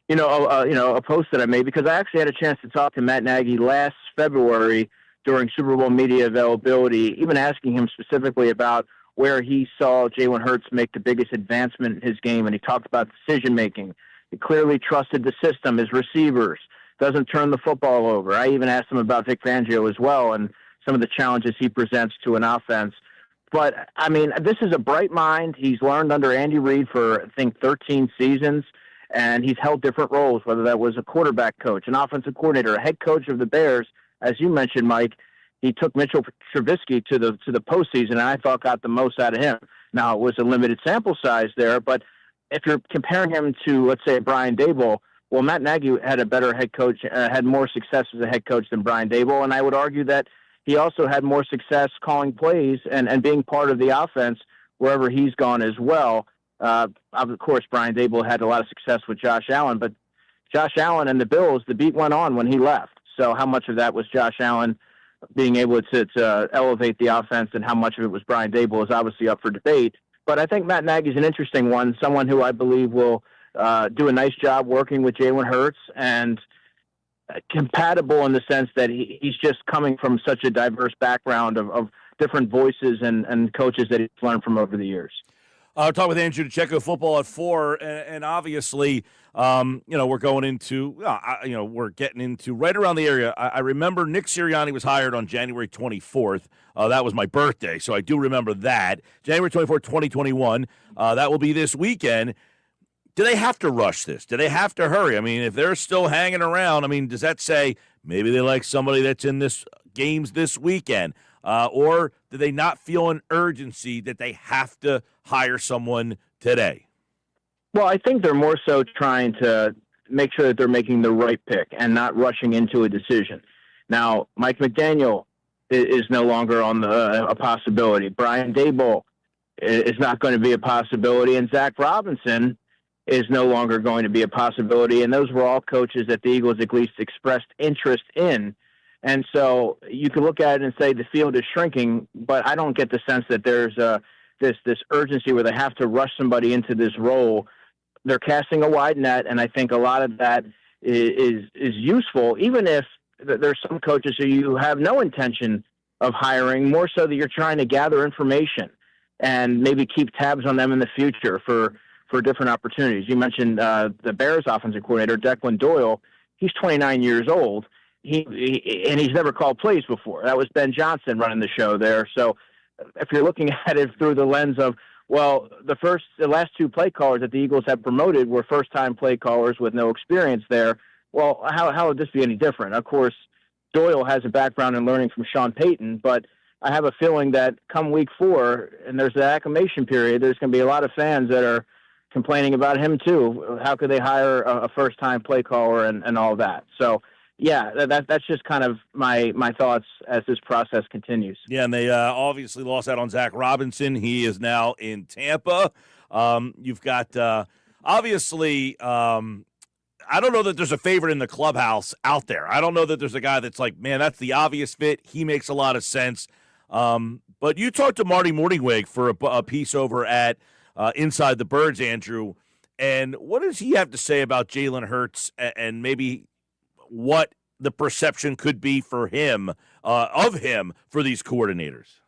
a post that I made, because I actually had a chance to talk to Matt Nagy last February during Super Bowl media availability, even asking him specifically about where he saw Jalen Hurts make the biggest advancement in his game, and he talked about decision-making. He clearly trusted the system, his receivers, doesn't turn the football over. I even asked him about Vic Fangio as well, and some of the challenges he presents to an offense. But, I mean, this is a bright mind. He's learned under Andy Reid for, I think, 13 seasons, and he's held different roles, whether that was a quarterback coach, an offensive coordinator, a head coach of the Bears. As you mentioned, Mike, he took Mitchell Trubisky to the postseason, and I thought got the most out of him. Now, it was a limited sample size there, but if you're comparing him to, let's say, Brian Dable, well, Matt Nagy had a better head coach, had more success as a head coach than Brian Dable, and I would argue that he also had more success calling plays and being part of the offense wherever he's gone as well. Of course, Brian Dable had a lot of success with Josh Allen, but Josh Allen and the Bills, the beat went on when he left. So how much of that was Josh Allen being able to elevate the offense, and how much of it was Brian Dable is obviously up for debate. But I think Matt Nagy's an interesting one, someone who I believe will do a nice job working with Jalen Hurts, and compatible in the sense that he's just coming from such a diverse background of different voices and coaches that he's learned from over the years. I'll talk with Andrew DiCecco, football at 4, and obviously, we're going into, we're getting into right around the area. I remember Nick Sirianni was hired on January 24th. That was my birthday, so I do remember that. January 24th, 2021. That will be this weekend. Do they have to rush this? Do they have to hurry? I mean, if they're still hanging around, I mean, does that say maybe they like somebody that's in this games this weekend? Or do they not feel an urgency that they have to hire someone today? Well, I think they're more so trying to make sure that they're making the right pick and not rushing into a decision. Now, Mike McDaniel is no longer on a possibility. Brian Dable is not going to be a possibility, and Zach Robinson is no longer going to be a possibility. And those were all coaches that the Eagles at least expressed interest in. And so you can look at it and say the field is shrinking, but I don't get the sense that there's this urgency where they have to rush somebody into this role. They're casting a wide net, and I think a lot of that is useful, even if there's some coaches who you have no intention of hiring, more so that you're trying to gather information and maybe keep tabs on them in the future for different opportunities. You mentioned the Bears offensive coordinator, Declan Doyle. He's 29 years old. And he's never called plays before. That was Ben Johnson running the show there. So if you're looking at it through the lens of, well, the last two play callers that the Eagles have promoted were first-time play callers with no experience there. Well, how would this be any different? Of course, Doyle has a background in learning from Sean Payton, but I have a feeling that come week 4, and there's the acclimation period, there's going to be a lot of fans that are complaining about him too. How could they hire a first-time play caller and all that? So, yeah, that's just kind of my thoughts as this process continues. Yeah, and they obviously lost out on Zach Robinson. He is now in Tampa. You've got obviously I don't know that there's a favorite in the clubhouse out there. I don't know that there's a guy that's like, man, that's the obvious fit. He makes a lot of sense. But you talked to Marty Morningwig for a piece over at Inside the Birds, Andrew. And what does he have to say about Jalen Hurts and maybe what the perception could be for him, of him, for these coordinators?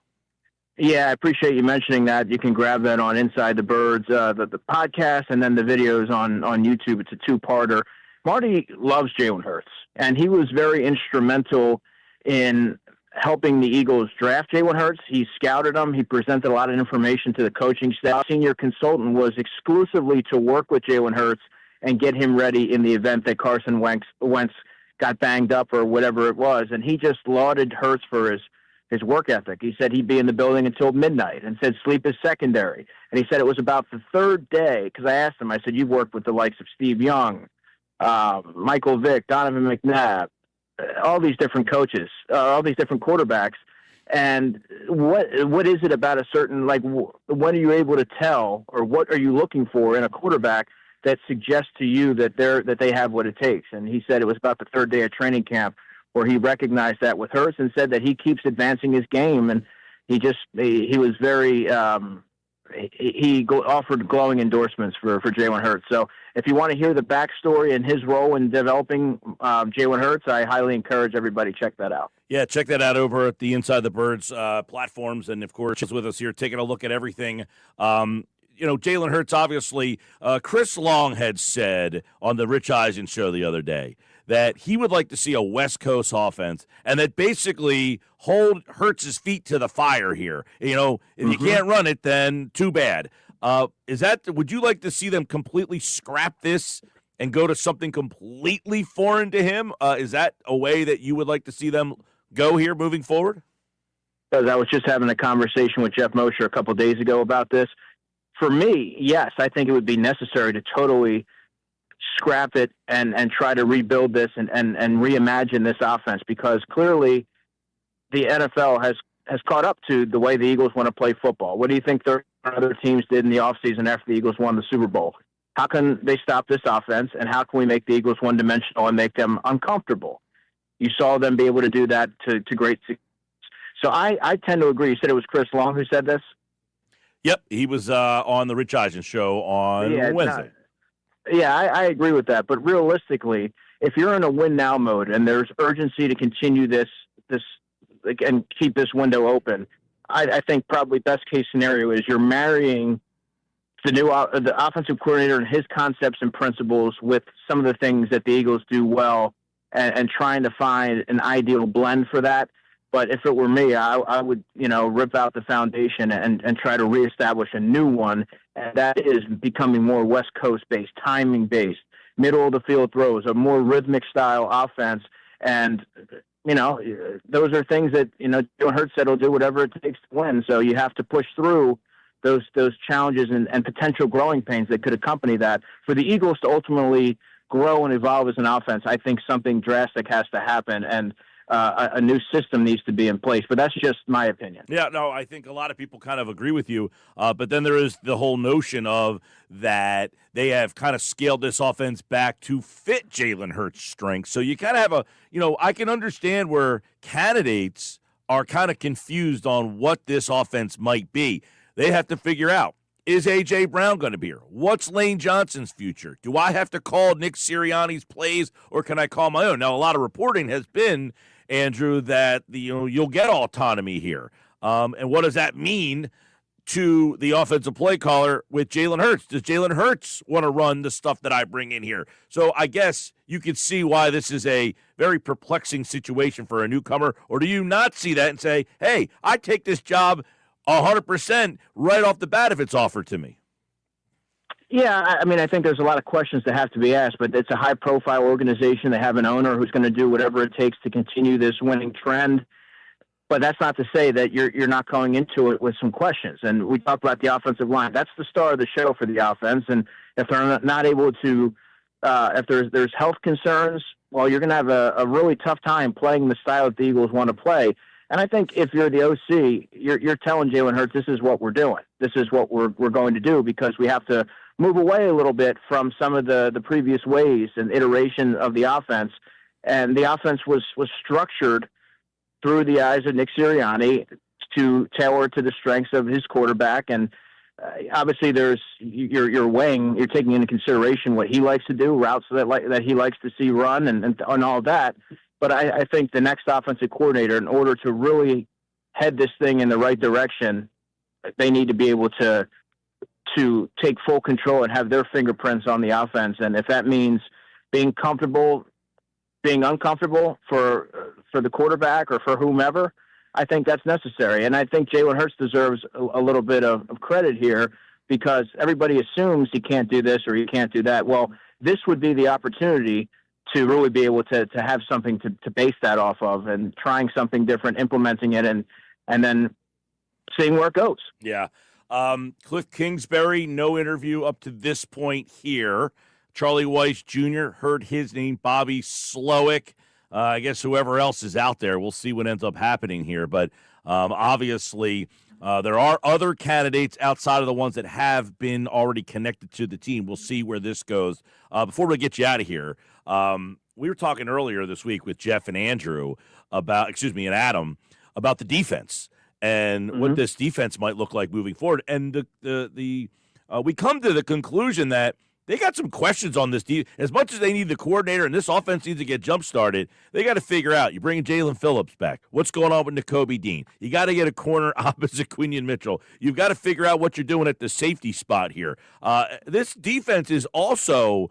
Yeah, I appreciate you mentioning that. You can grab that on Inside the Birds, the podcast, and then the videos on YouTube. It's a two-parter. Marty loves Jalen Hurts, and he was very instrumental in helping the Eagles draft Jalen Hurts. He scouted him. He presented a lot of information to the coaching staff. Senior consultant was exclusively to work with Jalen Hurts and get him ready in the event that Carson Wentz got banged up or whatever it was. And he just lauded Hurts for his work ethic. He said he'd be in the building until midnight and said sleep is secondary. And he said it was about the third day, because I asked him, I said, you've worked with the likes of Steve Young, Michael Vick, Donovan McNabb, all these different coaches, all these different quarterbacks. And what is it about a certain, like, when are you able to tell, or what are you looking for in a quarterback that suggests to you that they have what it takes? And he said it was about the third day of training camp where he recognized that with Hurts and said that he keeps advancing his game. And he was very, offered glowing endorsements for Jalen Hurts. So if you want to hear the backstory and his role in developing Jalen Hurts, I highly encourage everybody to check that out. Yeah, check that out over at the Inside the Birds platforms. And, of course, with us here taking a look at everything. Jalen Hurts, obviously, Chris Long had said on the Rich Eisen show the other day that he would like to see a West Coast offense and that basically hold Hurts' feet to the fire here. If you can't run it, then too bad. Would you like to see them completely scrap this and go to something completely foreign to him? Is that a way that you would like to see them go here moving forward? Because I was just having a conversation with Jeff Mosher a couple days ago about this. For me, yes, I think it would be necessary to totally scrap it and try to rebuild this and reimagine this offense, because clearly the NFL has caught up to the way the Eagles want to play football. What do you think their other teams did in the offseason after the Eagles won the Super Bowl? How can they stop this offense, and how can we make the Eagles one-dimensional and make them uncomfortable? You saw them be able to do that to great success. So I tend to agree. You said it was Chris Long who said this? Yep, he was on the Rich Eisen show on Wednesday. I agree with that. But realistically, if you're in a win-now mode and there's urgency to continue this and keep this window open, I think probably best-case scenario is you're marrying the offensive coordinator and his concepts and principles with some of the things that the Eagles do well and trying to find an ideal blend for that. But if it were me, I would, rip out the foundation and try to reestablish a new one. And that is becoming more West Coast based, timing based, middle of the field throws, a more rhythmic style offense. And, those are things that, Jalen Hurts said he'll do whatever it takes to win. So you have to push through those challenges and potential growing pains that could accompany that. For the Eagles to ultimately grow and evolve as an offense, I think something drastic has to happen. And a new system needs to be in place. But that's just my opinion. Yeah, no, I think a lot of people kind of agree with you. But then there is the whole notion of that they have kind of scaled this offense back to fit Jalen Hurts' strengths. So you kind of have I can understand where candidates are kind of confused on what this offense might be. They have to figure out, is A.J. Brown going to be here? What's Lane Johnson's future? Do I have to call Nick Sirianni's plays, or can I call my own? Now, a lot of reporting has been, Andrew, that you'll get autonomy here. And what does that mean to the offensive play caller with Jalen Hurts? Does Jalen Hurts want to run the stuff that I bring in here? So I guess you could see why this is a very perplexing situation for a newcomer. Or do you not see that and say, hey, I take this job 100% right off the bat if it's offered to me? Yeah, I mean, I think there's a lot of questions that have to be asked, but it's a high-profile organization. They have an owner who's going to do whatever it takes to continue this winning trend. But that's not to say that you're not going into it with some questions. And we talked about the offensive line. That's the star of the show for the offense. And if they're not able to, if there's health concerns, well, you're going to have a really tough time playing the style that the Eagles want to play. And I think if you're the OC, you're telling Jalen Hurts, this is what we're doing. This is what we're going to do, because we have to move away a little bit from some of the previous ways and iteration of the offense. And the offense was structured through the eyes of Nick Sirianni to tailor to the strengths of his quarterback. And obviously you're taking into consideration what he likes to do, routes that he likes to see run and all that. But I think the next offensive coordinator, in order to really head this thing in the right direction, they need to be able to take full control and have their fingerprints on the offense. And if that means being uncomfortable for the quarterback or for whomever, I think that's necessary. And I think Jalen Hurts deserves a little bit of credit here, because everybody assumes he can't do this or he can't do that. Well, this would be the opportunity to really be able to have something to base that off of, and trying something different, implementing it, and then seeing where it goes. Yeah. Cliff Kingsbury, no interview up to this point here. Charlie Weiss Jr., heard his name. Bobby Slowick. I guess whoever else is out there, we'll see what ends up happening here. But obviously, there are other candidates outside of the ones that have been already connected to the team. We'll see where this goes. Before we get you out of here, we were talking earlier this week with Jeff and Andrew and Adam about the defense and what this defense might look like moving forward. And we come to the conclusion that they got some questions on this team. As much as they need the coordinator and this offense needs to get jump-started, they got to figure out, you're bringing Jalen Phillips back. What's going on with Nakobe Dean? You got to get a corner opposite Quinion Mitchell. You've got to figure out what you're doing at the safety spot here. This defense is also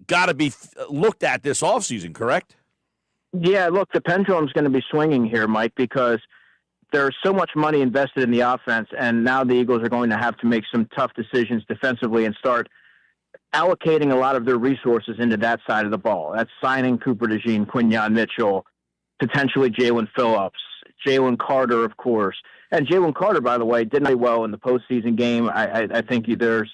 got to be looked at this offseason, correct? Yeah, look, the pendulum's going to be swinging here, Mike, because there's so much money invested in the offense, and now the Eagles are going to have to make some tough decisions defensively and start allocating a lot of their resources into that side of the ball. That's signing Cooper DeJean, Quinion Mitchell, potentially Jalen Phillips, Jalen Carter, of course. And Jalen Carter, by the way, did not well in the postseason game. I think there's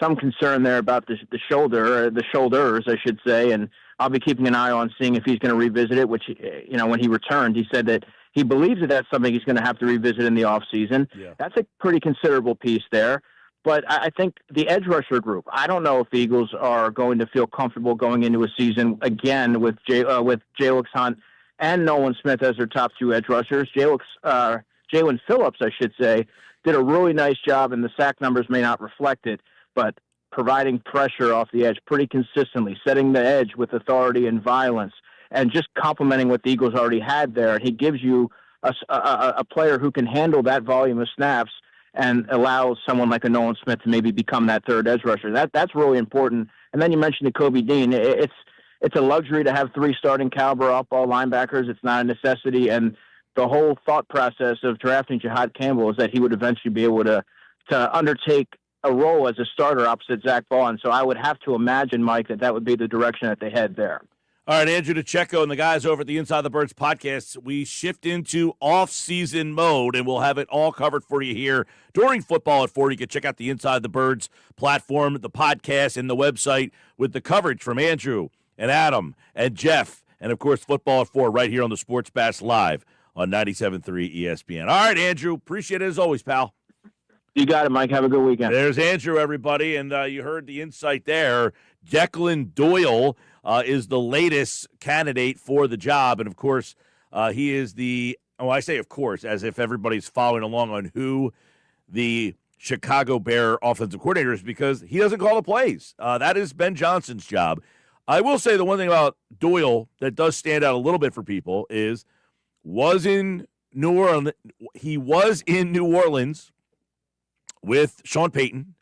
some concern there about the shoulders, I should say, and I'll be keeping an eye on seeing if he's going to revisit it, which, when he returned, he said that he believes that that's something he's going to have to revisit in the offseason. Yeah. That's a pretty considerable piece there. But I think the edge rusher group, I don't know if the Eagles are going to feel comfortable going into a season again with Jalen Hunt and Nolan Smith as their top two edge rushers. Jalen Phillips, I should say, did a really nice job, and the sack numbers may not reflect it, but providing pressure off the edge pretty consistently, setting the edge with authority and violence, and just complementing what the Eagles already had there. And he gives you a player who can handle that volume of snaps and allows someone like a Nolan Smith to maybe become that third edge rusher. That's really important. And then you mentioned Nakobe Dean. It's a luxury to have three starting caliber off-ball linebackers. It's not a necessity. And the whole thought process of drafting Jahad Campbell is that he would eventually be able to undertake a role as a starter opposite Zach Vaughn. So I would have to imagine, Mike, that would be the direction that they head there. All right, Andrew DiCecco and the guys over at the Inside the Birds podcast, we shift into off-season mode, and we'll have it all covered for you here during football at 4. You can check out the Inside the Birds platform, the podcast, and the website with the coverage from Andrew and Adam and Jeff And, of course, football at 4 right here on the Sports Bash Live on 97.3 ESPN. All right, Andrew. Appreciate it as always, pal. You got it, Mike. Have a good weekend. There's Andrew, everybody. And you heard the insight there. Declan Doyle is the latest candidate for the job. And, of course, he is I say of course, as if everybody's following along on who the Chicago Bear offensive coordinator is, because he doesn't call the plays. That is Ben Johnson's job. I will say the one thing about Doyle that does stand out a little bit for people is he was in New Orleans with Sean Payton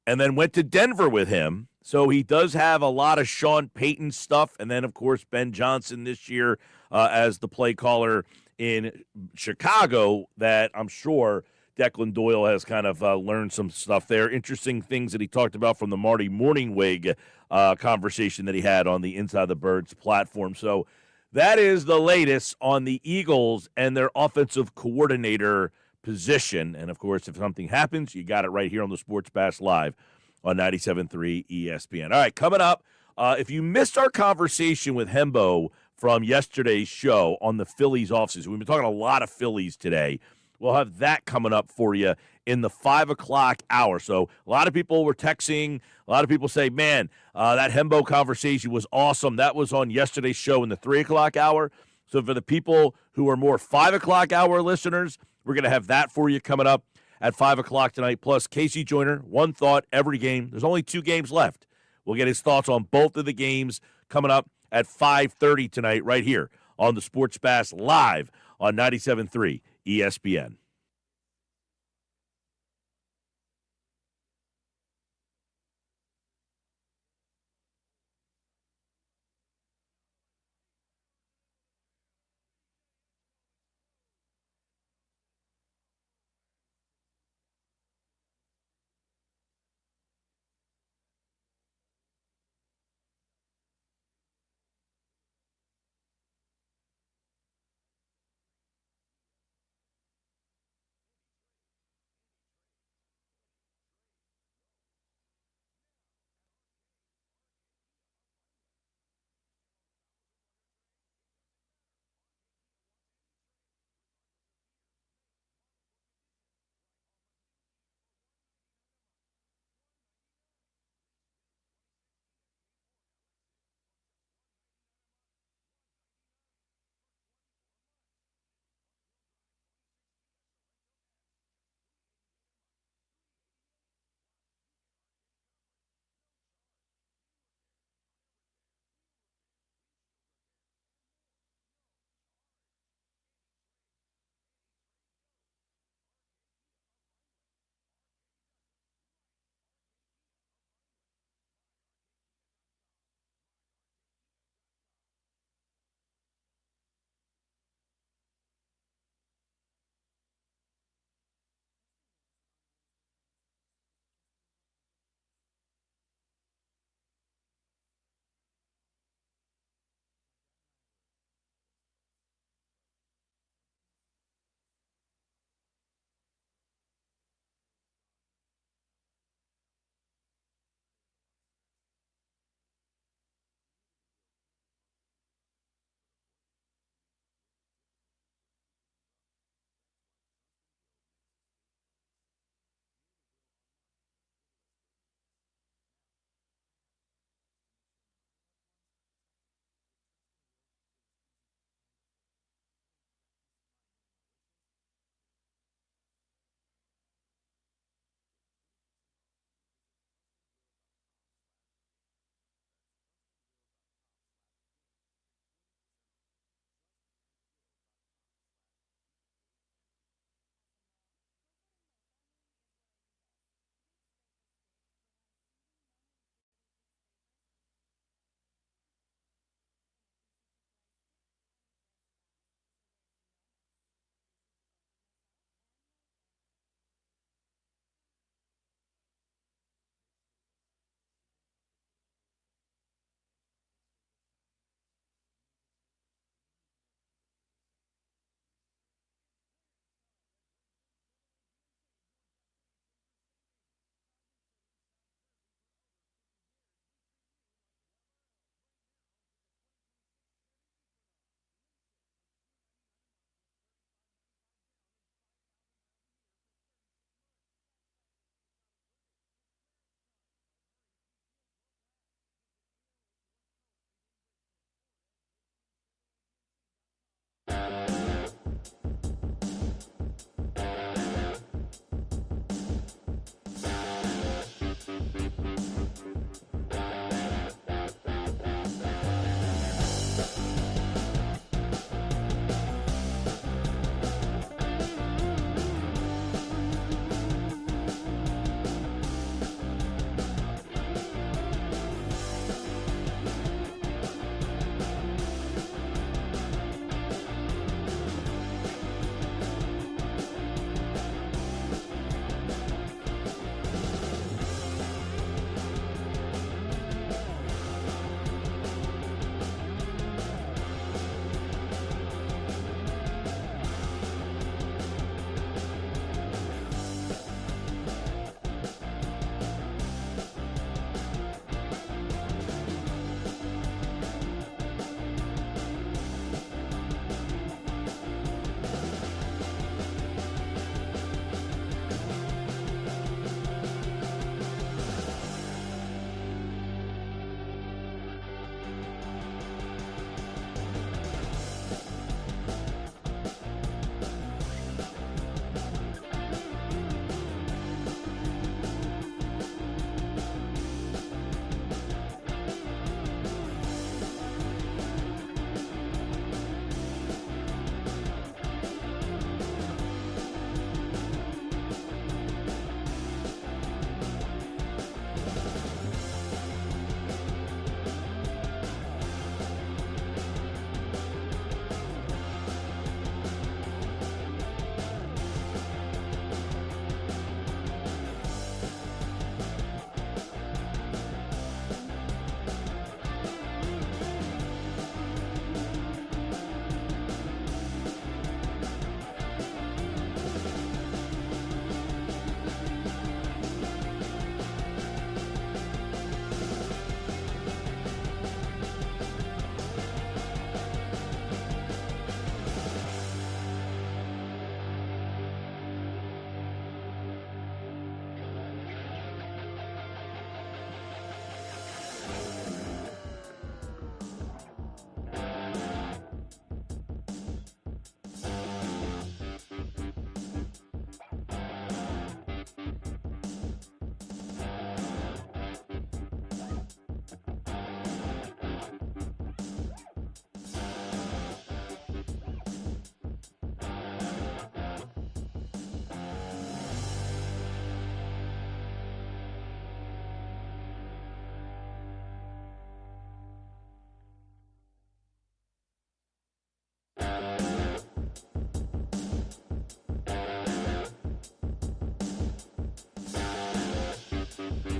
and then went to Denver with him. So he does have a lot of Sean Payton stuff. And then, of course, Ben Johnson this year as the play caller in Chicago that I'm sure Declan Doyle has kind of learned some stuff there. Interesting things that he talked about from the Marty Morningwig conversation that he had on the Inside the Birds platform. So that is the latest on the Eagles and their offensive coordinator position. And, of course, if something happens, you got it right here on the Sports Bash Live on 97.3 ESPN. All right, coming up, if you missed our conversation with Hembo from yesterday's show on the Phillies offseason, we've been talking a lot of Phillies today. We'll have that coming up for you in the 5 o'clock hour. So a lot of people were texting. A lot of people say, man, that Hembo conversation was awesome. That was on yesterday's show in the 3 o'clock hour. So for the people who are more 5 o'clock hour listeners, we're going to have that for you coming up at 5 o'clock tonight. Plus, Casey Joyner, one thought every game. There's only 2 games left. We'll get his thoughts on both of the games coming up at 5:30 tonight right here on the Sports Bash Live on 97.3 ESPN.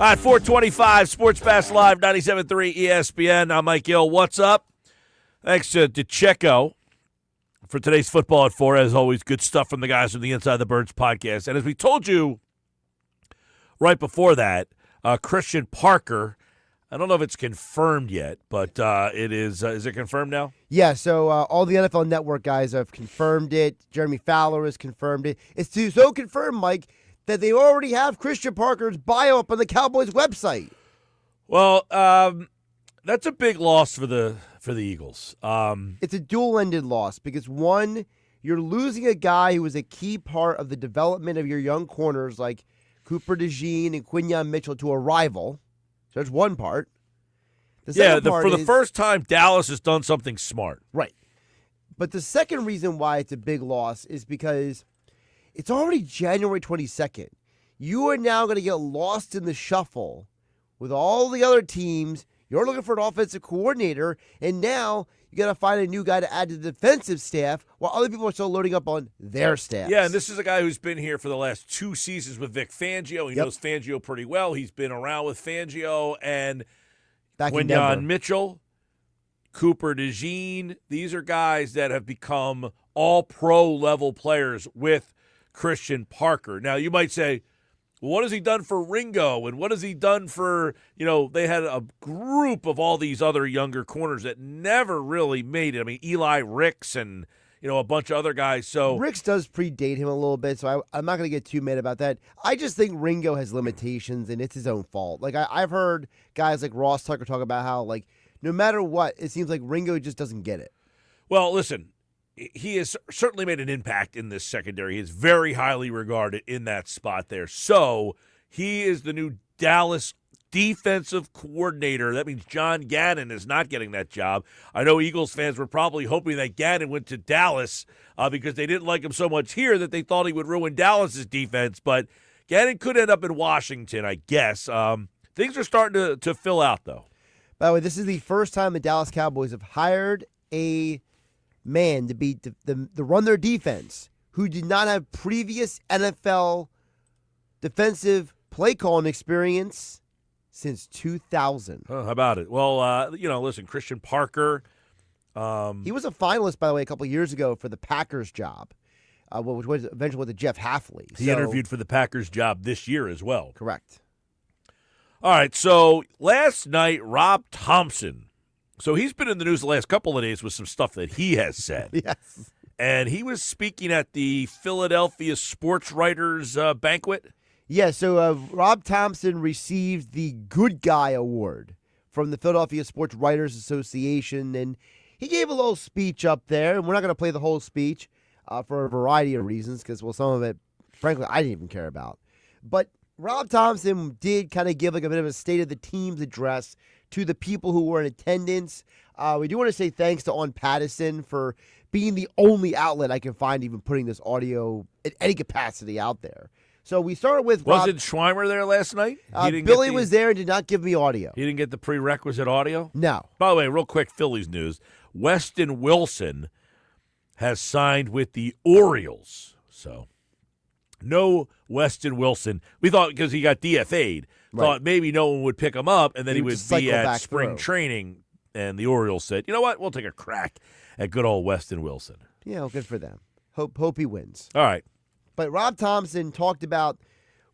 All right, 425 Sports Pass Live, 97.3 ESPN. I'm Mike Gill. What's up? Thanks to DiCecco for today's Football at 4. As always, good stuff from the guys from the Inside the Birds podcast. And as we told you right before that, Christian Parker, I don't know if it's confirmed yet, but it is. Is it confirmed now? Yeah, so all the NFL Network guys have confirmed it. Jeremy Fowler has confirmed it. It's so confirmed, Mike, that they already have Christian Parker's bio up on the Cowboys website. Well, that's a big loss for the Eagles. It's a dual-ended loss because, one, you're losing a guy who was a key part of the development of your young corners like Cooper DeJean and Quinyon Mitchell to a rival. So that's one part. The first time, Dallas has done something smart. Right. But the second reason why it's a big loss is because it's already January 22nd. You are now going to get lost in the shuffle with all the other teams. You're looking for an offensive coordinator, and now you got to find a new guy to add to the defensive staff while other people are still loading up on their staff. Yeah, and this is a guy who's been here for the last 2 seasons with Vic Fangio. He knows Fangio pretty well. He's been around with Fangio and Quinyon Mitchell, Cooper DeJean. These are guys that have become all-pro level players with Christian Parker. Now, you might say, well, what has he done for Ringo? And what has he done for, they had a group of all these other younger corners that never really made it. I mean, Eli Ricks and, a bunch of other guys. So Ricks does predate him a little bit, so I'm not going to get too mad about that. I just think Ringo has limitations, and it's his own fault. Like, I've heard guys like Ross Tucker talk about how, like, no matter what, it seems like Ringo just doesn't get it. Well, listen. He has certainly made an impact in this secondary. He is very highly regarded in that spot there. So he is the new Dallas defensive coordinator. That means John Gannon is not getting that job. I know Eagles fans were probably hoping that Gannon went to Dallas because they didn't like him so much here that they thought he would ruin Dallas's defense. But Gannon could end up in Washington, I guess. Things are starting to fill out, though. By the way, this is the first time the Dallas Cowboys have hired a man to be to run their defense who did not have previous NFL defensive play calling experience since 2000. How about it? Well, listen, Christian Parker. He was a finalist, by the way, a couple of years ago for the Packers job, which was eventually with the Jeff Hafley. He interviewed for the Packers job this year as well. Correct. All right, so last night, Rob Thomson. So he's been in the news the last couple of days with some stuff that he has said. Yes. And he was speaking at the Philadelphia Sports Writers Banquet. Yeah, so Rob Thomson received the Good Guy Award from the Philadelphia Sports Writers Association, and he gave a little speech up there, and we're not going to play the whole speech for a variety of reasons because, well, some of it, frankly, I didn't even care about. But Rob Thomson did kind of give like a bit of a state of the team's address to the people who were in attendance. We do want to say thanks to On Pattison for being the only outlet I can find even putting this audio in any capacity out there. So we started with Wasn't Schweimer there last night? Billy was there and did not give me audio. He didn't get the prerequisite audio? No. By the way, real quick, Phillies news. Weston Wilson has signed with the Orioles. So no Weston Wilson. We thought because he got DFA'd, thought maybe no one would pick him up, and then he would be at spring training. And the Orioles said, you know what, we'll take a crack at good old Weston Wilson. Yeah, well, good for them. Hope he wins. All right. But Rob Thomson talked about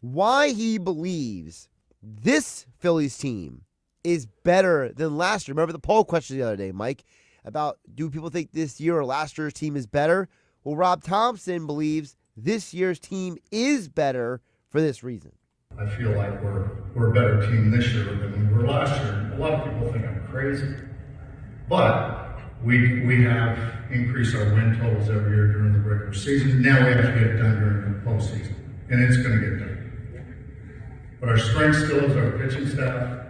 why he believes this Phillies team is better than last year. Remember the poll question the other day, Mike, about do people think this year or last year's team is better? Well, Rob Thomson believes this year's team is better for this reason. I feel like we're a better team this year than we were last year. A lot of people think I'm crazy, but we have increased our win totals every year during the regular season. Now we have to get it done during the postseason, and it's going to get done. But our strength still is our pitching staff.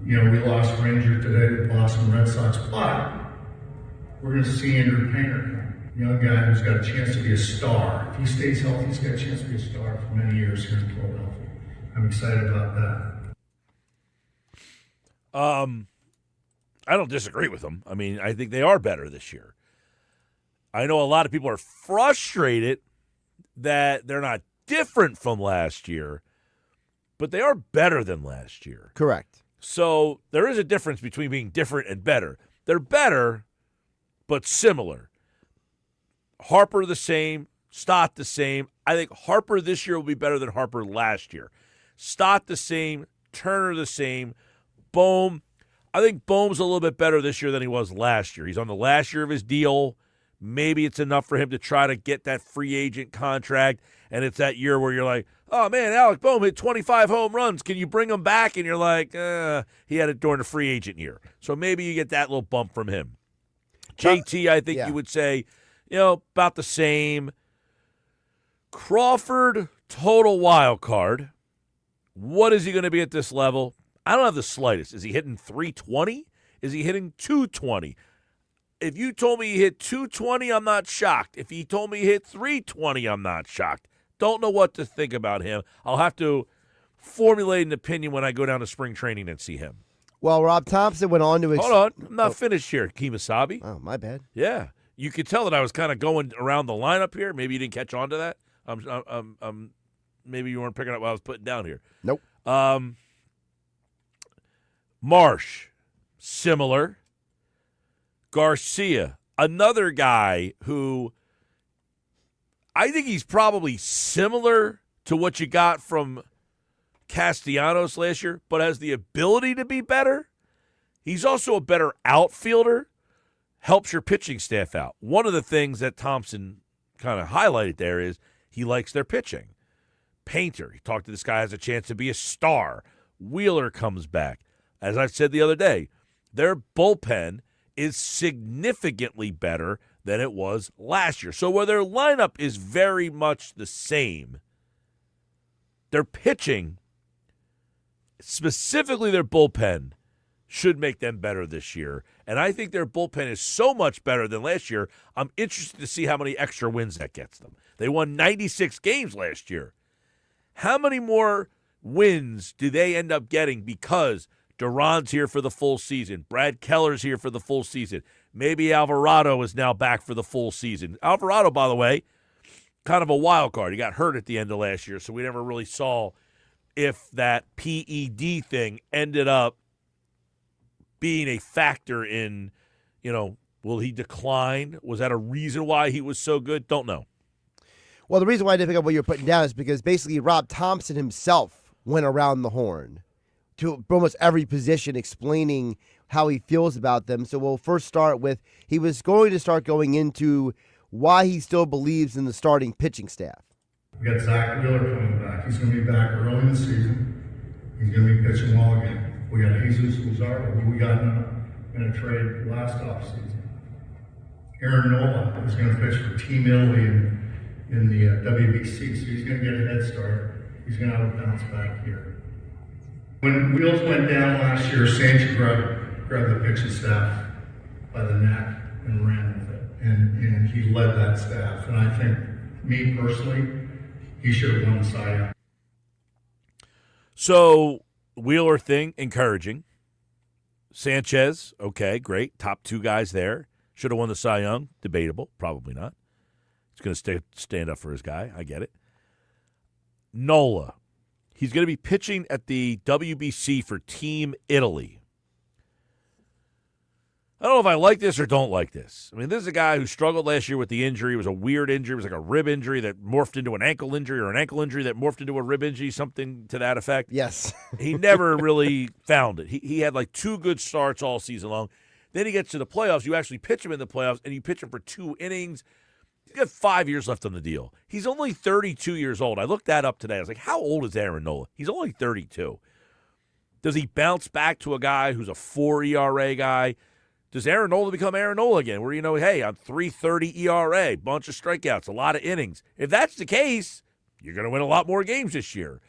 We lost Ranger today to the Boston Red Sox, but we're going to see Andrew Painter come. Young guy who's got a chance to be a star. If he stays healthy, he's got a chance to be a star for many years here in Philadelphia. I'm excited about that. I don't disagree with them. I mean, I think they are better this year. I know a lot of people are frustrated that they're not different from last year. but they are better than last year. Correct. So there is a difference between being different and better. They're better, but similar. Harper the same, Stott the same. I think Harper this year will be better than Harper last year. Stott the same, Turner the same. Bohm, I think Bohm's a little bit better this year than he was last year. He's on the last year of his deal. Maybe it's enough for him to try to get that free agent contract, and it's that year where you're like, oh, man, Alec Bohm hit 25 home runs. Can you bring him back? And you're like, he had it during the free agent year. So maybe you get that little bump from him. JT, I think you would say, about the same. Crawford, total wild card. What is he going to be at this level? I don't have the slightest. Is he hitting 320? Is he hitting 220? If you told me he hit 220, I'm not shocked. If he told me he hit 320, I'm not shocked. Don't know what to think about him. I'll have to formulate an opinion when I go down to spring training and see him. Well, Rob Thomson went on to Hold on. I'm not finished here, Kemosabe. Oh, my bad. Yeah. You could tell that I was kind of going around the lineup here. Maybe you didn't catch on to that. Maybe you weren't picking up what I was putting down here. Nope. Marsh, similar. Garcia, another guy who I think he's probably similar to what you got from Castellanos last year, but has the ability to be better. He's also a better outfielder, helps your pitching staff out. One of the things that Thompson kind of highlighted there is he likes their pitching. Painter, he talked to this guy, has a chance to be a star. Wheeler comes back. As I said the other day, their bullpen is significantly better than it was last year. So where their lineup is very much the same, their pitching, specifically their bullpen, should make them better this year. And I think their bullpen is so much better than last year, I'm interested to see how many extra wins that gets them. They won 96 games last year. How many more wins do they end up getting because Duran's here for the full season, Brad Keller's here for the full season, maybe Alvarado is now back for the full season. Alvarado, by the way, kind of a wild card. He got hurt at the end of last year, so we never really saw if that PED thing ended up being a factor in, will he decline? Was that a reason why he was so good? Don't know. Well, the reason why I didn't pick up what you're putting down is because basically Rob Thomson himself went around the horn to almost every position explaining how he feels about them. So we'll first start with he was going to start going into why he still believes in the starting pitching staff. We got Zach Wheeler coming back. He's going to be back early in the season. He's going to be pitching well again. We got Jesus Luzardo, who we got in a trade last offseason. Aaron Nola is going to pitch for Team Italy in the WBC, so he's going to get a head start. He's going to have a bounce back here. When Wheels went down last year, Sanchez grabbed the pitching staff by the neck and ran with it, and he led that staff. And I think, me personally, he should have won the Cy Young. So, Wheeler thing, encouraging. Sanchez, okay, great. Top two guys there. Should have won the Cy Young. Debatable. Probably not. He's going to stand up for his guy. I get it. Nola. He's going to be pitching at the WBC for Team Italy. I don't know if I like this or don't like this. I mean, this is a guy who struggled last year with the injury. It was a weird injury. It was like a rib injury that morphed into an ankle injury or an ankle injury that morphed into a rib injury, something to that effect. Yes. He never really found it. He had like two good starts all season long. Then he gets to the playoffs. You actually pitch him in the playoffs, and you pitch him for 2 innings. He's got 5 years left on the deal. He's only 32 years old. I looked that up today. I was like, how old is Aaron Nola? He's only 32. Does he bounce back to a guy who's a 4 ERA guy? Does Aaron Nola become Aaron Nola again, where, hey, I'm 3.30 ERA, bunch of strikeouts, a lot of innings? If that's the case, you're going to win a lot more games this year.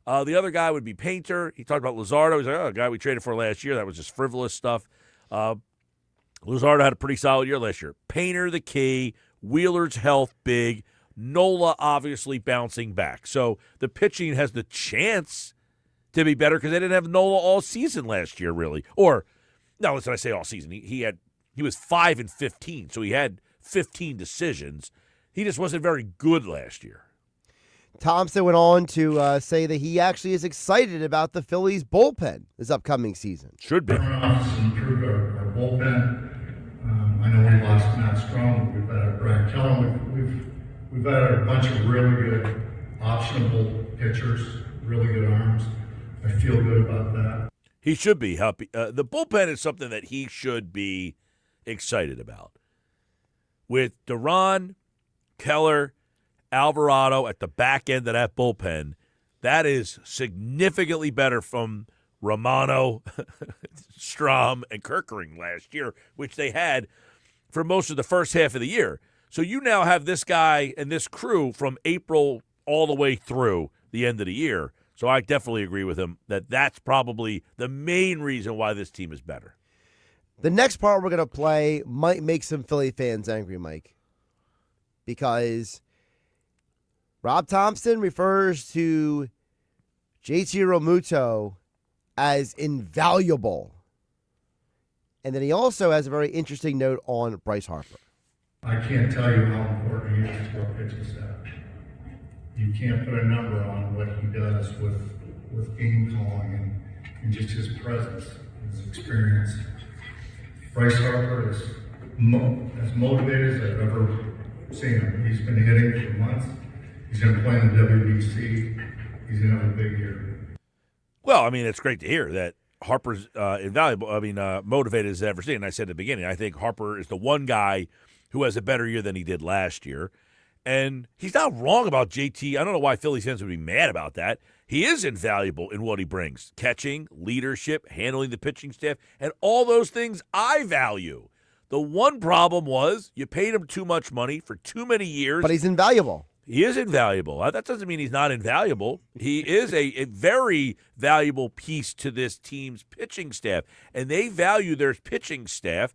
The other guy would be Painter. He talked about Luzardo. He's like, a guy we traded for last year. That was just frivolous stuff. Luzardo had a pretty solid year last year. Painter, the key. Wheeler's health, big. Nola obviously bouncing back. So the pitching has the chance to be better because they didn't have Nola all season last year, really. Or, no, listen, I say all season. He was 5-15, so he had 15 decisions. He just wasn't very good last year. Thomson went on to say that he actually is excited about the Phillies bullpen this upcoming season. Should be. Our front office has improved our bullpen. I know we lost Matt Strong, but we've had Brad Kellum. We've had a bunch of really good optionable pitchers, really good arms. I feel good about that. He should be happy. The bullpen is something that he should be excited about. With Duran, Keller, Alvarado at the back end of that bullpen, that is significantly better from Romano, Strom, and Kerkering last year, which they had for most of the first half of the year. So you now have this guy and this crew from April all the way through the end of the year. So I definitely agree with him that that's probably the main reason why this team is better. The next part we're going to play might make some Philly fans angry, Mike, because Rob Thomson refers to JT Realmuto as invaluable. And then he also has a very interesting note on Bryce Harper. I can't tell you how important he is to our pitching staff. You can't put a number on what he does with game calling and just his presence, his experience. Bryce Harper is as motivated as I've ever seen him. He's been hitting for months. He's going to play in the WBC. He's going to have a big year. Well, I mean, it's great to hear that Harper's invaluable. I mean, motivated as I've ever seen. And I said at the beginning, I think Harper is the one guy who has a better year than he did last year. And he's not wrong about JT. I don't know why Phillies fans would be mad about that. He is invaluable in what he brings. Catching, leadership, handling the pitching staff, and all those things I value. The one problem was you paid him too much money for too many years. But he's invaluable. He is invaluable. That doesn't mean he's not invaluable. He is a very valuable piece to this team's pitching staff, and they value their pitching staff.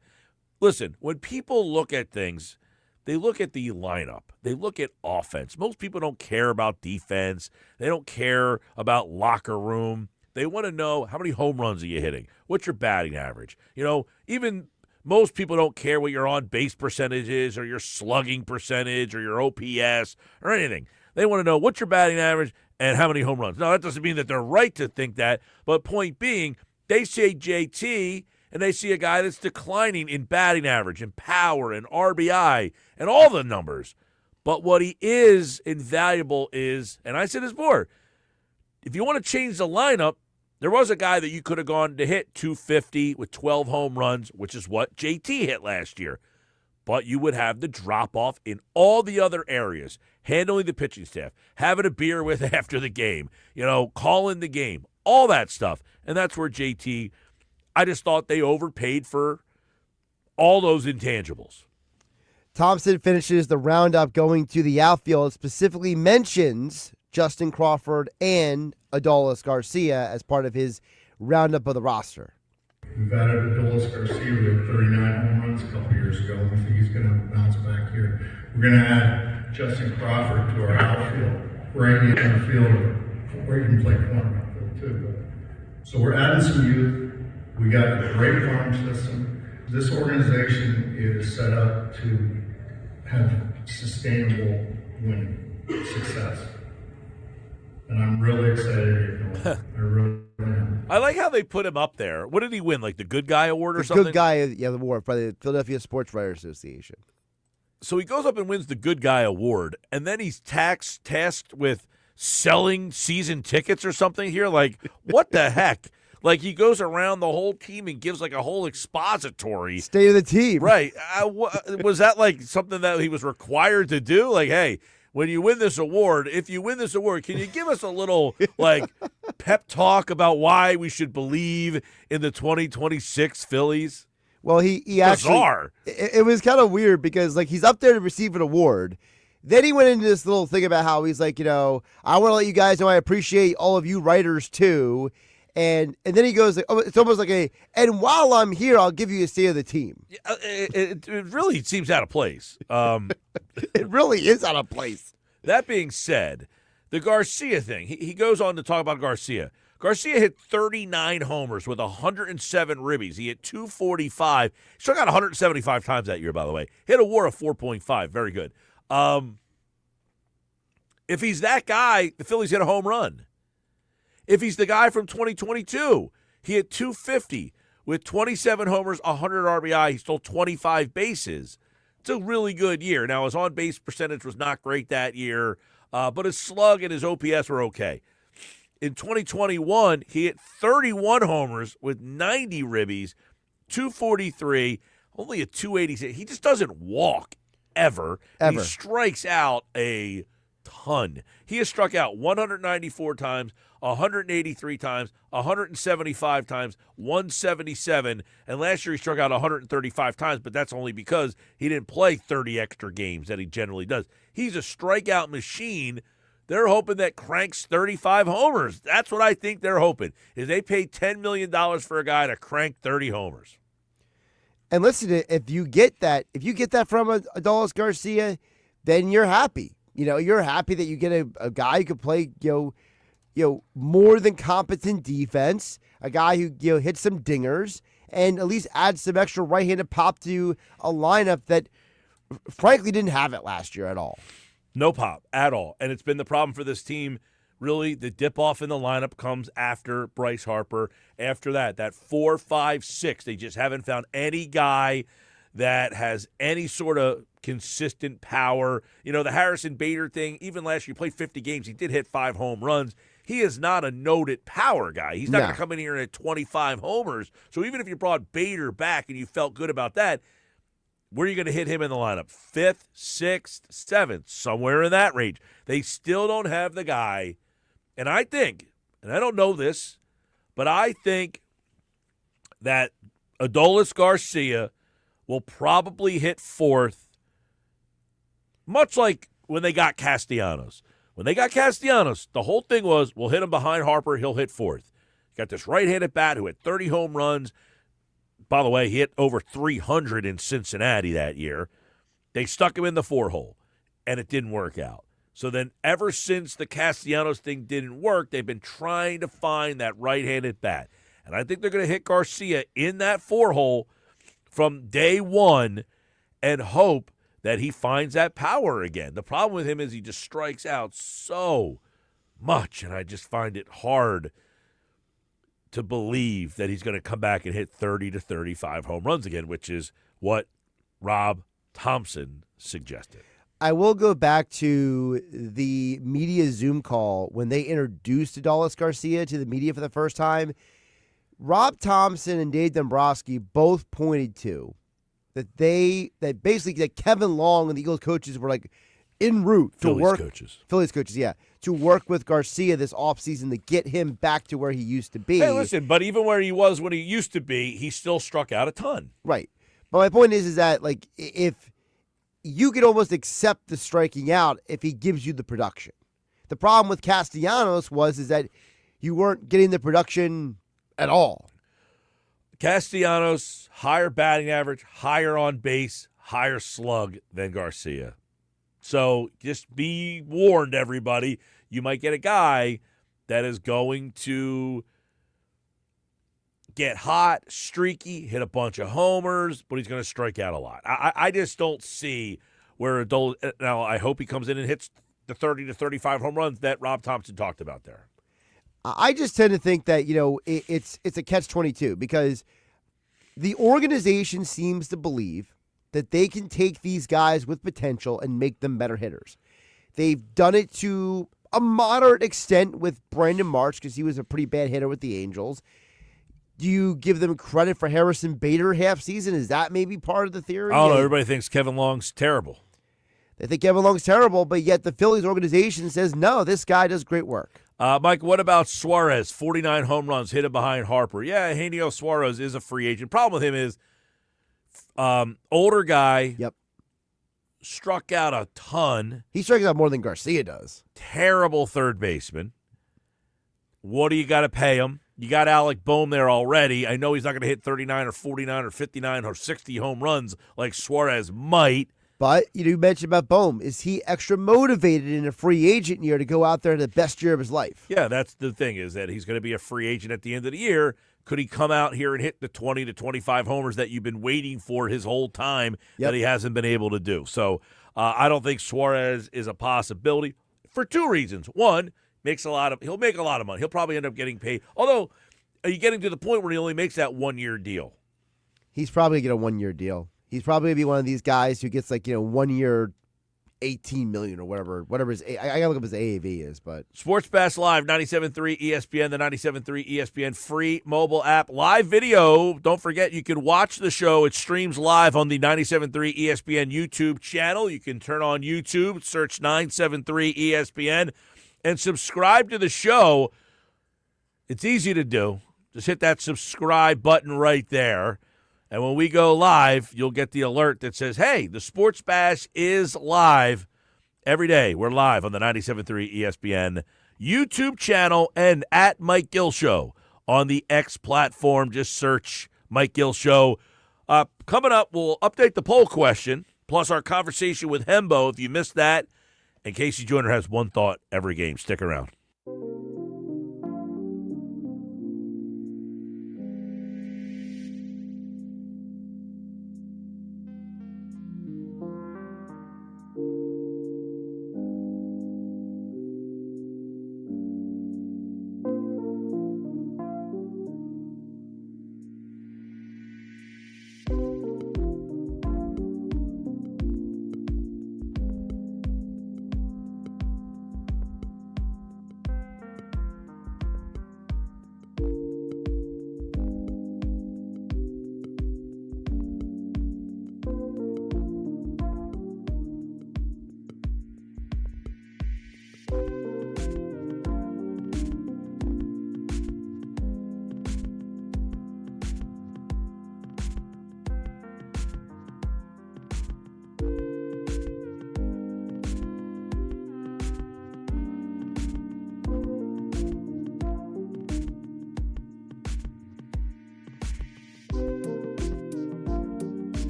Listen, when people look at things, they look at the lineup. They look at offense. Most people don't care about defense. They don't care about locker room. They want to know how many home runs are you hitting? What's your batting average? You know, even most people don't care what your on-base percentage is or your slugging percentage or your OPS or anything. They want to know what's your batting average and how many home runs. Now, that doesn't mean that they're right to think that, but point being, they say JT, and they see a guy that's declining in batting average and power and RBI and all the numbers. But what he is invaluable is, and I said this before, if you want to change the lineup, there was a guy that you could have gone to hit 250 with 12 home runs, which is what JT hit last year. But you would have the drop-off in all the other areas, handling the pitching staff, having a beer with after the game, calling the game, all that stuff. And that's where JT, I just thought they overpaid for all those intangibles. Thomson finishes the roundup going to the outfield, specifically mentions Justin Crawford and Adolis Garcia as part of his roundup of the roster. We've added Adolis Garcia. We had 39 home runs a couple years ago. I think he's going to bounce back here. We're going to add Justin Crawford to our outfield. Right in the field, or even play corner outfield too. So we're adding some youth. We got a great farm system. This organization is set up to have sustainable winning success. And I'm really excited to get going. I really am. I like how they put him up there. What did he win, like the Good Guy Award or something? Good Guy, the award by the Philadelphia Sports Writers Association. So he goes up and wins the Good Guy Award, and then he's tasked with selling season tickets or something here? Like, what the heck? Like, he goes around the whole team and gives, like, a whole expository. State of the team. Right. Was that, like, something that he was required to do? Like, hey, when you win this award, if you win this award, can you give us a little, like, pep talk about why we should believe in the 2026 Phillies? Well, he actually. Bizarre. It was kind of weird because, like, he's up there to receive an award. Then he went into this little thing about how he's like, I want to let you guys know I appreciate all of you writers, too. And then he goes, it's almost like and while I'm here, I'll give you a state of the team. It really seems out of place. It really is out of place. That being said, the Garcia thing, he goes on to talk about Garcia. Garcia hit 39 homers with 107 ribbies. He hit 245. Struck out 175 times that year, by the way. Hit a WAR of 4.5. Very good. If he's that guy, the Phillies hit a home run. If he's the guy from 2022, he hit 250 with 27 homers, 100 RBI. He stole 25 bases. It's a really good year. Now, his on-base percentage was not great that year, but his slug and his OPS were okay. In 2021, he hit 31 homers with 90 ribbies, 243, only a 286. He just doesn't walk ever. He strikes out a ton. He has struck out 194 times, 183 times, 175 times, 177, and last year he struck out 135 times, but that's only because he didn't play 30 extra games that he generally does. He's a strikeout machine. They're hoping that cranks 35 homers. That's what I think they're hoping, is they pay $10 million for a guy to crank 30 homers. And listen, if you get that from Adolis Garcia, then you're happy. You're happy that you get a guy who can play, more than competent defense, a guy who hits some dingers, and at least adds some extra right-handed pop to a lineup that, frankly, didn't have it last year at all. No pop at all. And it's been the problem for this team. Really, the dip-off in the lineup comes after Bryce Harper. After that 4, 5, 6, they just haven't found any guy that has any sort of consistent power. The Harrison Bader thing, even last year, he played 50 games. He did hit 5 home runs. He is not a noted power guy. He's not going to come in here and hit 25 homers. So even if you brought Bader back and you felt good about that, where are you going to hit him in the lineup? 5th, 6th, 7th, somewhere in that range. They still don't have the guy. And I think, and I don't know this, but I think that Adolis Garcia will probably hit 4th, much like when they got Castellanos. When they got Castellanos, the whole thing was, we'll hit him behind Harper, he'll hit 4th. Got this right-handed bat who had 30 home runs. By the way, he hit over 300 in Cincinnati that year. They stuck him in the 4-hole, and it didn't work out. So then ever since the Castellanos thing didn't work, they've been trying to find that right-handed bat. And I think they're going to hit Garcia in that 4-hole from day one and hope that he finds that power again. The problem with him is he just strikes out so much, and I just find it hard to believe that he's going to come back and hit 30 to 35 home runs again, which is what Rob Thomson suggested. I will go back to the media Zoom call when they introduced Adolis Garcia to the media for the first time. Rob Thomson and Dave Dombrowski both pointed to that Kevin Long and the Eagles coaches were like en route to Phillies coaches, to work with Garcia this offseason to get him back to where he used to be. Hey, listen, but even where he was when he used to be, he still struck out a ton. Right. But my point is that, like, if you could almost accept the striking out if he gives you the production. The problem with Castellanos is that you weren't getting the production at all. Castellanos, higher batting average, higher on base, higher slug than Garcia. So just be warned, everybody. You might get a guy that is going to get hot, streaky, hit a bunch of homers, but he's going to strike out a lot. I just don't see where now I hope he comes in and hits the 30 to 35 home runs that Rob Thomson talked about there. I just tend to think that, it's a catch-22 because the organization seems to believe that they can take these guys with potential and make them better hitters. They've done it to a moderate extent with Brandon March because he was a pretty bad hitter with the Angels. Do you give them credit for Harrison Bader half season? Is that maybe part of the theory? I don't know. Everybody thinks Kevin Long's terrible. They think Kevin Long's terrible, but yet the Phillies organization says, no, this guy does great work. Mike, what about Suarez? 49 home runs, hit it behind Harper. Yeah, Eugenio Suarez is a free agent. Problem with him is older guy. Yep. Struck out a ton. He strikes out more than Garcia does. Terrible third baseman. What do you got to pay him? You got Alec Boehm there already. I know he's not going to hit 39 or 49 or 59 or 60 home runs like Suarez might. But you mentioned about Boehm. Is he extra motivated in a free agent year to go out there the best year of his life? Yeah, that's the thing, is that he's going to be a free agent at the end of the year. Could he come out here and hit the 20 to 25 homers that you've been waiting for his whole time that he hasn't been able to do? So I don't think Suarez is a possibility. for two reasons. One, he'll make a lot of money. He'll probably end up getting paid. Although, are you getting to the point where he only makes that 1 year deal? He's probably going to get a 1 year deal. He's probably going to be one of these guys who gets 1 year, $18 million or whatever his, I gotta look up his AAV is, but Sports Pass Live, 97.3 ESPN, the 97.3 ESPN free mobile app. Live video. Don't forget, you can watch the show. It streams live on the 97.3 ESPN YouTube channel. You can turn on YouTube, search 973 ESPN, and subscribe to the show. It's easy to do. Just hit that subscribe button right there. And when we go live, you'll get the alert that says, hey, the Sports Bash is live every day. We're live on the 97.3 ESPN YouTube channel and at Mike Gill Show on the X platform. Just search Mike Gill Show. Coming up, we'll update the poll question, plus our conversation with Hembo if you missed that. And Casey Joyner has one thought every game. Stick around.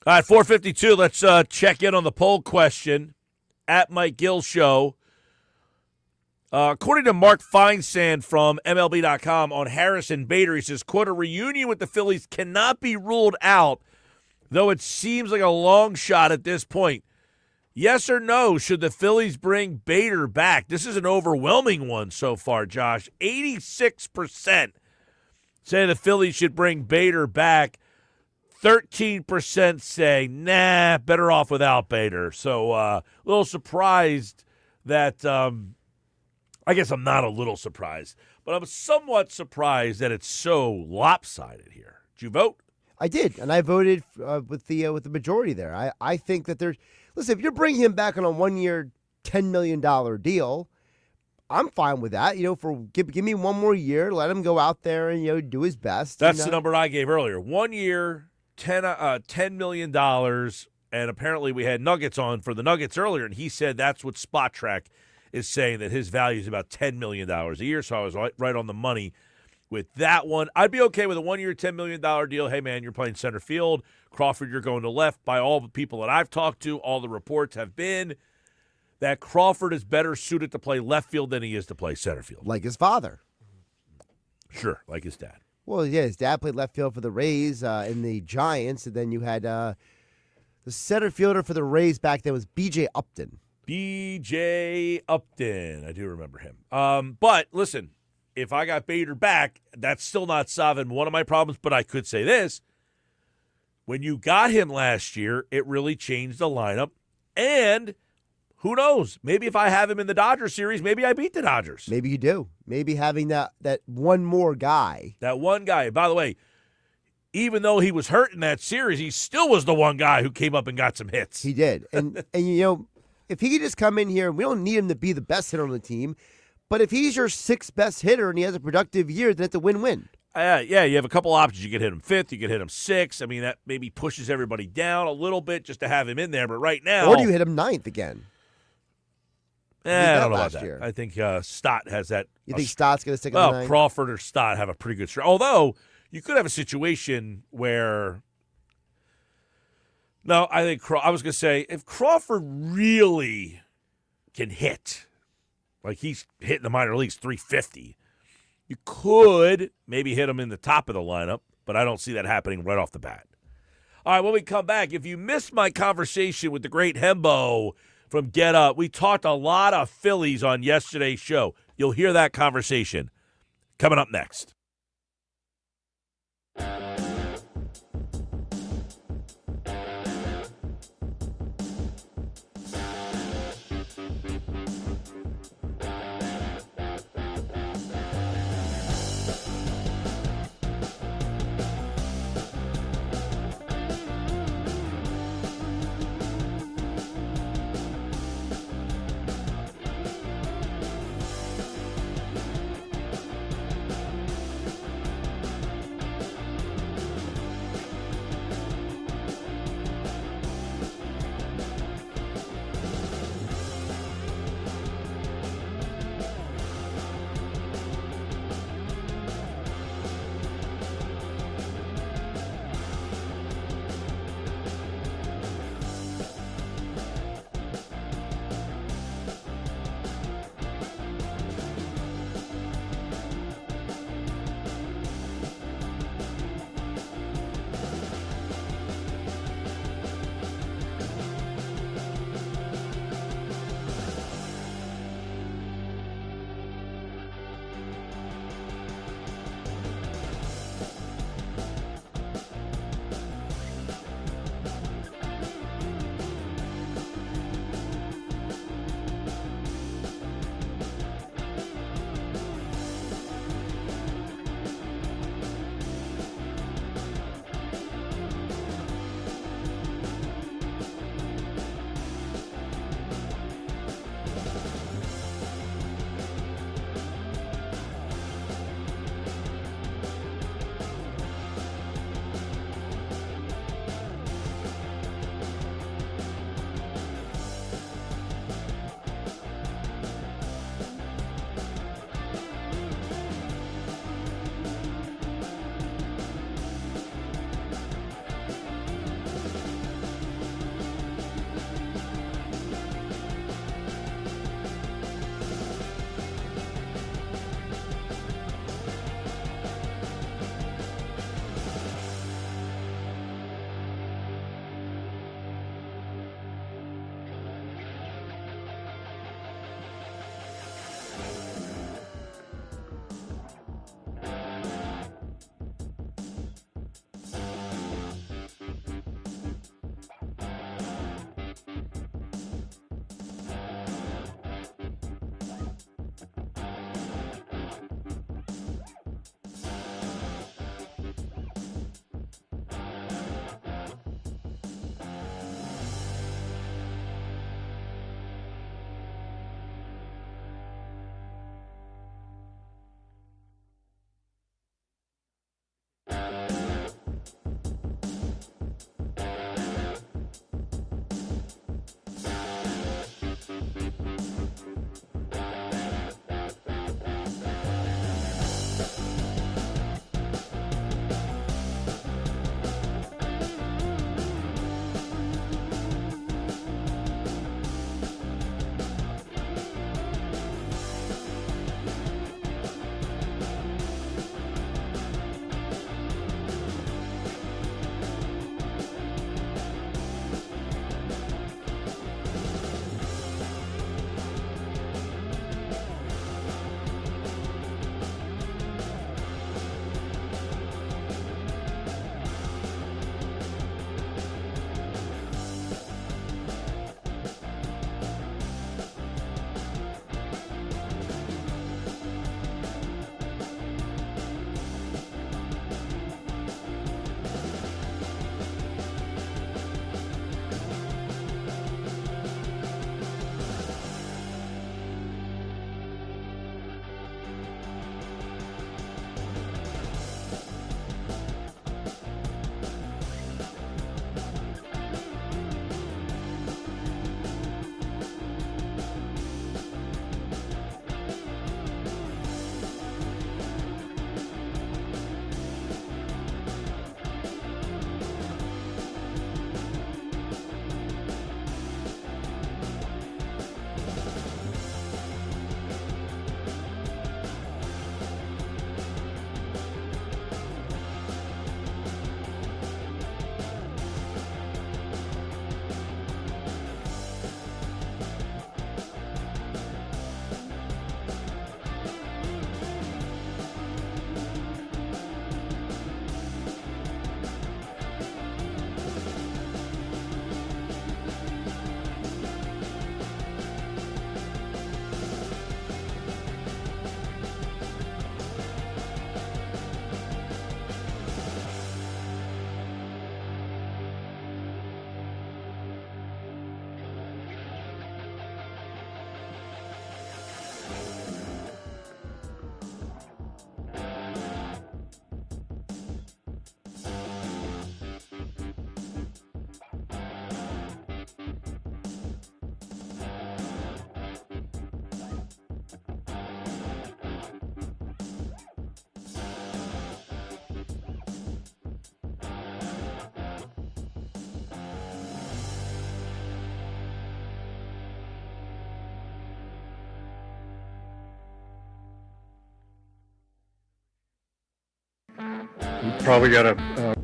All right, 452. Let's check in on the poll question at Mike Gill Show. According to Mark Feinsand from MLB.com on Harrison Bader, he says, quote, a reunion with the Phillies cannot be ruled out, though it seems like a long shot at this point. Yes or no, should the Phillies bring Bader back? This is an overwhelming one so far, Josh. 86% say the Phillies should bring Bader back. 13% say, nah, better off without Bader. So a little surprised that I guess I'm not a little surprised, but I'm somewhat surprised that it's so lopsided here. Did you vote? I did, and I voted with the majority there. I think that there's – listen, if you're bringing him back on a 1-year, $10 million deal, I'm fine with that. Give me one more year, let him go out there and do his best. That's the number I gave earlier. 1 year, $10 million, and apparently we had Nuggets on for the Nuggets earlier, and he said that's what Spot Track is saying, that his value is about $10 million a year, so I was right on the money with that one. I'd be okay with a 1 year, $10 million deal. Hey, man, you're playing center field. Crawford, you're going to left. By all the people that I've talked to, all the reports have been that Crawford is better suited to play left field than he is to play center field. Like his father. Sure, like his dad. Well, yeah, his dad played left field for the Rays and the Giants, and then you had the center fielder for the Rays back then was B.J. Upton. B.J. Upton. I do remember him. But, listen, if I got Bader back, that's still not solving one of my problems, but I could say this. When you got him last year, it really changed the lineup, and who knows? Maybe if I have him in the Dodgers series, maybe I beat the Dodgers. Maybe you do. Maybe having that one more guy. That one guy. By the way, even though he was hurt in that series, he still was the one guy who came up and got some hits. He did. And if he could just come in here, and we don't need him to be the best hitter on the team, but if he's your sixth best hitter and he has a productive year, then it's a win-win. Yeah, you have a couple options. You could hit him fifth. You could hit him sixth. I mean, that maybe pushes everybody down a little bit just to have him in there. But right now, or do you hit him ninth again? I don't know about that. Year. I think Stott has that. You think Stott's going to stick in the ninth? Crawford or Stott have a pretty good stretch. Although you could have a situation where. No, I think I was going to say if Crawford really can hit, like he's hitting the minor leagues 350. You could maybe hit him in the top of the lineup, but I don't see that happening right off the bat. All right, when we come back, if you missed my conversation with the great Hembo from Get Up, we talked a lot of Phillies on yesterday's show. You'll hear that conversation coming up next. Probably got a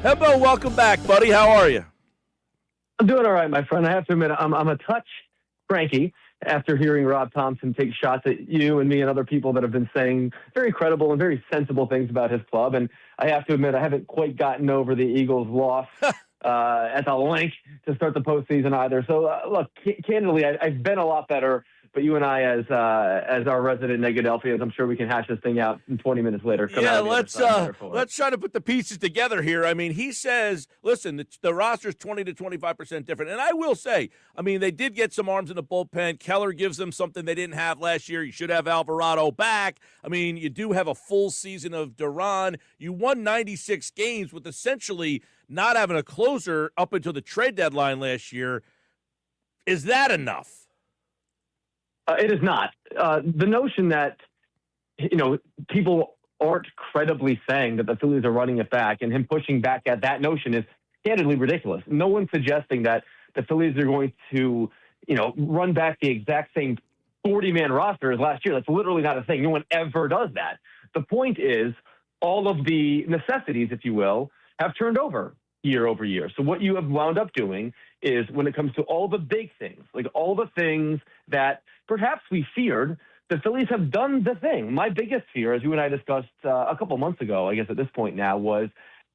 Hembo, welcome back, buddy. How are you? I'm doing all right, my friend. I have to admit, I'm a touch cranky after hearing Rob Thomson take shots at you and me and other people that have been saying very credible and very sensible things about his club. And I have to admit, I haven't quite gotten over the Eagles' loss at the link to start the postseason either. So, look, candidly, I've been a lot better. But you and I, as our resident Negadelphians, I'm sure we can hash this thing out in 20 minutes later. Let's try to put the pieces together here. I mean, he says, listen, the roster's 20 to 25% different. And I will say, I mean, they did get some arms in the bullpen. Keller gives them something they didn't have last year. You should have Alvarado back. I mean, you do have a full season of Duran. You won 96 games with essentially not having a closer up until the trade deadline last year. Is that enough? It is not. The notion that, people aren't credibly saying that the Phillies are running it back and him pushing back at that notion is candidly ridiculous. No one's suggesting that the Phillies are going to, run back the exact same 40-man roster as last year. That's literally not a thing. No one ever does that. The point is all of the necessities, if you will, have turned over year over year. So what you have wound up doing is when it comes to all the big things, like all the things that perhaps we feared, the Phillies have done the thing. My biggest fear, as you and I discussed a couple months ago, I guess at this point now, was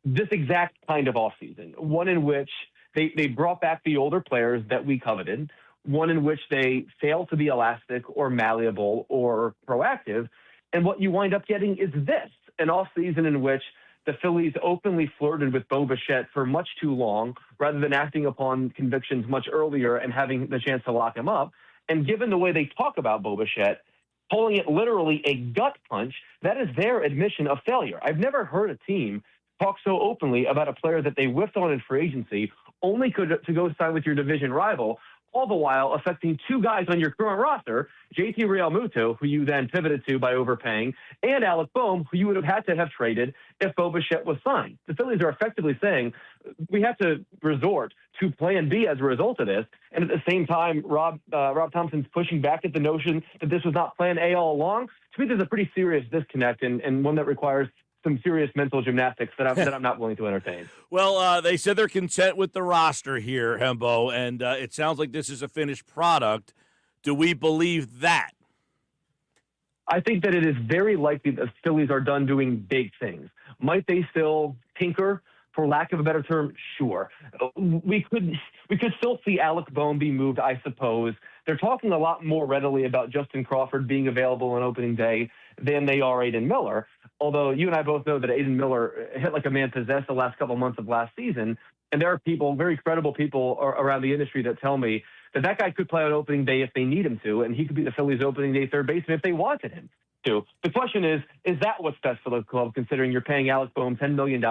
this exact kind of offseason, one in which they brought back the older players that we coveted, one in which they failed to be elastic or malleable or proactive. And what you wind up getting is this, an offseason in which the Phillies openly flirted with Bo Bichette for much too long, rather than acting upon convictions much earlier and having the chance to lock him up. And given the way they talk about Bo Bichette, calling it literally a gut punch, that is their admission of failure. I've never heard a team talk so openly about a player that they whiffed on in free agency, only to go sign with your division rival, all the while affecting two guys on your current roster, JT Realmuto, who you then pivoted to by overpaying, and Alec Boehm, who you would have had to have traded if Bo Bichette was signed. The Phillies are effectively saying we have to resort to plan B as a result of this. And at the same time, Rob Thomson's pushing back at the notion that this was not plan A all along. To me, there's a pretty serious disconnect and one that requires some serious mental gymnastics that I'm not willing to entertain. Well, they said they're content with the roster here, Hembo, and it sounds like this is a finished product. Do we believe that? I think that it is very likely that the Phillies are done doing big things. Might they still tinker, for lack of a better term? Sure. We could still see Alec Boehm be moved, I suppose. They're talking a lot more readily about Justin Crawford being available on opening day than they are Aiden Miller. Although you and I both know that Aiden Miller hit like a man possessed the last couple months of last season. And there are people, very credible people around the industry that tell me that guy could play on opening day if they need him to, and he could be the Phillies opening day third baseman if they wanted him to. The question is that what's best for the club, considering you're paying Alec Boehm $10 million?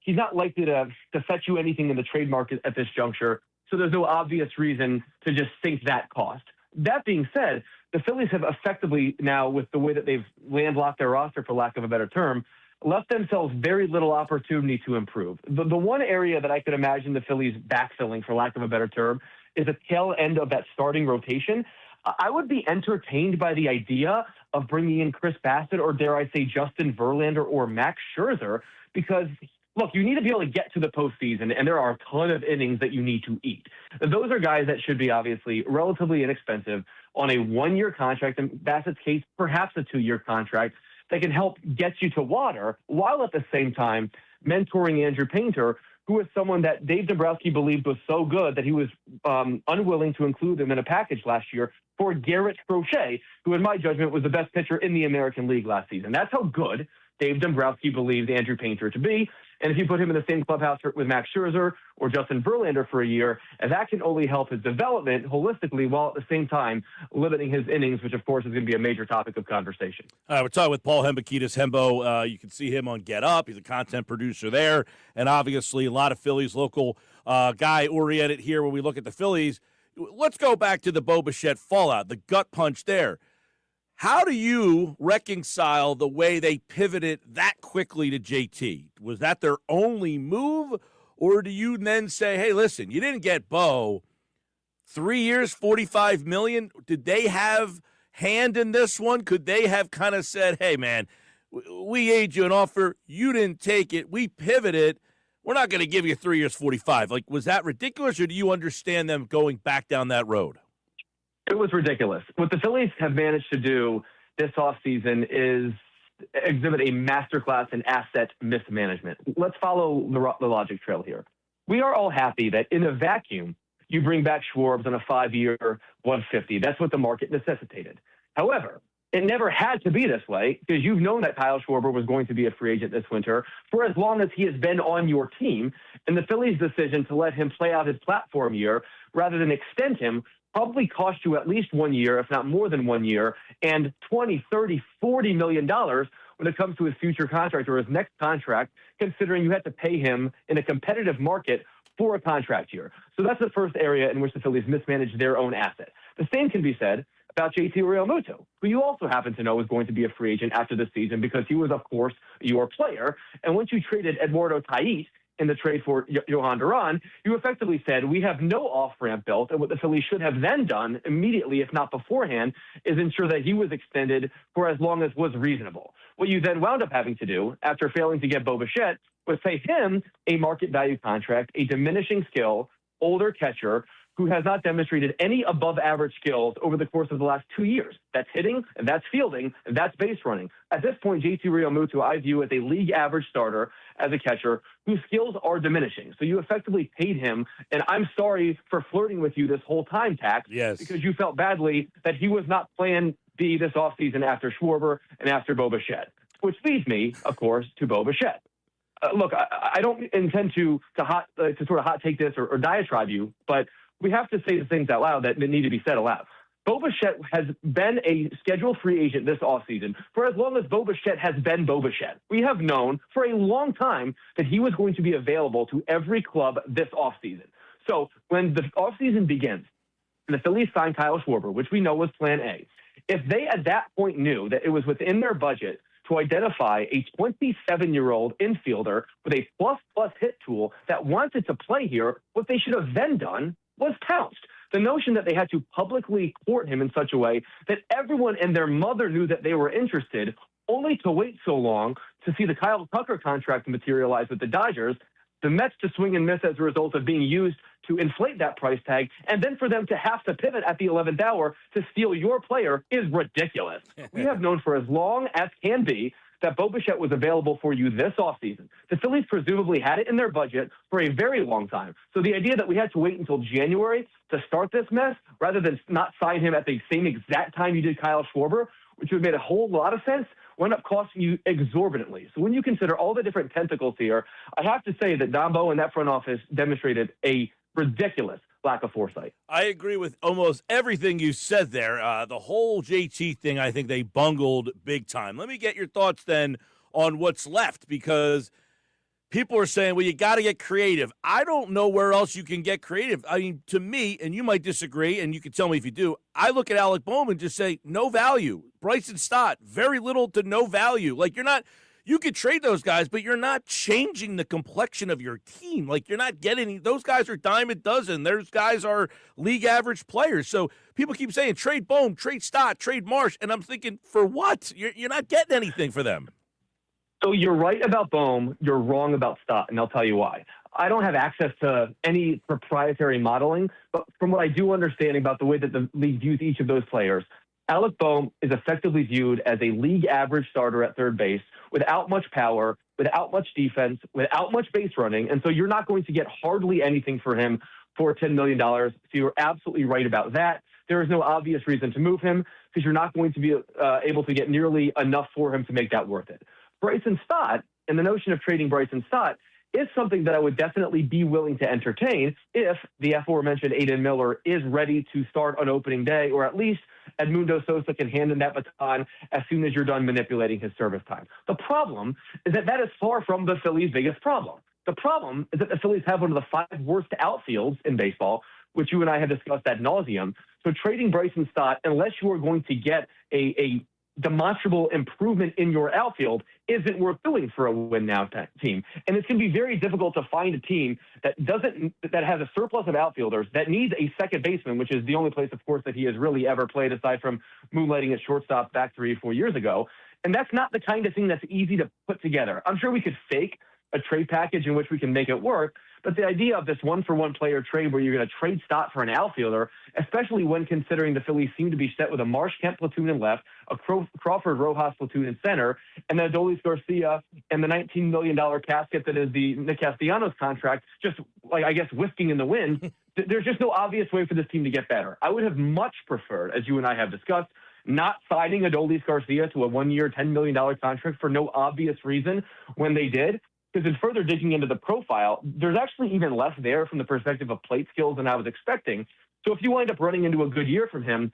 He's not likely to fetch you anything in the trade market at this juncture, so there's no obvious reason to just sink that cost. That being said, the Phillies have effectively now, with the way that they've landlocked their roster, for lack of a better term, left themselves very little opportunity to improve. The one area that I could imagine the Phillies backfilling, for lack of a better term, is the tail end of that starting rotation. I would be entertained by the idea of bringing in Chris Bassett or, dare I say, Justin Verlander or Max Scherzer, because look, you need to be able to get to the postseason, and there are a ton of innings that you need to eat. Those are guys that should be obviously relatively inexpensive on a one-year contract, in Bassett's case, perhaps a 2-year contract, that can help get you to water, while at the same time mentoring Andrew Painter, who is someone that Dave Dombrowski believed was so good that he was unwilling to include him in a package last year for Garrett Crochet, who in my judgment was the best pitcher in the American League last season. That's how good Dave Dombrowski believes Andrew Painter to be. And if you put him in the same clubhouse with Max Scherzer or Justin Verlander for a year, and that can only help his development holistically while at the same time limiting his innings, which, of course, is going to be a major topic of conversation. We're talking with Paul Hembekides. Hembo, you can see him on Get Up. He's a content producer there. And obviously a lot of Phillies local guy oriented here when we look at the Phillies. Let's go back to the Bo Bichette fallout, the gut punch there. How do you reconcile the way they pivoted that quickly to JT? Was that their only move? Or do you then say, hey, listen, you didn't get Bo. 3 years, $45 million. Did they have hand in this one? Could they have kind of said, hey, man, we made you an offer. You didn't take it. We pivoted. We're not going to give you 3 years, 45. Like, was that ridiculous, or do you understand them going back down that road? It was ridiculous. What the Phillies have managed to do this offseason is exhibit a masterclass in asset mismanagement. Let's follow the logic trail here. We are all happy that in a vacuum, you bring back Schwartz on a 5-year $150. That's what the market necessitated. However, it never had to be this way because you've known that Kyle Schwarber was going to be a free agent this winter for as long as he has been on your team. And the Phillies' decision to let him play out his platform year rather than extend him probably cost you at least 1 year, if not more than 1 year, and $20, $30, $40 million when it comes to his future contract or his next contract, considering you had to pay him in a competitive market for a contract year. So that's the first area in which the Phillies mismanaged their own asset. The same can be said about JT Realmuto, who you also happen to know is going to be a free agent after this season because he was, of course, your player. And once you traded Eduardo Tait in the trade for Johan Duran, you effectively said, we have no off-ramp built, and what the Phillies should have then done immediately, if not beforehand, is ensure that he was extended for as long as was reasonable. What you then wound up having to do, after failing to get Bo Bichette, was pay him a market value contract, a diminishing skill, older catcher, who has not demonstrated any above-average skills over the course of the last 2 years. That's hitting, and that's fielding, and that's base running. At this point, JT Realmuto I view as a league-average starter as a catcher whose skills are diminishing. So you effectively paid him, and I'm sorry for flirting with you this whole time, Tax, yes, because you felt badly that he was not plan B this offseason after Schwarber and after Bo Bichette, which leads me, of course, to Bo Bichette. Look, I don't intend to sort of hot take this or diatribe you, but we have to say the things out loud that need to be said aloud. Bo Bichette has been a scheduled free agent this offseason for as long as Bo Bichette has been Bo Bichette. We have known for a long time that he was going to be available to every club this offseason. So when the offseason begins and the Phillies signed Kyle Schwarber, which we know was plan A, if they at that point knew that it was within their budget to identify a 27-year-old infielder with a plus hit tool that wanted to play here, what they should have then done was pounced. The notion that they had to publicly court him in such a way that everyone and their mother knew that they were interested, only to wait so long to see the Kyle Tucker contract materialize with the Dodgers, the Mets to swing and miss as a result of being used to inflate that price tag, and then for them to have to pivot at the 11th hour to steal your player is ridiculous. We have known for as long as can be that Bo Bichette was available for you this offseason. The Phillies presumably had it in their budget for a very long time. So the idea that we had to wait until January to start this mess, rather than not sign him at the same exact time you did Kyle Schwarber, which would have made a whole lot of sense, wound up costing you exorbitantly. So when you consider all the different tentacles here, I have to say that Don Bo and that front office demonstrated a ridiculous lack of foresight. I agree with almost everything you said there. The whole JT thing, I think they bungled big time. Let me get your thoughts then on what's left, because people are saying, well, you got to get creative. I don't know where else you can get creative. I mean, to me, and you might disagree, and you can tell me if you do, I look at Alec Bohm and just say, no value. Bryson Stott, very little to no value. Like, you could trade those guys, but you're not changing the complexion of your team. Like, you're not getting – those guys are dime a dozen. Those guys are league average players. So people keep saying, trade Bohm, trade Stott, trade Marsh. And I'm thinking, for what? You're not getting anything for them. So you're right about Bohm. You're wrong about Stott, and I'll tell you why. I don't have access to any proprietary modeling, but from what I do understand about the way that the league views each of those players, Alec Bohm is effectively viewed as a league average starter at third base without much power, without much defense, without much base running. And so you're not going to get hardly anything for him for $10 million. So you're absolutely right about that. There is no obvious reason to move him because you're not going to be able to get nearly enough for him to make that worth it. Bryson Stott and the notion of trading Bryson Stott is something that I would definitely be willing to entertain if the aforementioned Aiden Miller is ready to start on opening day, or at least Edmundo Sosa can hand in that baton as soon as you're done manipulating his service time. The problem is that is far from the Phillies' biggest problem. The problem is that the Phillies have one of the 5 worst outfields in baseball, which you and I have discussed ad nauseum. So trading Bryson Stott, unless you are going to get a demonstrable improvement in your outfield, isn't worth doing for a win now team. And it's going to be very difficult to find a team that has a surplus of outfielders, that needs a second baseman, which is the only place, of course, that he has really ever played aside from moonlighting at shortstop back 3 or 4 years ago. And that's not the kind of thing that's easy to put together. I'm sure we could fake a trade package in which we can make it work, but the idea of this one-for-one player trade where you're going to trade Stott for an outfielder, especially when considering the Phillies seem to be set with a Marsh Kemp platoon in left, a Crawford Rojas platoon in center, and then Adolis Garcia and the $19 million casket that is the Nick Castellanos contract, just like, I guess, whisking in the wind. There's just no obvious way for this team to get better. I would have much preferred, as you and I have discussed, not signing Adolis Garcia to a 1-year, $10 million contract for no obvious reason when they did. Because in further digging into the profile, there's actually even less there from the perspective of plate skills than I was expecting. So if you wind up running into a good year from him,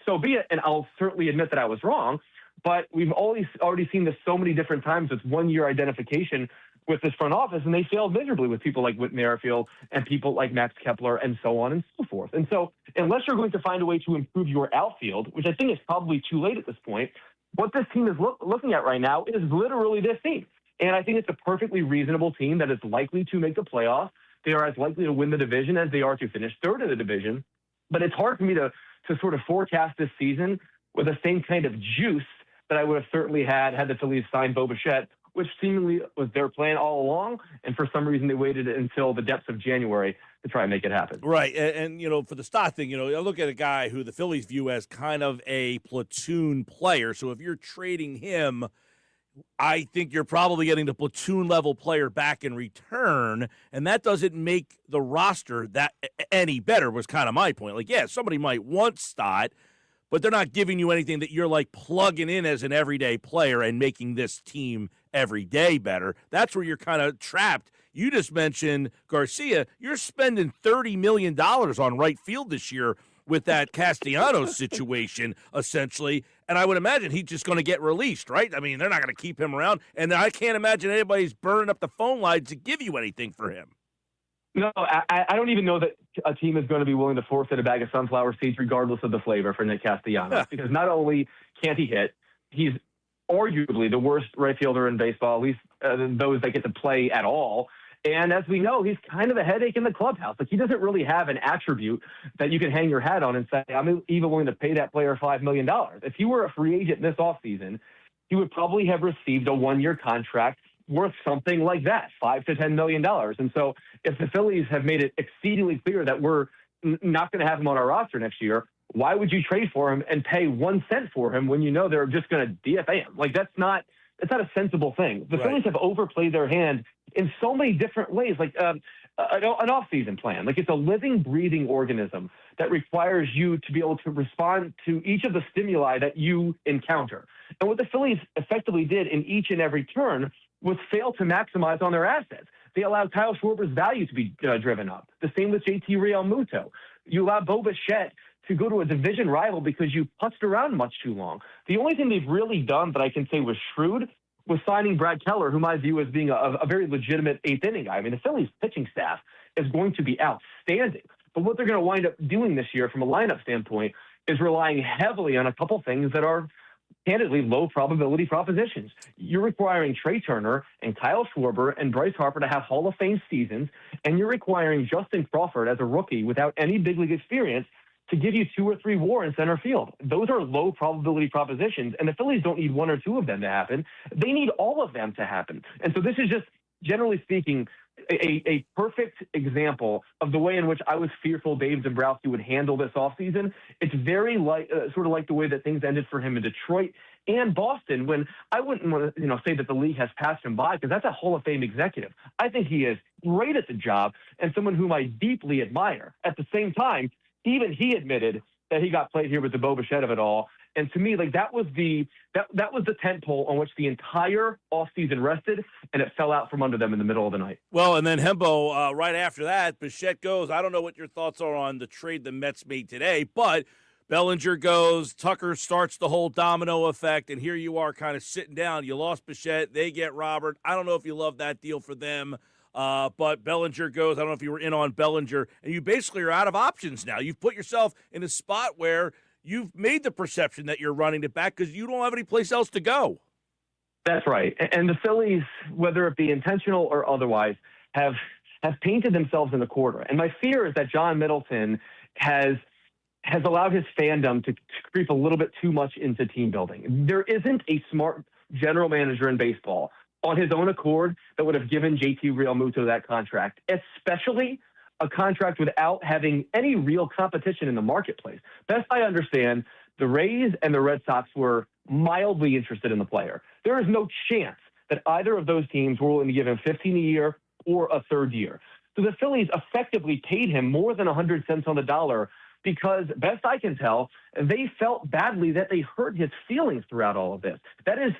so be it. And I'll certainly admit that I was wrong. But we've already seen this so many different times with 1-year identification with this front office, and they failed miserably with people like Whit Merrifield and people like Max Kepler and so on and so forth. And so unless you're going to find a way to improve your outfield, which I think is probably too late at this point, what this team is looking at right now is literally this team. And I think it's a perfectly reasonable team that is likely to make the playoffs. They are as likely to win the division as they are to finish third in the division. But it's hard for me to sort of forecast this season with the same kind of juice that I would have certainly had the Phillies signed Bo Bichette, which seemingly was their plan all along. And for some reason, they waited until the depths of January to try and make it happen. Right. And for the Stott thing, I look at a guy who the Phillies view as kind of a platoon player. So if you're trading him, I think you're probably getting the platoon level player back in return, and that doesn't make the roster that any better, was kind of my point. Like, yeah, somebody might want Stott, but they're not giving you anything that you're like plugging in as an everyday player and making this team every day better. That's where you're kind of trapped. You just mentioned Garcia. You're spending $30 million on right field this year with that Castellanos situation, essentially. And I would imagine he's just going to get released, right? I mean, they're not going to keep him around. And I can't imagine anybody's burning up the phone lines to give you anything for him. No, I don't even know that a team is going to be willing to forfeit a bag of sunflower seeds regardless of the flavor for Nick Castellanos. Because not only can't he hit, he's arguably the worst right fielder in baseball, at least those that get to play at all. And as we know, he's kind of a headache in the clubhouse. Like, he doesn't really have an attribute that you can hang your hat on and say, I'm even willing to pay that player $5 million. If he were a free agent this offseason, he would probably have received a 1-year contract worth something like that, $5 to $10 million. And so if the Phillies have made it exceedingly clear that we're not going to have him on our roster next year, why would you trade for him and pay 1 cent for him when you know they're just going to DFA him? Like, that's not a sensible thing. The Phillies have overplayed their hand in so many different ways, like an off-season plan. Like, it's a living, breathing organism that requires you to be able to respond to each of the stimuli that you encounter. And what the Phillies effectively did in each and every turn was fail to maximize on their assets. They allowed Kyle Schwarber's value to be driven up. The same with JT Realmuto. You allowed Bo Bichette to go to a division rival because you putzed around much too long. The only thing they've really done that I can say was shrewd was signing Brad Keller, whom I view as being a very legitimate eighth-inning guy. I mean, the Phillies pitching staff is going to be outstanding. But what they're going to wind up doing this year from a lineup standpoint is relying heavily on a couple things that are candidly low probability propositions. You're requiring Trey Turner and Kyle Schwarber and Bryce Harper to have Hall of Fame seasons, and you're requiring Justin Crawford as a rookie without any big league experience to give you 2 or 3 WAR in center field. Those are low probability propositions, and the Phillies don't need 1 or 2 of them to happen. They need all of them to happen. And so this is just, generally speaking, a perfect example of the way in which I was fearful Dave Dombrowski would handle this offseason. It's very sort of like the way that things ended for him in Detroit and Boston, when I wouldn't want to say that the league has passed him by, because that's a Hall of Fame executive. I think he is great at the job and someone whom I deeply admire. At the same time, even he admitted that he got played here with the Bo Bichette of it all. And to me, like that was the tent pole on which the entire offseason rested, and it fell out from under them in the middle of the night. Well, and then Hembo, right after that, Bichette goes. I don't know what your thoughts are on the trade the Mets made today, but Bellinger goes, Tucker starts the whole domino effect, and here you are kind of sitting down. You lost Bichette, they get Robert. I don't know if you love that deal for them, but Bellinger goes. I don't know if you were in on Bellinger, and you basically are out of options now. You've put yourself in a spot where you've made the perception that you're running it back because you don't have any place else to go. That's right. And the Phillies, whether it be intentional or otherwise, have painted themselves in a corner. And my fear is that John Middleton has allowed his fandom to creep a little bit too much into team building. There isn't a smart general manager in baseball on his own accord that would have given JT Realmuto that contract, especially a contract without having any real competition in the marketplace. Best I understand, the Rays and the Red Sox were mildly interested in the player. There is no chance that either of those teams were willing to give him $15 a year or a third year. So the Phillies effectively paid him more than 100 cents on the dollar because, best I can tell, they felt badly that they hurt his feelings throughout all of this. That is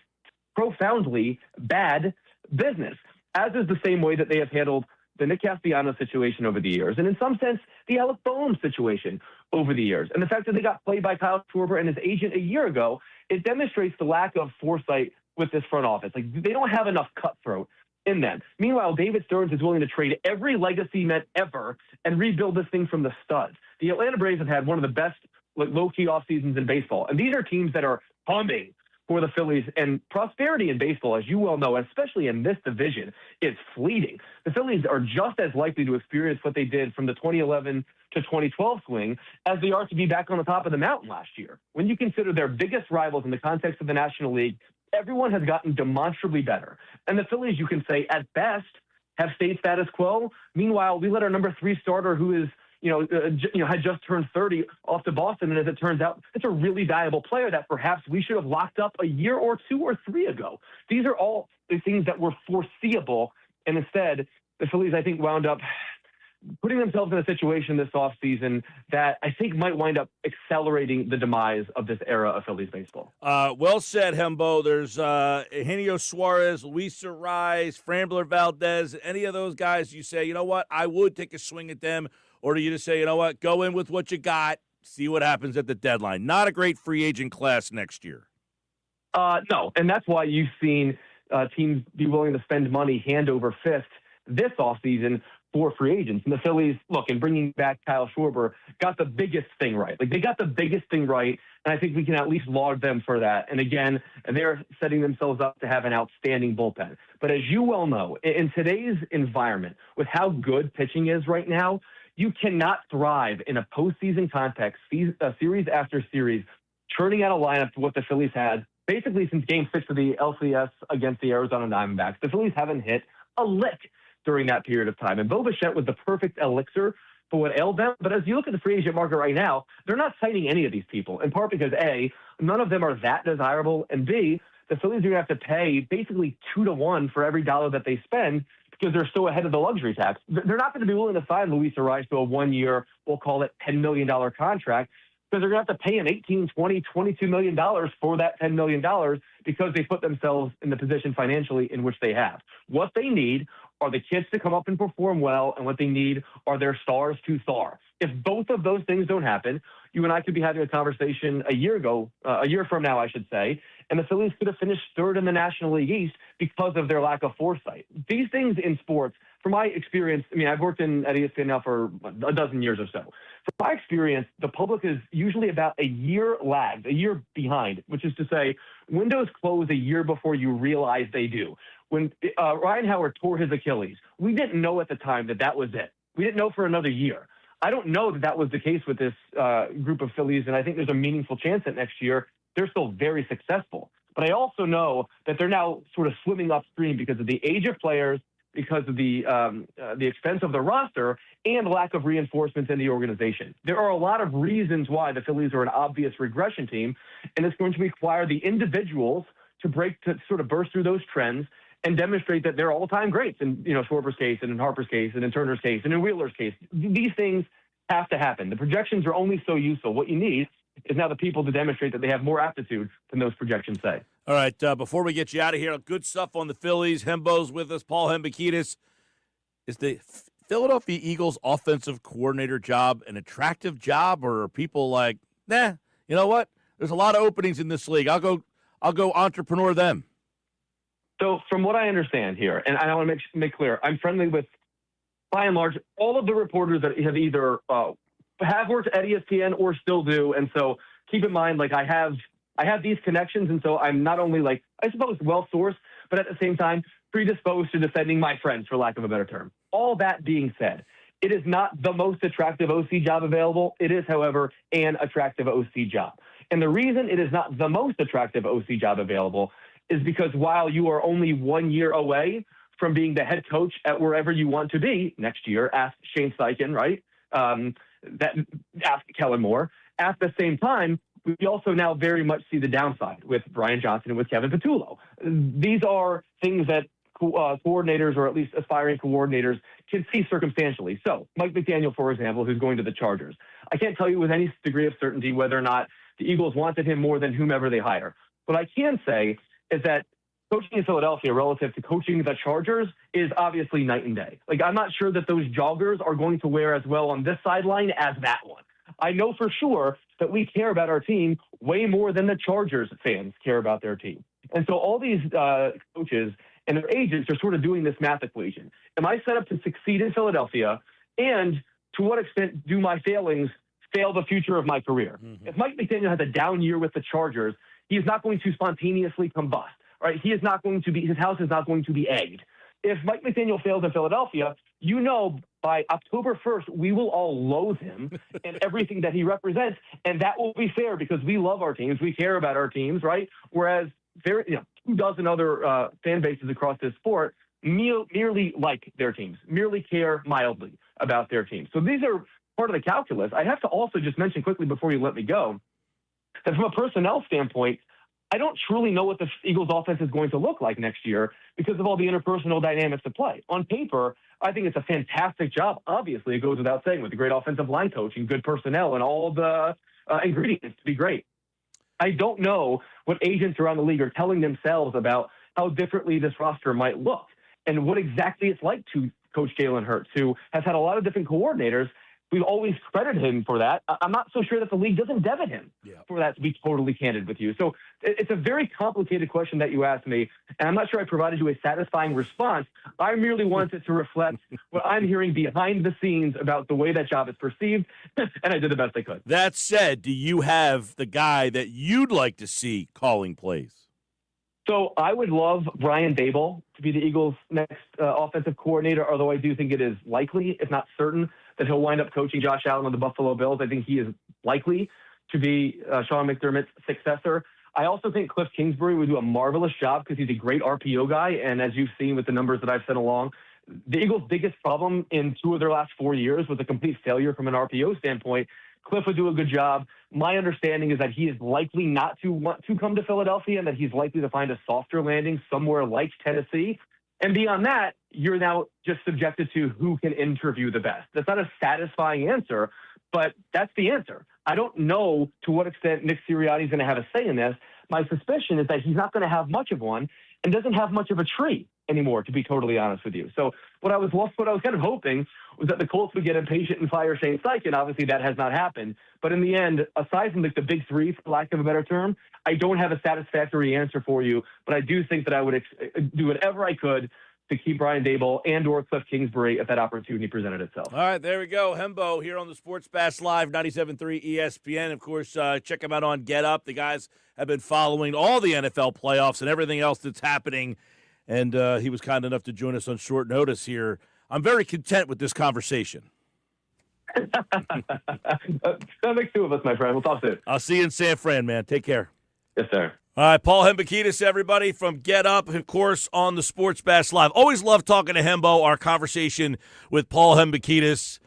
profoundly bad business, as is the same way that they have handled the Nick Castellanos situation over the years, and in some sense, the Alec Boehm situation over the years. And the fact that they got played by Kyle Schwarber and his agent a year ago, it demonstrates the lack of foresight with this front office. Like, they don't have enough cutthroat in them. Meanwhile, David Stearns is willing to trade every legacy Met ever and rebuild this thing from the studs. The Atlanta Braves have had one of the best low-key off seasons in baseball, and these are teams that are humming for the Phillies, and prosperity in baseball, as you well know, especially in this division, is fleeting. The Phillies are just as likely to experience what they did from the 2011 to 2012 swing as they are to be back on the top of the mountain last year. When you consider their biggest rivals in the context of the National League, everyone has gotten demonstrably better. And the Phillies, you can say, at best, have stayed status quo. Meanwhile, we let our number 3 starter, who is had just turned 30 off to Boston. And as it turns out, it's a really valuable player that perhaps we should have locked up a year or 2 or 3 ago. These are all the things that were foreseeable. And instead, the Phillies, I think, wound up putting themselves in a situation this offseason that I think might wind up accelerating the demise of this era of Phillies baseball. Well said, Hembo. There's Eugenio Suarez, Luis Arraez, Framber Valdez, any of those guys you say, you know what, I would take a swing at them. Or do you just say, you know what, go in with what you got, see what happens at the deadline? Not a great free agent class next year. No, and that's why you've seen teams be willing to spend money hand over fist this offseason for free agents. And the Phillies, look, in bringing back Kyle Schwarber, got the biggest thing right. Like, they got the biggest thing right, and I think we can at least laud them for that. And again, they're setting themselves up to have an outstanding bullpen. But as you well know, in today's environment, with how good pitching is right now, you cannot thrive in a postseason context, series after series, churning out a lineup to what the Phillies had basically since Game 6 of the LCS against the Arizona Diamondbacks. The Phillies haven't hit a lick during that period of time. And Bo Bichette was the perfect elixir for what ailed them. But as you look at the free agent market right now, they're not signing any of these people, in part because, A, none of them are that desirable, and B, the Phillies are going to have to pay basically 2 to 1 for every dollar that they spend, because they're so ahead of the luxury tax. They're not going to be willing to sign Luis Arraez to a 1-year, we'll call it $10 million contract, because they're going to have to pay him $18, $20, $22 million for that $10 million because they put themselves in the position financially in which they have. What they need are the kids to come up and perform well, and what they need are their stars to star. If both of those things don't happen, you and I could be having a conversation a year from now, I should say, and the Phillies could have finished 3rd in the National League East because of their lack of foresight. These things in sports, from my experience, I mean, I've worked at ESPN now for a dozen years or so. From my experience, the public is usually about a year lagged, a year behind, which is to say, windows close a year before you realize they do. When Ryan Howard tore his Achilles, we didn't know at the time that was it. We didn't know for another year. I don't know that was the case with this group of Phillies, and I think there's a meaningful chance that next year they're still very successful. But I also know that they're now sort of swimming upstream because of the age of players, because of the expense of the roster, and lack of reinforcements in the organization. There are a lot of reasons why the Phillies are an obvious regression team, and it's going to require the individuals to sort of burst through those trends and demonstrate that they're all-time greats in Schwarber's case and in Harper's case and in Turner's case and in Wheeler's case. These things have to happen. The projections are only so useful. What you need is now the people to demonstrate that they have more aptitude than those projections say. All right, before we get you out of here, good stuff on the Phillies. Hembo's with us. Paul Hembekides. Is the Philadelphia Eagles offensive coordinator job an attractive job, or are people like, nah, you know what? There's a lot of openings in this league. I'll go entrepreneur them. So from what I understand here, and I want to make clear, I'm friendly with, by and large, all of the reporters that have either have worked at ESPN or still do. And so keep in mind, like I have these connections, and so I'm not only like, I suppose, well-sourced, but at the same time, predisposed to defending my friends, for lack of a better term. All that being said, it is not the most attractive OC job available. It is, however, an attractive OC job. And the reason it is not the most attractive OC job available is because while you are only 1 year away from being the head coach at wherever you want to be next year, ask Shane Steichen, right? Ask Kellen Moore. At the same time, we also now very much see the downside with Brian Johnson and with Kevin Patullo. These are things that coordinators, or at least aspiring coordinators, can see circumstantially. So Mike McDaniel, for example, who's going to the Chargers. I can't tell you with any degree of certainty whether or not the Eagles wanted him more than whomever they hire. What I can say is that coaching in Philadelphia relative to coaching the Chargers is obviously night and day. Like, I'm not sure that those joggers are going to wear as well on this sideline as that one. I know for sure that we care about our team way more than the Chargers fans care about their team. And so all these coaches and their agents are sort of doing this math equation. Am I set up to succeed in Philadelphia? And to what extent do my failings fail the future of my career? Mm-hmm. If Mike McDaniel has a down year with the Chargers, he is not going to spontaneously combust, right? He is not going to be, his house is not going to be egged. If Mike McDaniel fails in Philadelphia, you know, by October 1st, we will all loathe him and everything that he represents. And that will be fair because we love our teams. We care about our teams, right? Whereas there, 24 other fan bases across this sport merely like their teams, merely care mildly about their teams. So these are part of the calculus. I have to also just mention quickly before you let me go that from a personnel standpoint, I don't truly know what the Eagles offense is going to look like next year because of all the interpersonal dynamics at play. On paper, I think it's a fantastic job. Obviously, it goes without saying with the great offensive line coach and good personnel and all the ingredients to be great. I don't know what agents around the league are telling themselves about how differently this roster might look and what exactly it's like to coach Jalen Hurts, who has had a lot of different coordinators. We've always credited him for that. I'm not so sure that the league doesn't debit him for that, to be totally candid with you. So it's a very complicated question that you asked me, and I'm not sure I provided you a satisfying response. I merely wanted to reflect what I'm hearing behind the scenes about the way that job is perceived, and I did the best I could. That said, do you have the guy that you'd like to see calling plays? So I would love Brian Daboll to be the Eagles' next offensive coordinator, although I do think it is likely, if not certain, that he'll wind up coaching Josh Allen on the Buffalo Bills. I think he is likely to be Sean McDermott's successor. I also think Cliff Kingsbury would do a marvelous job because he's a great RPO guy. And as you've seen with the numbers that I've sent along, the Eagles' biggest problem in 2 of their last 4 years was a complete failure from an RPO standpoint. Cliff would do a good job. My understanding is that he is likely not to want to come to Philadelphia and that he's likely to find a softer landing somewhere like Tennessee. And beyond that, you're now just subjected to who can interview the best. That's not a satisfying answer, but that's the answer. I don't know to what extent Nick Sirianni is going to have a say in this. My suspicion is that he's not going to have much of one and doesn't have much of a tree anymore, to be totally honest with you. So what I was kind of hoping was that the Colts would get impatient and fire Shane Steichen. Obviously, that has not happened. But in the end, aside from like the big three, for lack of a better term, I don't have a satisfactory answer for you. But I do think that I would do whatever I could to keep Brian Daboll and or Cliff Kingsbury if that opportunity presented itself. All right, there we go. Hembo here on the Sports Bash Live, 97.3 ESPN. Of course, check him out on Get Up. The guys have been following all the NFL playoffs and everything else that's happening, and he was kind enough to join us on short notice here. I'm very content with this conversation. That makes 2 of us, my friend. We'll talk soon. I'll see you in San Fran, man. Take care. Yes, sir. All right, Paul Hembekides, everybody, from Get Up, of course, on the Sports Bash Live. Always love talking to Hembo, our conversation with Paul Hembekides.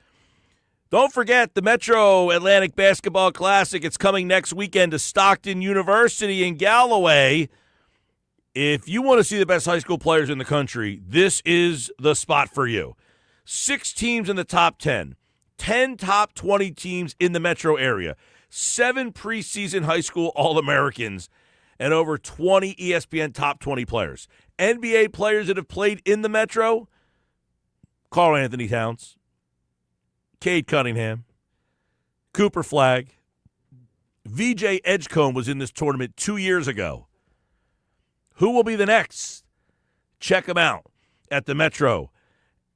Don't forget the Metro Atlantic Basketball Classic. It's coming next weekend to Stockton University in Galloway. If you want to see the best high school players in the country, this is the spot for you. 6 teams in the top 10. 10 top 20 teams in the metro area, 7 preseason high school All-Americans, and over 20 ESPN top 20 players. NBA players that have played in the metro, Karl Anthony Towns, Cade Cunningham, Cooper Flagg, VJ Edgecombe was in this tournament 2 years ago. Who will be the next? Check them out at the Metro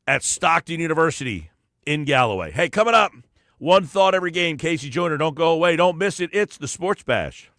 at Stockton University in Galloway. Hey, coming up, one thought every game. Casey Joyner, don't go away. Don't miss it. It's the Sports Bash.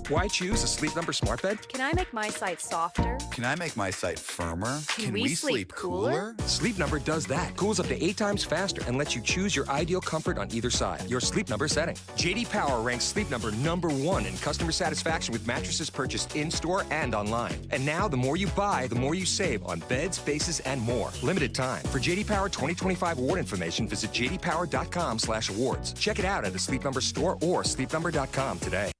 Why choose a Sleep Number smart bed? Can I make my site softer? Can I make my site firmer? Can we sleep cooler? Sleep Number does that. Cools up to 8 times faster and lets you choose your ideal comfort on either side. Your Sleep Number setting. JD Power ranks Sleep Number #1 in customer satisfaction with mattresses purchased in-store and online. And now, the more you buy, the more you save on beds, bases, and more. Limited time. For JD Power 2025 award information, visit jdpower.com/awards. Check it out at a Sleep Number store or sleepnumber.com today.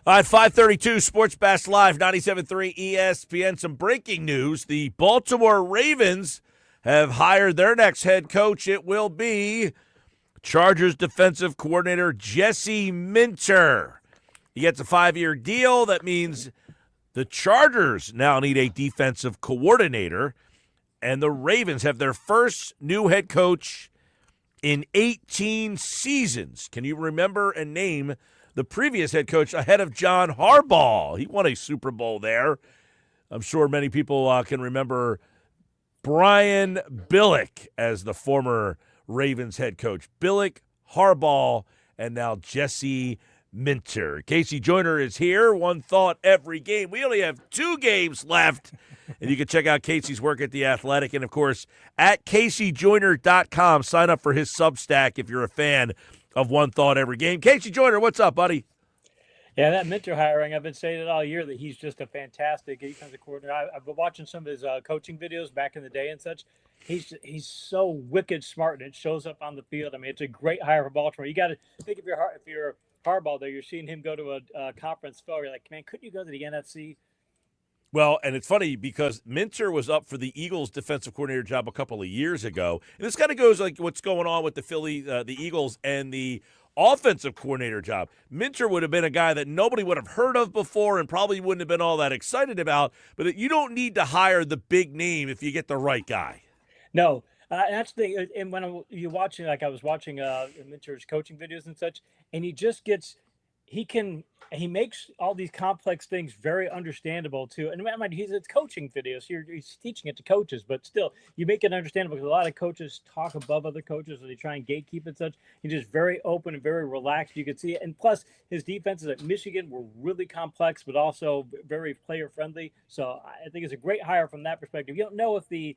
All right, 532 Sports Bash Live, 97.3 ESPN. Some breaking news. The Baltimore Ravens have hired their next head coach. It will be Chargers defensive coordinator Jesse Minter. He gets a 5-year deal. That means the Chargers now need a defensive coordinator, and the Ravens have their first new head coach in 18 seasons. Can you remember and name the previous head coach ahead of John Harbaugh? He won a Super Bowl there. I'm sure many people can remember Brian Billick as the former Ravens head coach. Billick, Harbaugh, and now Jesse Minter. Casey Joyner is here. One thought every game. We only have 2 games left. And you can check out Casey's work at The Athletic. And, of course, at CaseyJoyner.com. Sign up for his Substack if you're a fan of One Thought Every Game. Casey Joyner, what's up, buddy? Yeah, that Minter hiring, I've been saying it all year that he's just a fantastic defensive coordinator. I've been watching some of his coaching videos back in the day and such. He's so wicked smart, and it shows up on the field. I mean, it's a great hire for Baltimore. You got to think if you're Harbaugh, though, you're seeing him go to a conference failure. You're like, man, couldn't you go to the NFC? Well, and it's funny because Minter was up for the Eagles defensive coordinator job a couple of years ago. And this kind of goes like what's going on with the the Eagles and the offensive coordinator job. Minter would have been a guy that nobody would have heard of before and probably wouldn't have been all that excited about. But you don't need to hire the big name if you get the right guy. No. That's the thing. And when you're watching, like I was watching Minter's coaching videos and such, and he makes all these complex things very understandable too. And I mean, it's coaching videos. He's teaching it to coaches, but still, you make it understandable because a lot of coaches talk above other coaches, or they try and gatekeep and such. He's just very open and very relaxed. You can see it. And plus, his defenses at Michigan were really complex, but also very player friendly. So I think it's a great hire from that perspective. You don't know if the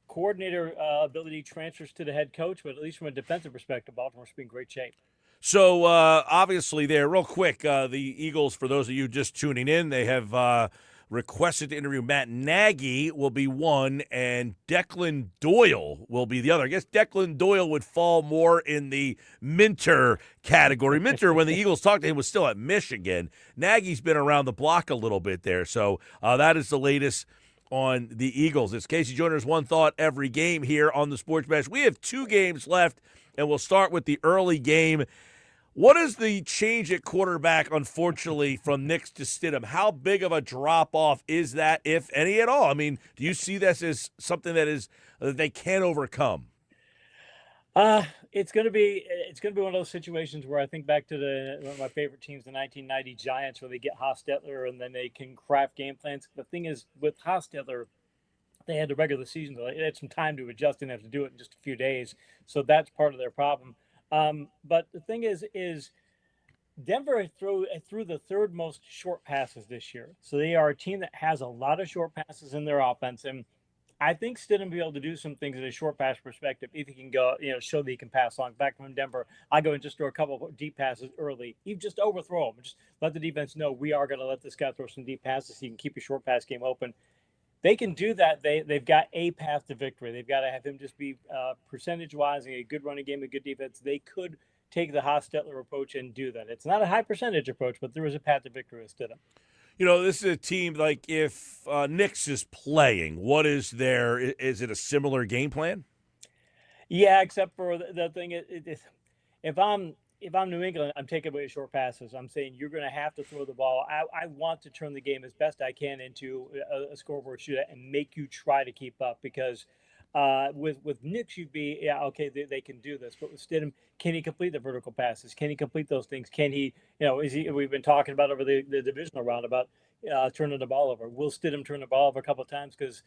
coordinator ability transfers to the head coach, but at least from a defensive perspective, Baltimore should be in great shape. So, obviously there, real quick, the Eagles, for those of you just tuning in, they have requested to interview Matt Nagy will be one, and Declan Doyle will be the other. I guess Declan Doyle would fall more in the Minter category. Minter, when the Eagles talked to him, was still at Michigan. Nagy's been around the block a little bit there. So that is the latest on the Eagles. It's Casey Joyner's One Thought Every Game here on the Sports Bash. We have 2 games left, and we'll start with the early game. What is the change at quarterback, unfortunately, from Nix to Stidham? How big of a drop-off is that, if any at all? I mean, do you see this as something that they can't overcome? It's going to be one of those situations where I think back to one of my favorite teams, the 1990 Giants, where they get Hostetler and then they can craft game plans. The thing is, with Hostetler, they had the regular season. They had some time to adjust and have to do it in just a few days. So that's part of their problem. But the thing is Denver threw the 3rd most short passes this year. So they are a team that has a lot of short passes in their offense. And I think Stidham will be able to do some things at a short pass perspective if he can go, show that he can pass long. Back from Denver, I go and just throw a couple of deep passes early. You just overthrow him. Just let the defense know we are going to let this guy throw some deep passes so you can keep your short pass game open. They can do that. They've got a path to victory. They've got to have him just be percentage-wise a good running game, a good defense. They could take the Hostetler approach and do that. It's not a high percentage approach, but there is a path to victory with Stidham. This is a team, like, if Nix is playing, what is there? Is it a similar game plan? Yeah, except for the thing is, if I'm New England, I'm taking away short passes. I'm saying you're going to have to throw the ball. I want to turn the game as best I can into a scoreboard shootout and make you try to keep up, because with Nix, you'd be, okay, they can do this. But with Stidham, can he complete the vertical passes? Can he complete those things? Can he, we've been talking about over the divisional round about turning the ball over. Will Stidham turn the ball over a couple of times? Because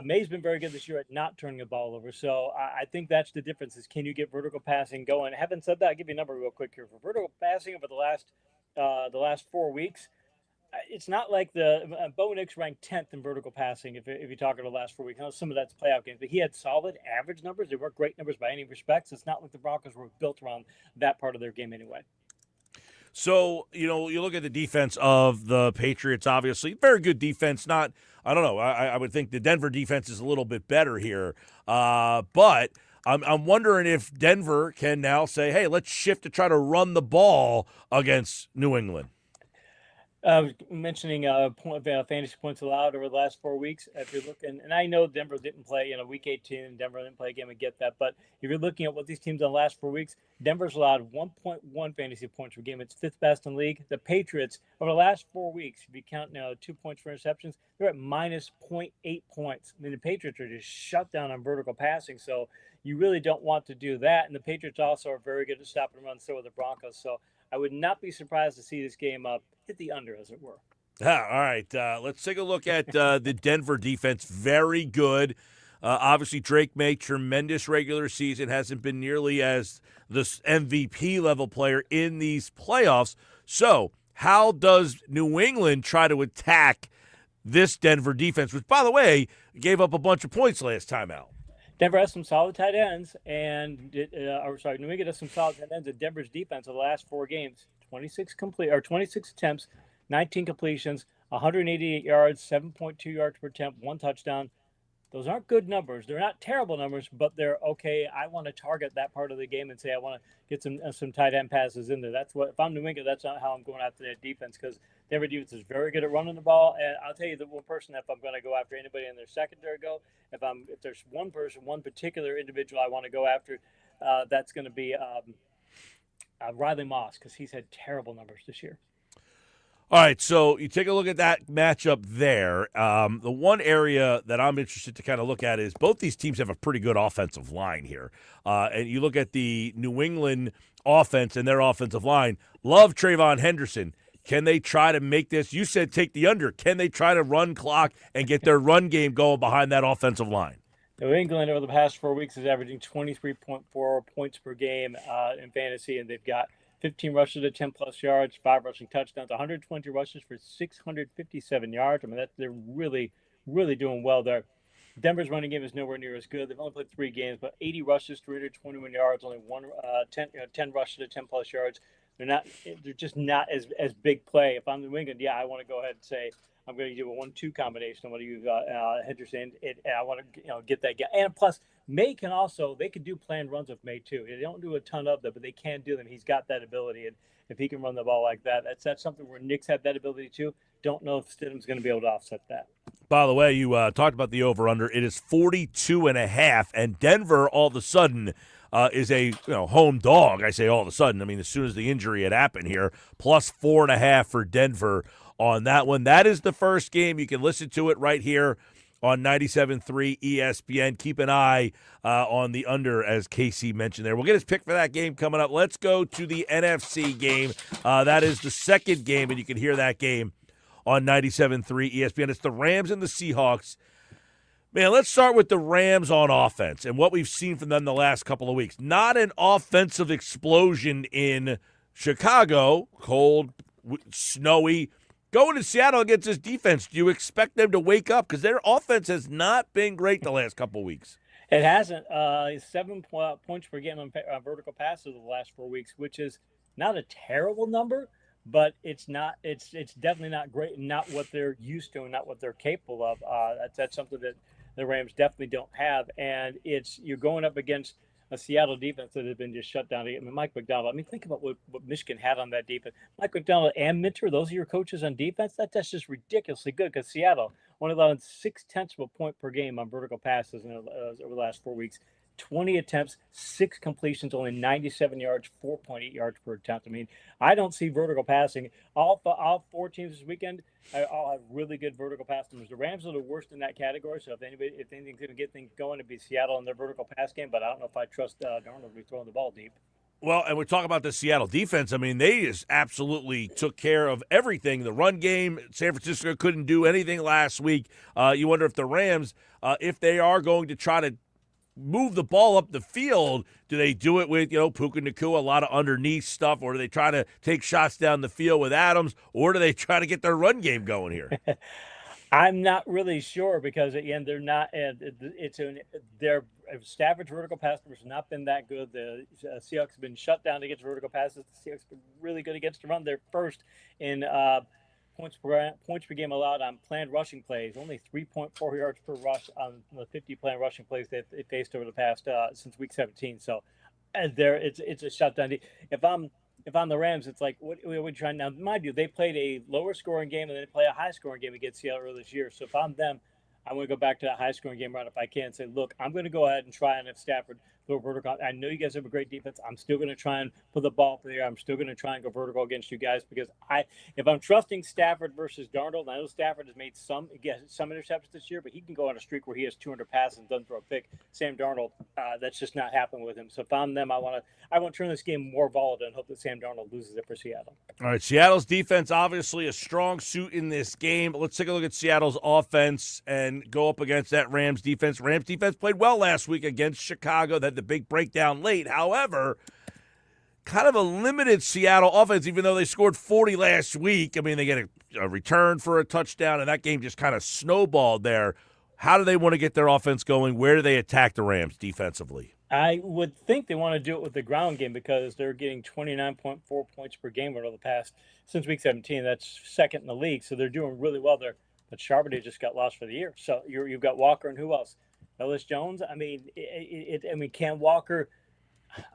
May's been very good this year at not turning the ball over. So I think that's the difference, is can you get vertical passing going? Having said that, I'll give you a number real quick here. For vertical passing over the last 4 weeks, it's not like Bo Nix ranked 10th in vertical passing if you talk about the last 4 weeks. I know some of that's playoff games, but he had solid average numbers. They weren't great numbers by any respects. It's not like the Broncos were built around that part of their game anyway. So, you look at the defense of the Patriots, obviously. Very good defense. I don't know. I would think the Denver defense is a little bit better here. But I'm wondering if Denver can now say, hey, let's shift to try to run the ball against New England. Mentioning fantasy points allowed over the last 4 weeks. If you're looking, and I know Denver didn't play, week 18, Denver didn't play a game, I get that. But if you're looking at what these teams done the last 4 weeks, Denver's allowed 1.1 fantasy points per game. It's fifth best in the league. The Patriots, over the last 4 weeks, if you count 2 points for interceptions, they're at minus 0.8 points. I mean, the Patriots are just shut down on vertical passing. So you really don't want to do that. And the Patriots also are very good at stopping runs, so are the Broncos. So I would not be surprised to see this game hit the under, as it were. All right, let's take a look at the Denver defense. Very good. Obviously, Drake May, tremendous regular season, hasn't been nearly as the MVP level player in these playoffs. So how does New England try to attack this Denver defense, which, by the way, gave up a bunch of points last time out? Denver has some solid tight ends, and New England has some solid tight ends. And Denver's defense of the last 4 games, 26 attempts, 19 completions, 188 yards, 7.2 yards per attempt, 1 touchdown. Those aren't good numbers. They're not terrible numbers, but they're okay. I want to target that part of the game and say I want to get some tight end passes in there. That's what, if I'm New England, that's not how I'm going after that defense, because Denver defense is very good at running the ball. And I'll tell you the one person, if I'm going to go after anybody in their secondary, if there's one person, one particular individual I want to go after, that's going to be Riley Moss, because he's had terrible numbers this year. All right, so you take a look at that matchup there. The one area that I'm interested to kind of look at is both these teams have a pretty good offensive line here. And you look at the New England offense and their offensive line. Love Trayvon Henderson. Can they try to make this? You said take the under. Can they try to run clock and get their run game going behind that offensive line? New England over the past 4 weeks is averaging 23.4 points per game in fantasy, and they've got 15 rushes to 10-plus yards, 5 rushing touchdowns, 120 rushes for 657 yards. I mean, they're really, really doing well there. Denver's running game is nowhere near as good. They've only played 3 games, but 80 rushes, 321 yards, only 10 rushes to 10-plus yards. They're just not as big play. If I'm New England, I want to go ahead and say I'm going to do a 1-2 combination. I'm going to use Henderson. I want to get that guy. And plus, May they could do planned runs with May too. They don't do a ton of them, but they can do them. He's got that ability, and if he can run the ball like that, that's something where Knicks have that ability too. Don't know if Stidham's going to be able to offset that. By the way, you talked about the over/under. It is 42.5, and Denver all of a sudden is a home dog. I say all of a sudden. I mean, as soon as the injury had happened here, plus 4.5 for Denver on that one. That is the first game. You can listen to it right here on 97.3 ESPN. Keep an eye on the under, as Casey mentioned there. We'll get his pick for that game coming up. Let's go to the NFC game. That is the second game, and you can hear that game on 97.3 ESPN. It's the Rams and the Seahawks. Man, let's start with the Rams on offense and what we've seen from them the last couple of weeks. Not an offensive explosion in Chicago, cold, snowy. Going to Seattle against this defense, do you expect them to wake up? Because their offense has not been great the last couple of weeks. It hasn't. 7 points per game on vertical passes the last 4 weeks, which is not a terrible number, but it's not. It's definitely not great, and not what they're used to, and not what they're capable of. That's something that the Rams definitely don't have, and you're going up against a Seattle defense that has been just shut down. I mean, Mike McDonald. I mean, think about what Michigan had on that defense. Mike McDonald and Minter, those are your coaches on defense. That's just ridiculously good, because Seattle only allowed 0.6 of a point per game on vertical passes over the last 4 weeks. 20 attempts, 6 completions, only 97 yards, 4.8 yards per attempt. I mean, I don't see vertical passing. All 4 teams this weekend all have really good vertical pass numbers. The Rams are the worst in that category, so if anything's going to get things going, it'd be Seattle in their vertical pass game, but I don't know if I trust Darnold to be throwing the ball deep. Well, and we're talking about the Seattle defense. I mean, they just absolutely took care of everything. The run game, San Francisco couldn't do anything last week. You wonder if the Rams, if they are going to try to move the ball up the field, do they do it with, Puka Nacua, a lot of underneath stuff, or do they try to take shots down the field with Adams, or do they try to get their run game going here? I'm not really sure, because again, they're not. Their Stafford's vertical pass numbers have not been that good. The Seahawks have been shut down against vertical passes. The Seahawks have been really good against the run. They're first in points per game allowed on planned rushing plays. Only 3.4 yards per rush on the 50 planned rushing plays they faced over the past since week 17. So it's a shutdown. If I'm if I'm the Rams, it's like, what are we trying? Now, mind you, they played a lower scoring game and then they play a high scoring game against Seattle earlier this year. So if I'm them, I want to go back to that high scoring game right if I can and say, look, I'm going to go ahead and try, and if Stafford go vertical, I know you guys have a great defense. I'm still going to try and put the ball up there. I'm still going to try and go vertical against you guys because if I'm trusting Stafford versus Darnold, I know Stafford has made some interceptions this year, but he can go on a streak where he has 200 passes and doesn't throw a pick. Sam Darnold, that's just not happening with him. So if I'm them, I want to turn this game more volatile and hope that Sam Darnold loses it for Seattle. All right, Seattle's defense obviously a strong suit in this game. Let's take a look at Seattle's offense and go up against that Rams defense. Rams defense played well last week against Chicago. They had the big breakdown late. However, kind of a limited Seattle offense, even though they scored 40 last week. I mean, they get a return for a touchdown, and that game just kind of snowballed there. How do they want to get their offense going? Where do they attack the Rams defensively? I would think they want to do it with the ground game because they're getting 29.4 points per game over the past since week 17. That's second in the league, so they're doing really well there. But Charbonnet just got lost for the year. So you've got Walker and who else? Ellis Jones. I mean, Cam Walker.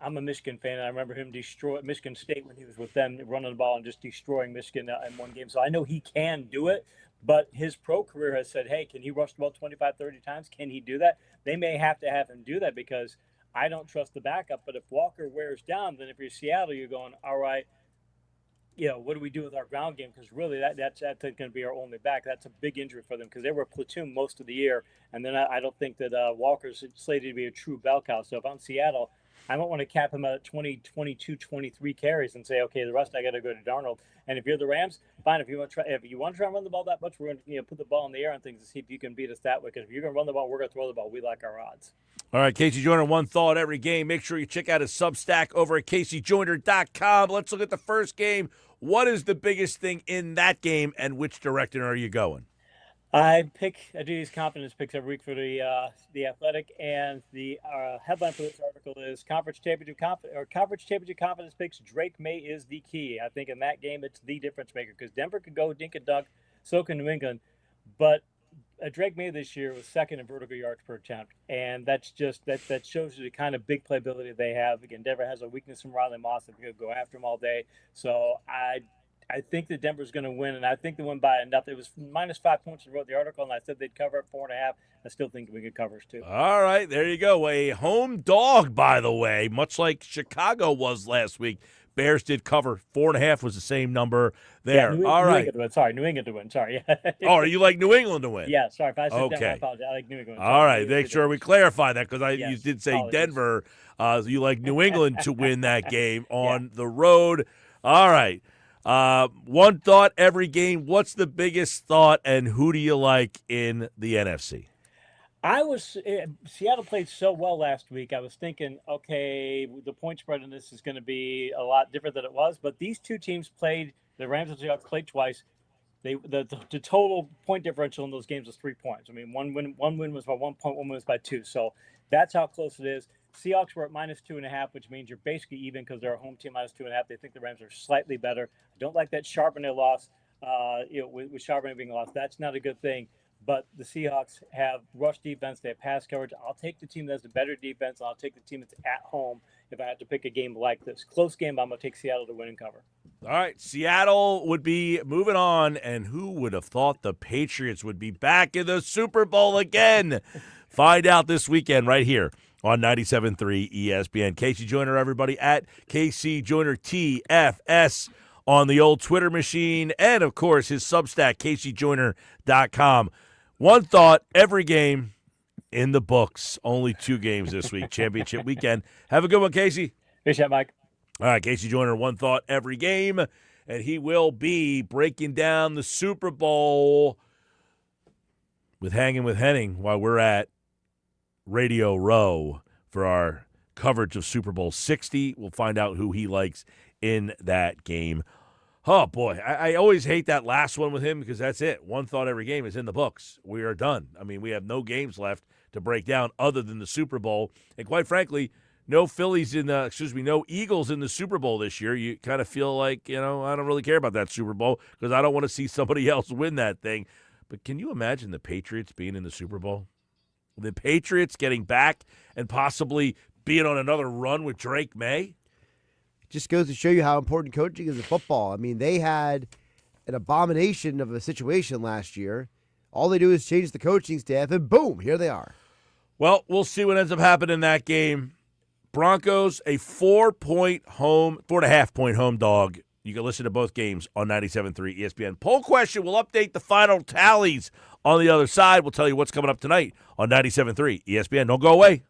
I'm a Michigan fan. And I remember him destroy Michigan State when he was with them, running the ball and just destroying Michigan in one game. So I know he can do it. But his pro career has said, hey, can he rush the ball 25, 30 times? Can he do that? They may have to have him do that because I don't trust the backup. But if Walker wears down, then if you're Seattle, you're going, all right, what do we do with our ground game? Because really that's going to be our only back. That's a big injury for them because they were a platoon most of the year. And then I don't think that Walker's slated to be a true bell cow. So if I'm Seattle, I don't want to cap him out at 20, 22, 23 carries and say, okay, the rest I got to go to Darnold. And if you're the Rams, fine. If you want to try and run the ball that much, we're going to put the ball in the air and things to see if you can beat us that way. Because if you're going to run the ball, we're going to throw the ball. We like our odds. All right, Casey Joyner, one thought every game. Make sure you check out his Substack over at CaseyJoyner.com. Let's look at the first game. What is the biggest thing in that game, and which direction are you going? I do these confidence picks every week for the Athletic, and the headline for this article is Conference Championship Confidence Picks. Drake May is the key. I think in that game it's the difference maker because Denver could go dink and dunk, so can New England, but Drake May this year was second in vertical yards per attempt, and that's just that shows you the kind of big playability they have. Again, Denver has a weakness from Riley Moss. They're going to go after him all day, so I think that Denver's going to win, and I think they win by enough. It was -5 points. I wrote the article, and I said they'd cover at 4.5. I still think we could cover too. All right, there you go. A home dog, by the way, much like Chicago was last week. Bears did cover. 4.5 was the same number there. Yeah, all right. New England to win. Sorry. Oh, you like New England to win? Yeah, sorry. If I said okay. Denver, I apologize. I like New England. All right, make sure we clarify that because yes, you did say apologies. Denver. You like New England to win that game on the road. All right. One thought every game. What's the biggest thought, and who do you like in the NFC? Seattle played so well last week. I was thinking, okay, the point spread in this is going to be a lot different than it was. But these two teams played. The Rams and Seahawks played twice. The total point differential in those games was 3 points. I mean, one win was by 1 point, one win was by 2. So that's how close it is. Seahawks were at -2.5, which means you're basically even because they're a home team -2.5. They think the Rams are slightly better. I don't like that Charbonnet loss. With Charbonnet being lost, that's not a good thing. But the Seahawks have rush defense. They have pass coverage. I'll take the team that has the better defense. I'll take the team that's at home if I had to pick a game like this. Close game, I'm going to take Seattle to win and cover. All right, Seattle would be moving on, and who would have thought the Patriots would be back in the Super Bowl again? Find out this weekend right here on 97.3 ESPN. Casey Joyner, everybody, at KC Joyner TFS on the old Twitter machine, and, of course, his Substack, CaseyJoyner.com. One thought, every game in the books. Only 2 games this week, championship weekend. Have a good one, Casey. Good shot, Mike. All right, Casey Joyner, one thought every game, and he will be breaking down the Super Bowl with Hanging with Henning while we're at Radio Row for our coverage of Super Bowl 60. We'll find out who he likes in that game. Oh, boy, I always hate that last one with him because that's it. One thought every game is in the books. We are done. I mean, we have no games left to break down other than the Super Bowl. And quite frankly, no Eagles in the Super Bowl this year. You kind of feel like, I don't really care about that Super Bowl because I don't want to see somebody else win that thing. But can you imagine the Patriots being in the Super Bowl? The Patriots getting back and possibly being on another run with Drake May? just goes to show you how important coaching is in football. I mean, they had an abomination of a situation last year. All they do is change the coaching staff, and boom, here they are. Well, we'll see what ends up happening in that game. Broncos, a 4.5 point home dog. You can listen to both games on 97.3 ESPN. Poll question, we'll update the final tallies on the other side. We'll tell you what's coming up tonight on 97.3 ESPN. Don't go away.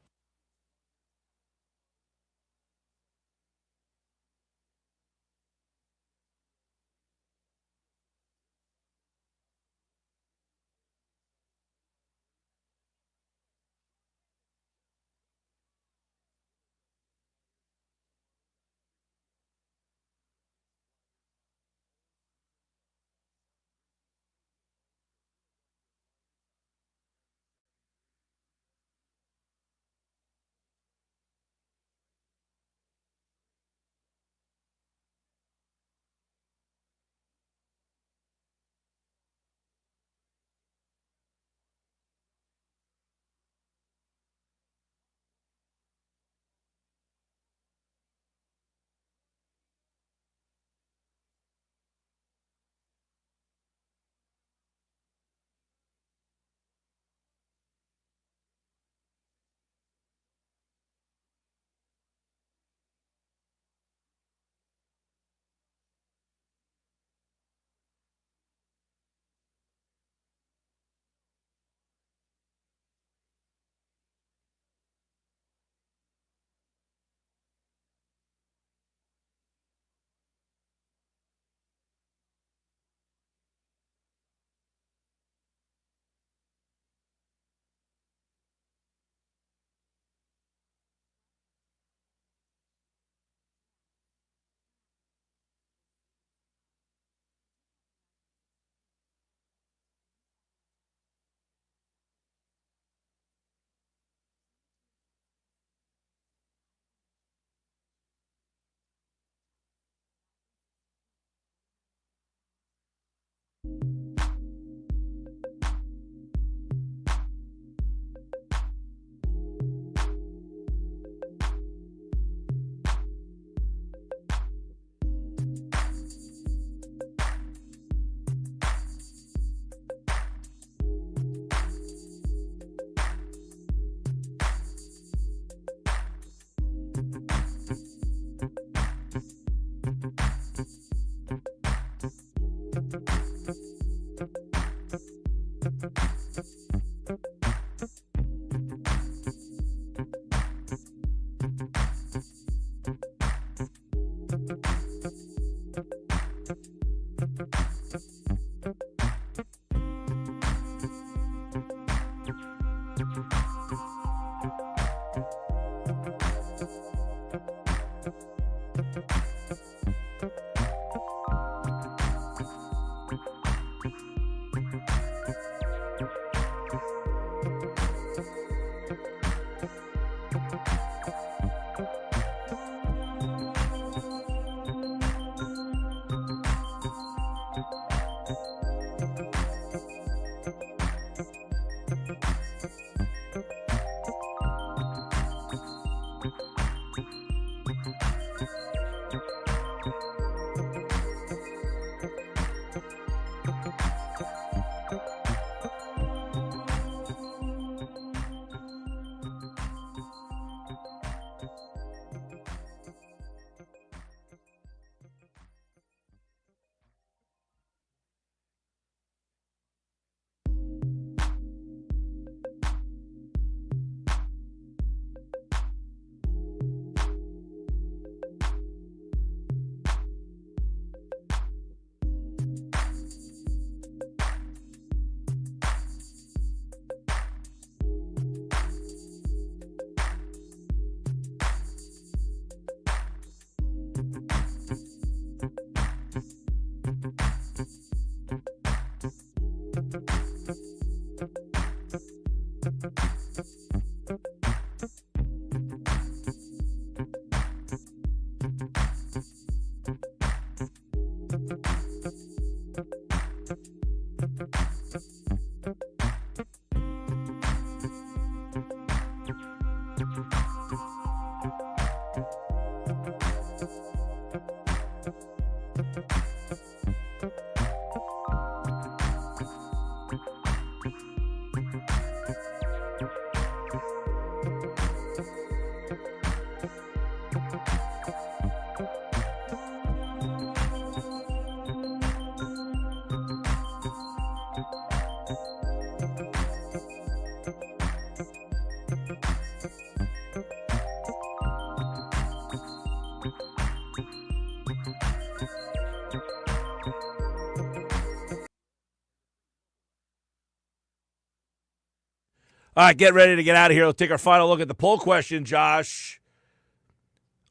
All right, get ready to get out of here. Let's take our final look at the poll question, Josh.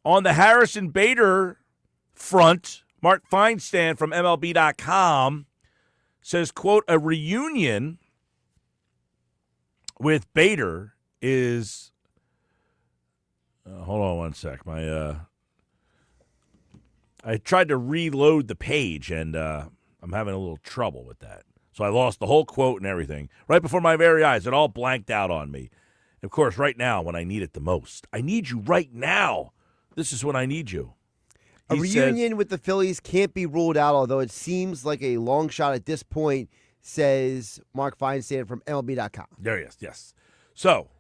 On the Harrison Bader front, Mark Feinstein from MLB.com says, quote, a reunion with Bader is hold on one sec. I tried to reload the page, and I'm having a little trouble with that. So I lost the whole quote and everything right before my very eyes. It all blanked out on me. And of course, right now when I need it the most. I need you right now. This is when I need you. A reunion with the Phillies can't be ruled out, although it seems like a long shot at this point, says Mark Feinstein from MLB.com. There he is, yes. So,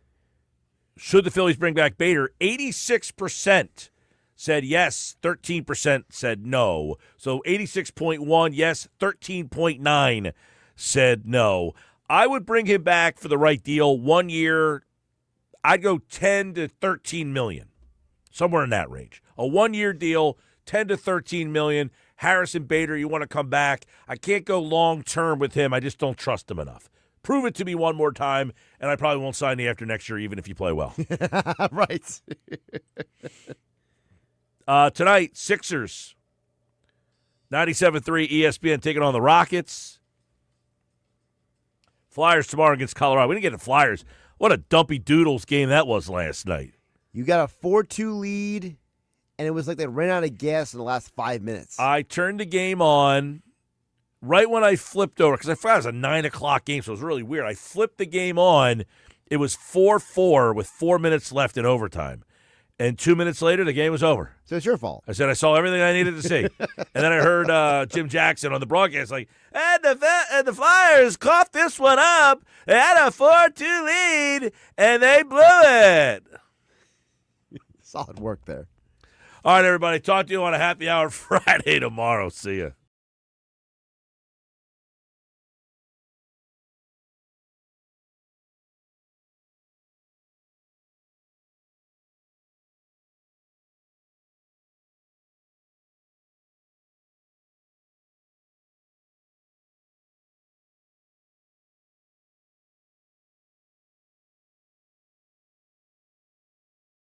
should the Phillies bring back Bader? 86% said yes, 13% said no. So 86.1 yes, 13.9 said no. I would bring him back for the right deal. 1 year, I'd go 10 to 13 million, somewhere in that range. A 1 year deal, 10 to 13 million. Harrison Bader, you want to come back? I can't go long term with him. I just don't trust him enough. Prove it to me one more time, and I probably won't sign you after next year, even if you play well. Right. Tonight, Sixers, 97.3 ESPN taking on the Rockets. Flyers tomorrow against Colorado. We didn't get the Flyers. What a dumpy doodles game that was last night. You got a 4-2 lead, and it was like they ran out of gas in the last 5 minutes. I turned the game on right when I flipped over, because I forgot it was a 9 o'clock game, so it was really weird. I flipped the game on. It was 4-4 with 4 minutes left in overtime. And 2 minutes later, the game was over. So it's your fault. I said I saw everything I needed to see. And then I heard Jim Jackson on the broadcast like, and the Flyers coughed this one up. They had a 4-2 lead, and they blew it. Solid work there. All right, everybody. Talk to you on a happy hour Friday tomorrow. See ya.